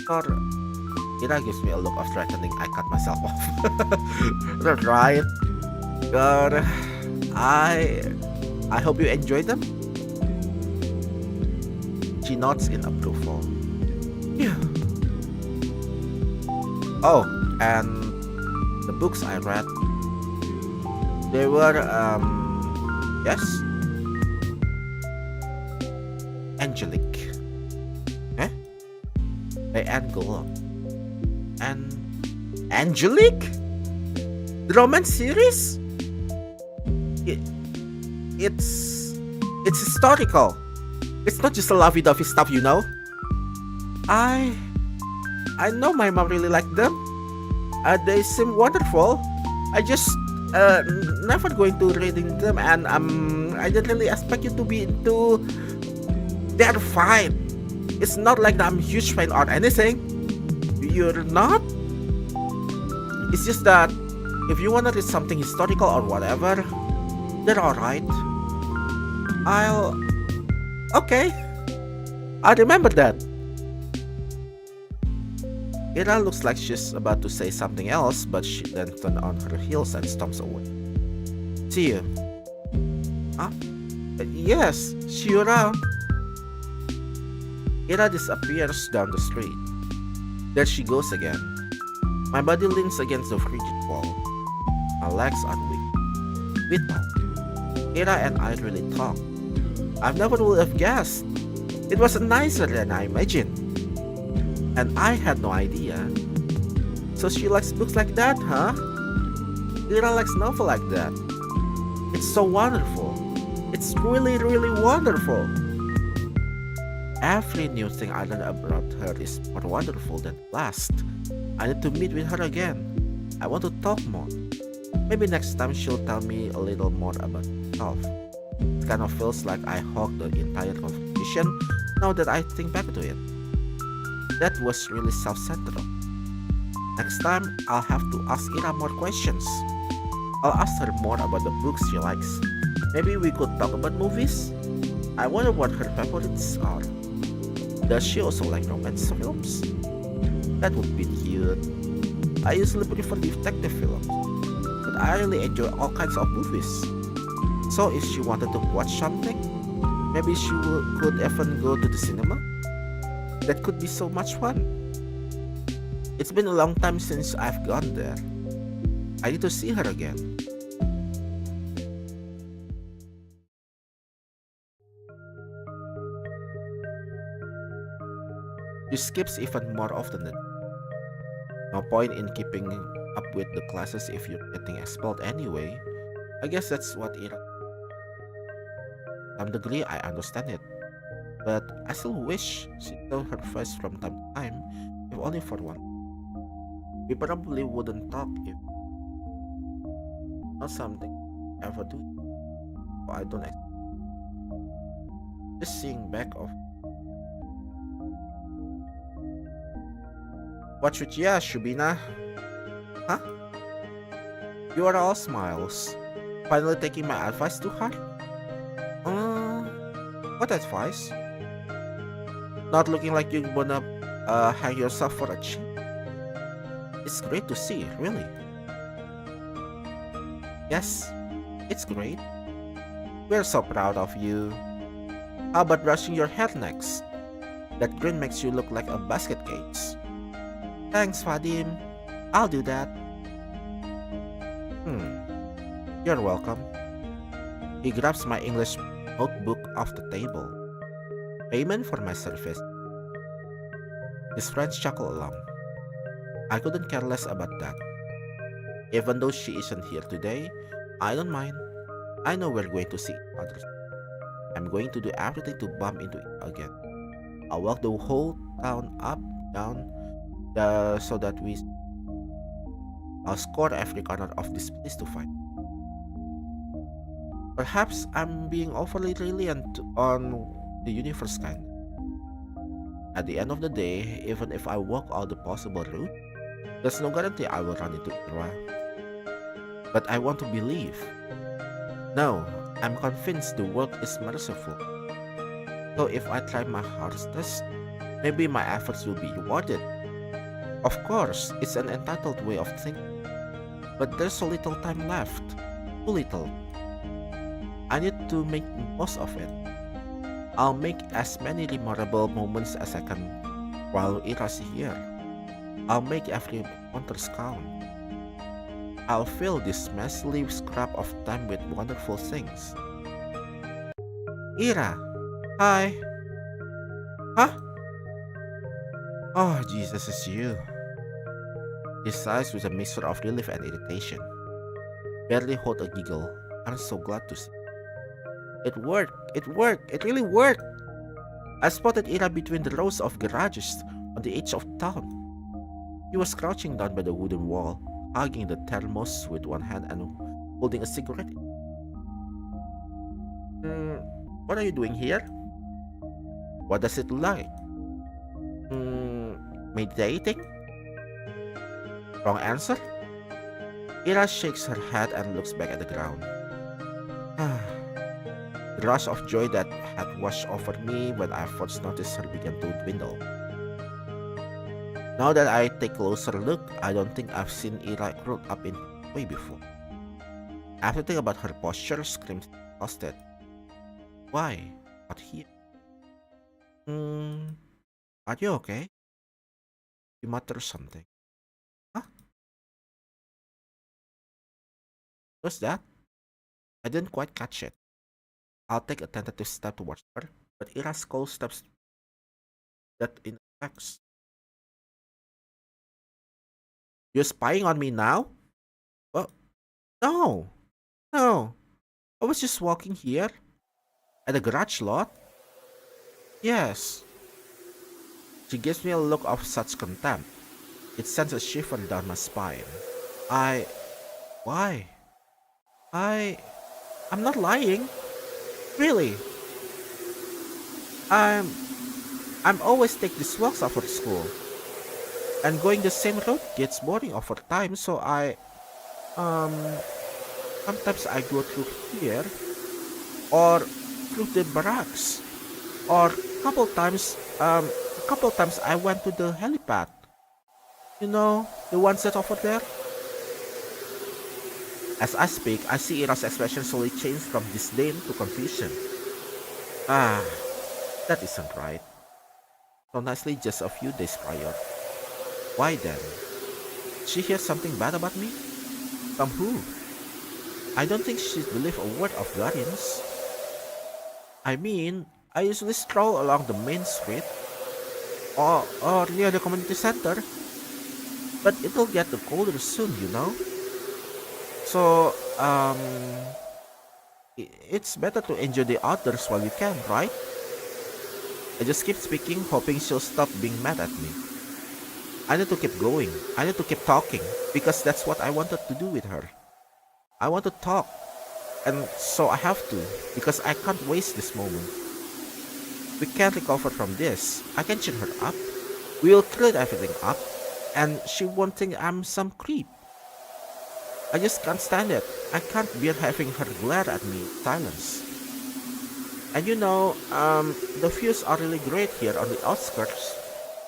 thought Ira gives me a look of threatening. I cut myself off. Right. God, I hope you enjoyed them. She nods in approval. Yeah. Oh, and the books I read, they were yes, Angelic. Eh? By Anne Golan. And Angelic? The romance series? It's historical. It's not just a lovey-dovey stuff, you know. I know my mom really liked them. They seem wonderful. I just never going to reading them, and I didn't really expect you to be into. They're fine. It's not like I'm a huge fan or anything. You're not. It's just that if you wanna read something historical or whatever, they're alright. Okay. I'll remember that. Ira looks like she's about to say something else, but she then turned on her heels and stomps away. See you. Huh? Yes, see you around. Ira disappears down the street. There she goes again. My body leans against the frigid wall. My legs are weak. We talk. Ira and I really talk. I've never would have guessed. It was nicer than I imagined. And I had no idea. So she likes books like that, huh? Ira likes novel like that. It's so wonderful. It's really, really wonderful. Every new thing I learn about her is more wonderful than last. I need to meet with her again. I want to talk more. Maybe next time she'll tell me a little more about herself. It kind of feels like I hogged the entire conversation now that I think back to it. That was really self-centered. Next time, I'll have to ask Ira more questions. I'll ask her more about the books she likes. Maybe we could talk about movies? I wonder what her favorites are. Does she also like romance films? That would be cute. I usually prefer detective films, but I really enjoy all kinds of movies. So if she wanted to watch something, maybe could even go to the cinema? That could be so much fun. It's been a long time since I've gone there. I need to see her again. She skips even more often than no point in keeping up with the classes if you're getting expelled anyway. I guess that's what it. To some degree, I understand it, but I still wish she showed her face from time to time, if only for one. We probably wouldn't talk if not something I ever do. So I don't just seeing back of what should ya, Shubina? Huh? You are all smiles. Finally taking my advice to heart? Uh, what advice? Not looking like you wanna hang yourself for a cheat. It's great to see, really. Yes, it's great. We're so proud of you. How about brushing your hair next? That grin makes you look like a basket case. Thanks, Vadim. I'll do that. You're welcome. He grabs my English notebook off the table. Payment for my service. His friends chuckle along. I couldn't care less about that. Even though she isn't here today, I don't mind. I know we're going to see each other. I'm going to do everything to bump into it again. I'll walk the whole town up, down, so that I'll score every corner of this place to find. Perhaps I'm being overly reliant on the universe kind. At the end of the day, even if I walk all the possible route, there's no guarantee I will run into Ira. But I want to believe. No, I'm convinced the world is merciful. So if I try my hardest, maybe my efforts will be rewarded. Of course, it's an entitled way of thinking, but there's so little time left. Too little. I need to make most of it. I'll make as many memorable moments as I can while Ira's here. I'll make every encounter count. I'll fill this messy scrap of time with wonderful things. Ira! Hi! Huh? Oh, Jesus, it's you. He sighs with a mixture of relief and irritation. Barely hold a giggle. I'm so glad to see. It worked! It worked! It really worked! I spotted Ira between the rows of garages on the edge of town. He was crouching down by the wooden wall, hugging the thermos with one hand and holding a cigarette. What are you doing here? What does it look like? Meditating? Wrong answer? Ira shakes her head and looks back at the ground. The rush of joy that had washed over me when I first noticed her began to dwindle. Now that I take a closer look, I don't think I've seen Ira curled up in this way before. Everything about her posture screams exhausted. Why? Not here. Are you okay? He mutters something. Huh? What's that? I didn't quite catch it. I'll take a tentative step towards her, but Ira skull steps that in effects. You're spying on me now? Oh, no, no. I was just walking here at the garage lot. Yes. She gives me a look of such contempt. It sends a shiver down my spine. I. Why? I. I'm not lying. Really. I'm. I'm always take these walks after school. And going the same road gets boring over time, so Um. Sometimes I go through here, or through the barracks, or couple times I went to the helipad. You know, the ones that over there. As I speak, I see Ira's expression slowly change from disdain to confusion. Ah, that isn't right. So nicely just a few days prior. Why then? She hears something bad about me? From who? I don't think she'd believe a word of Guardians. I mean, I usually stroll along the main street or near the community center, but it'll get colder soon, you know? So, it's better to enjoy the outdoors while you can, right? I just keep speaking, hoping she'll stop being mad at me. I need to keep going. I need to keep talking, because that's what I wanted to do with her. I want to talk, and so I have to, because I can't waste this moment. We can't recover from this. I can cheer her up. We'll clear everything up, and she won't think I'm some creep. I just can't stand it. I can't bear having her glare at me in silence. And you know, the views are really great here on the outskirts.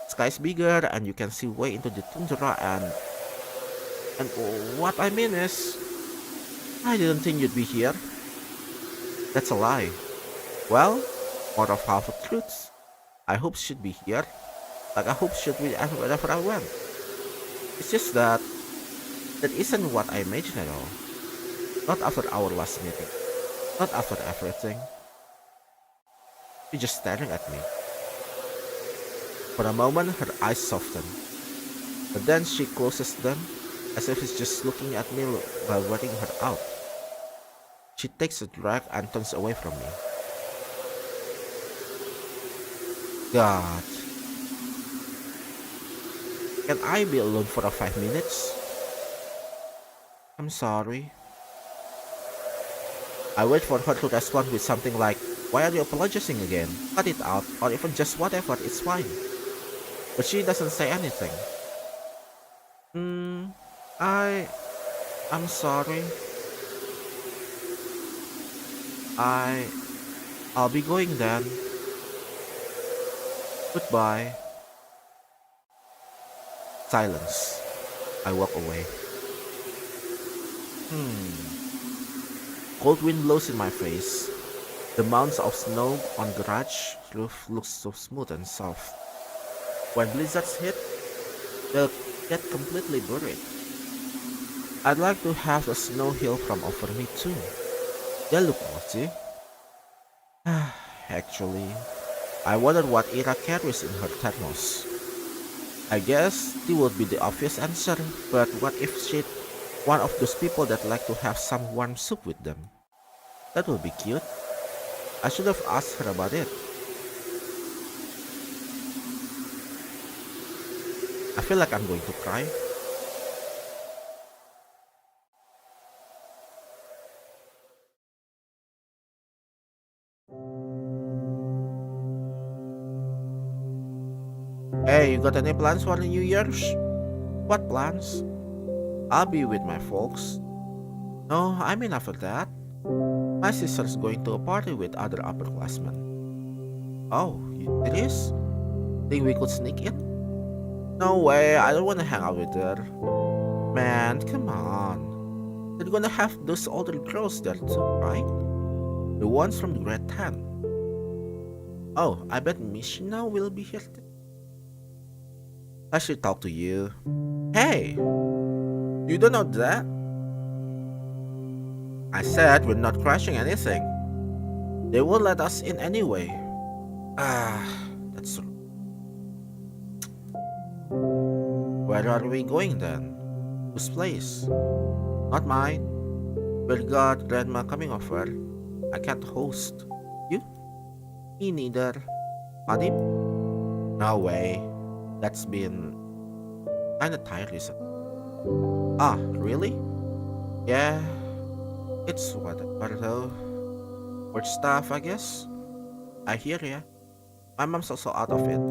Sky's bigger, and you can see way into the tundra, and what I mean is, I didn't think you'd be here. That's a lie. Well, more of half a truth. I hope she'd be here. Like I hope she'd be wherever I went. It's just that isn't what I imagined at all. Not after our last meeting. Not after everything. She's just staring at me. For a moment, her eyes soften. But then she closes them, as if she's just looking at me while wearing her out. She takes a drag and turns away from me. God. Can I be alone for 5 minutes? I'm sorry. I wait for her to respond with something like, why are you apologizing again? Cut it out, or even just whatever, it's fine. But she doesn't say anything. I'm sorry. I'll be going then. Goodbye. Silence. I walk away. Cold wind blows in my face. The mounds of snow on garage roof looks so smooth and soft. When blizzards hit, they'll get completely buried. I'd like to have a snow hill from over me too. They look mossy. Actually, I wonder what Ira carries in her thermos. I guess tea would be the obvious answer, but what if she'd one of those people that like to have some warm soup with them? That would be cute. I should have asked her about it. I feel like I'm going to cry. Hey, you got any plans for the New Year's? What plans? I'll be with my folks. No, I mean after that. My sister's going to a party with other upperclassmen. Oh, you serious? Think we could sneak in? No way, I don't want to hang out with her. Man, come on. They're gonna have those older girls there too, right? The ones from grade 10. Oh, I bet Mishina will be here too. I should talk to you. Hey! You don't know that? I said we're not crashing anything. They won't let us in anyway. That's true. Where are we going then? Whose place? Not mine. With God, grandma coming over, I can't host. You? Me neither. Honey? No way. That's been kinda tired recently. Ah, really? Yeah, it's whatever though. Work stuff, I guess. I hear ya. My mom's also out of it.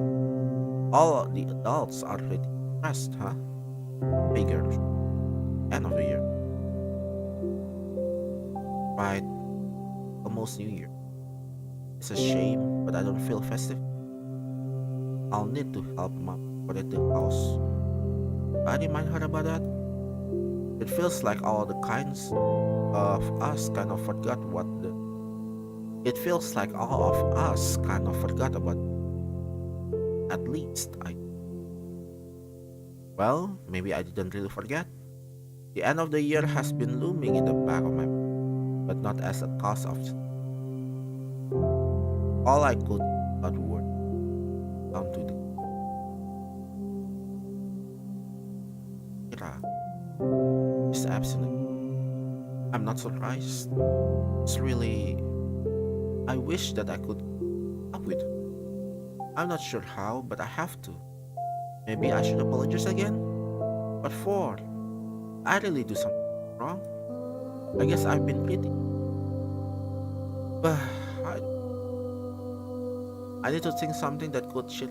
All the adults are pretty stressed, huh? Figures. End of the year. Right, almost New Year. It's a shame, but I don't feel festive. I'll need to help mom put the house. I remind her about that. It feels like all the kinds of us kind of forgot what the. It feels like all of us kind of forgot about. At least I. Well, maybe I didn't really forget. The end of the year has been looming in the back of my mind, but not as a cause of all I could not work down to the era is absent. I'm not surprised. It's really I wish that I could up with. I'm not sure how, but I have to. Maybe I should apologize again? What for? I really do something wrong? I guess I've been pretty. But I need to think something that could cheer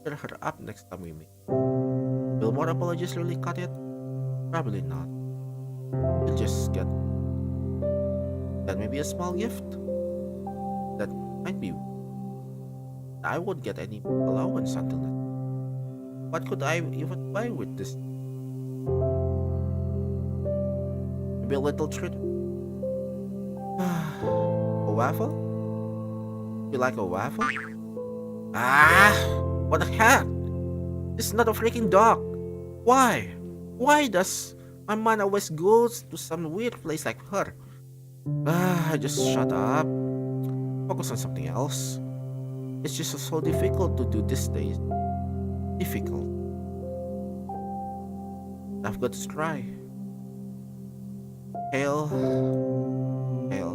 her up next time we meet. Will more apologies really cut it? Probably not. We'll just get that maybe a small gift. That might be. I won't get any allowance until then. What could I even buy with this? Maybe a little treat. A waffle? You like a waffle? Ah! What the heck? It's not a freaking dog. Why? Why does my mind always goes to some weird place like her? Just shut up. Focus on something else. It's just so difficult to do these days. Difficult. I've got to try. Hail. Hail.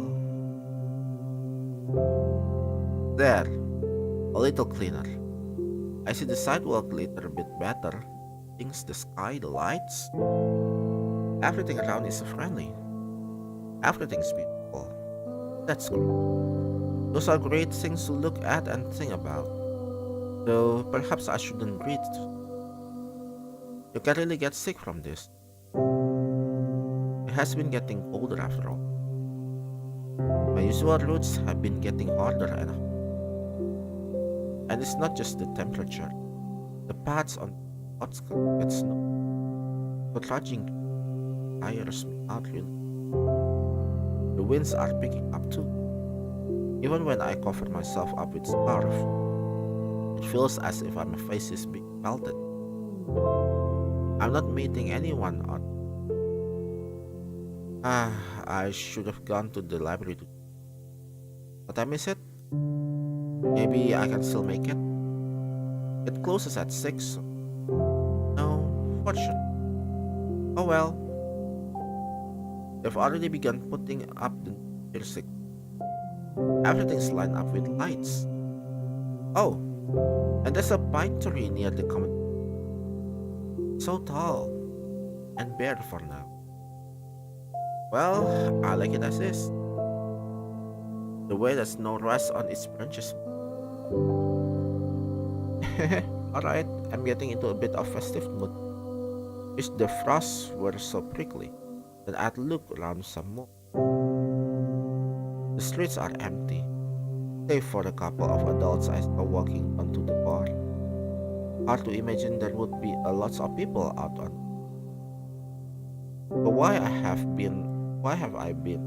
There. A little cleaner. I see the sidewalk glitter a bit better. Things, the sky, the lights. Everything around is friendly. Everything's beautiful. That's great. Those are great things to look at and think about. Though perhaps I shouldn't read. You can really get sick from this. It has been getting colder after all. My usual routes have been getting harder and harder. And it's not just the temperature. The paths on outskirts get snow. The trudging tires me out really. The winds are picking up too. Even when I cover myself up with scarf, it feels as if my face is being melted. I'm not meeting anyone on. I should have gone to the library to. But I miss it. Maybe I can still make it. It closes at 6. No, fortune. Oh well. They've already begun putting up the music. Everything's lined up with lights. Oh, and there's a pine tree near the common. So tall and bare for now. Well, I like it as is. The way there's no rust on its branches. Alright, I'm getting into a bit of festive mood. Wish the frosts were so prickly that I'd look around some more. The streets are empty, save for a couple of adults I saw walking onto the bar. Hard to imagine there would be a lot of people out on. But why have I been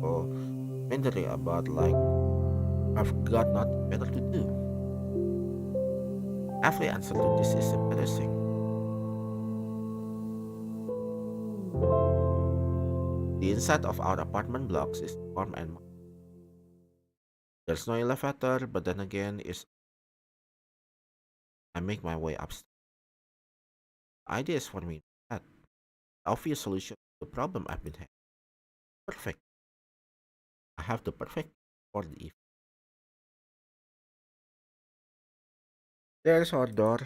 so wondering about like I've got nothing better to do? Every answer to this is embarrassing. The inside of our apartment blocks is warm and there's no elevator, but then again, I make my way upstairs. Ideas for me. obvious solution to the problem I've been having. Perfect. I have the perfect for the evening. There's our door,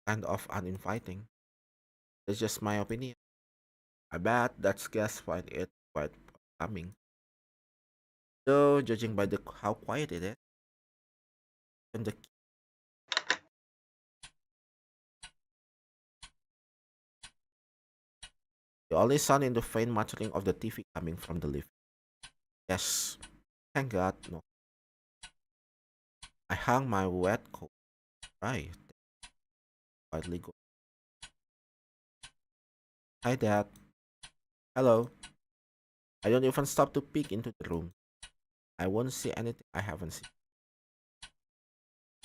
kind of uninviting. It's just my opinion. I bet that guests find it quite calming. Though, judging by the how quiet it is, and the only sound in the faint muttering of the TV coming from the lift. Yes, thank God, no. I hung my wet coat right, quietly go. Hi, Dad. Hello. I don't even stop to peek into the room. I won't see anything I haven't seen.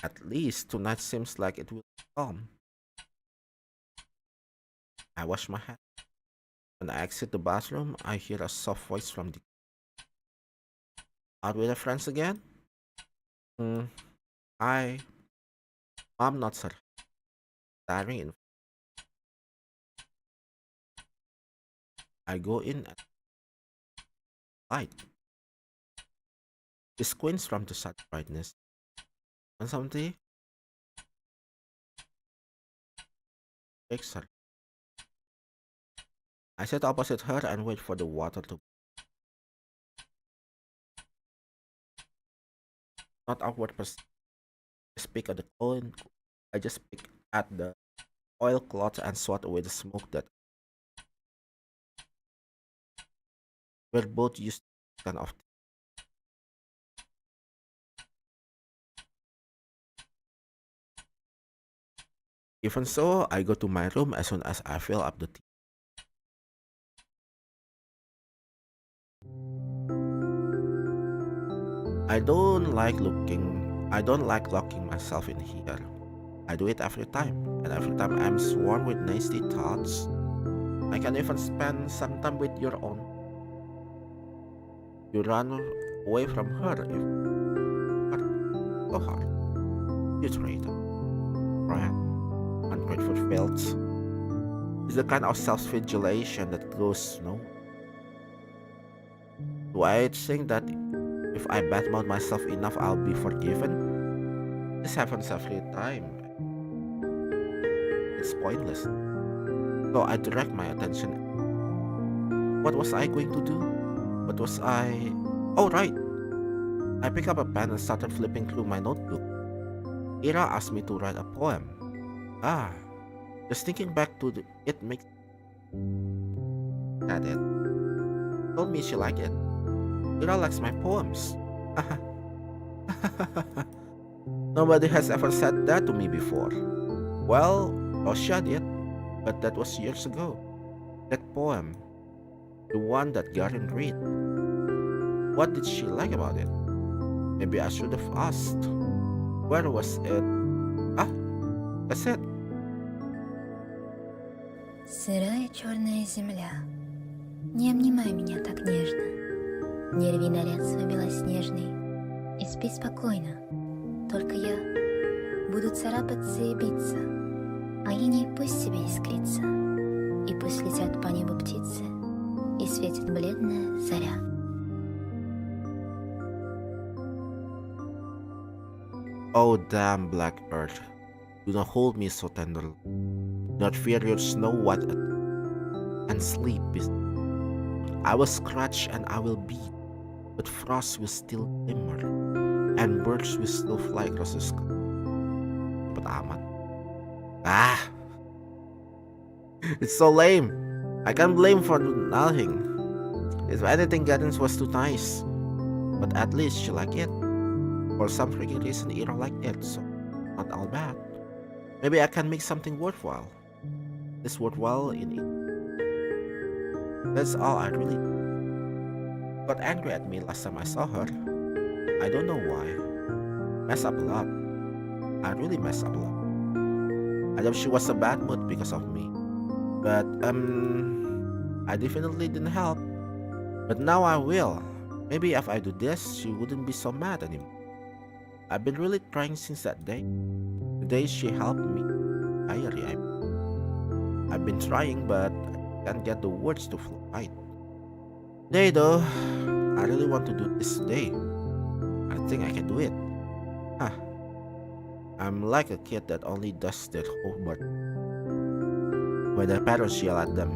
At least tonight seems like it will be calm. I wash my hands. When I exit the bathroom, I hear a soft voice from the out with her friends again. Hmm. Hi. Mom nods her, staring in. I go in at light. She squints from the sun brightness. Want some tea? Takes her. I sit opposite her and wait for the water to not awkward person. Just pick at the coin. I just pick at the oilcloth and swat away the smoke that we're both used to kind of. Even so, I go to my room as soon as I fill up the tea. I don't like locking myself in here. I do it every time, and every time I'm swarmed with nasty thoughts. I can even spend some time with your own. You run away from her if her so hard. You traitor. Right? Ungrateful filth. It's the kind of self-flagellation that goes no. Do I think that if I badmouth myself enough, I'll be forgiven? This happens every time. It's pointless. So I direct my attention. What was I going to do? What was I... Oh, right. I picked up a pen and started flipping through my notebook. Ira asked me to write a poem. Ah, just thinking back to it makes that it. Told me she liked it. Ira likes my poems. Nobody has ever said that to me before. Well, Rosia did, but that was years ago. That poem, the one that Garen read. What did she like about it? Maybe I should have asked. Where was it? Ah, that's it. Сырая черная земля, не обнимай меня так нежно, не рви наряд свой белоснежный и спи спокойно. Только я буду царапаться и биться, а иней пусть себе искрится, и пусть летят по небу птицы, и светит бледная заря. Oh, damn black earth, do not hold me so tenderly. Do not fear your snow white and sleep. I will scratch and I will beat, but frost will still glimmer, and birds will still fly across the sky. But amat. Ah! It's so lame. I can't blame for nothing. If anything, Guidance was too nice. But at least she liked it. For some freaking reason, Ira liked it, so not all bad. Maybe I can make something worthwhile. This worthwhile in it. That's all I really got angry at me last time I saw her. I don't know why. Messed up a lot. I really messed up a lot. I know she was a bad mood because of me. But I definitely didn't help. But now I will. Maybe if I do this, she wouldn't be so mad anymore. I've been really trying since that day. The day she helped me. I've been trying, but can't get the words to flow right. Today though, I really want to do this today. I think I can do it. Huh. I'm like a kid that only does their homework when their parents yell at them.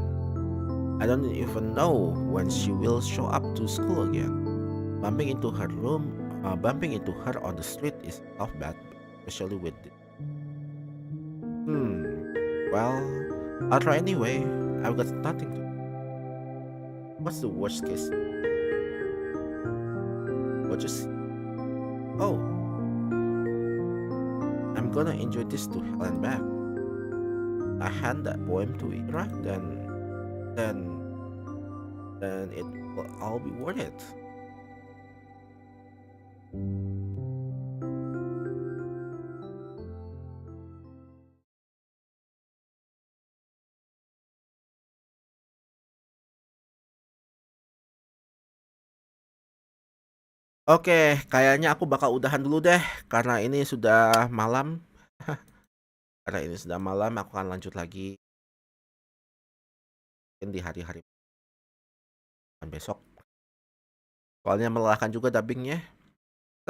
I don't even know when she will show up to school again. Bumping into her on the street is a tough bet, especially with this. Well, I'll try anyway. I've got nothing to. What's the worst case? What just? Oh, I'm gonna enjoy this to hell and back. I hand that poem to Ira, then, then it will all be worth it. Oke, kayaknya aku bakal udahan dulu deh karena ini sudah malam. Karena ini sudah malam, aku akan lanjut lagi mungkin di hari-hari besok. Soalnya melelahkan juga dubbingnya.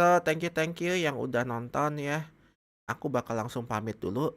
So, thank you yang udah nonton ya. Aku bakal langsung pamit dulu.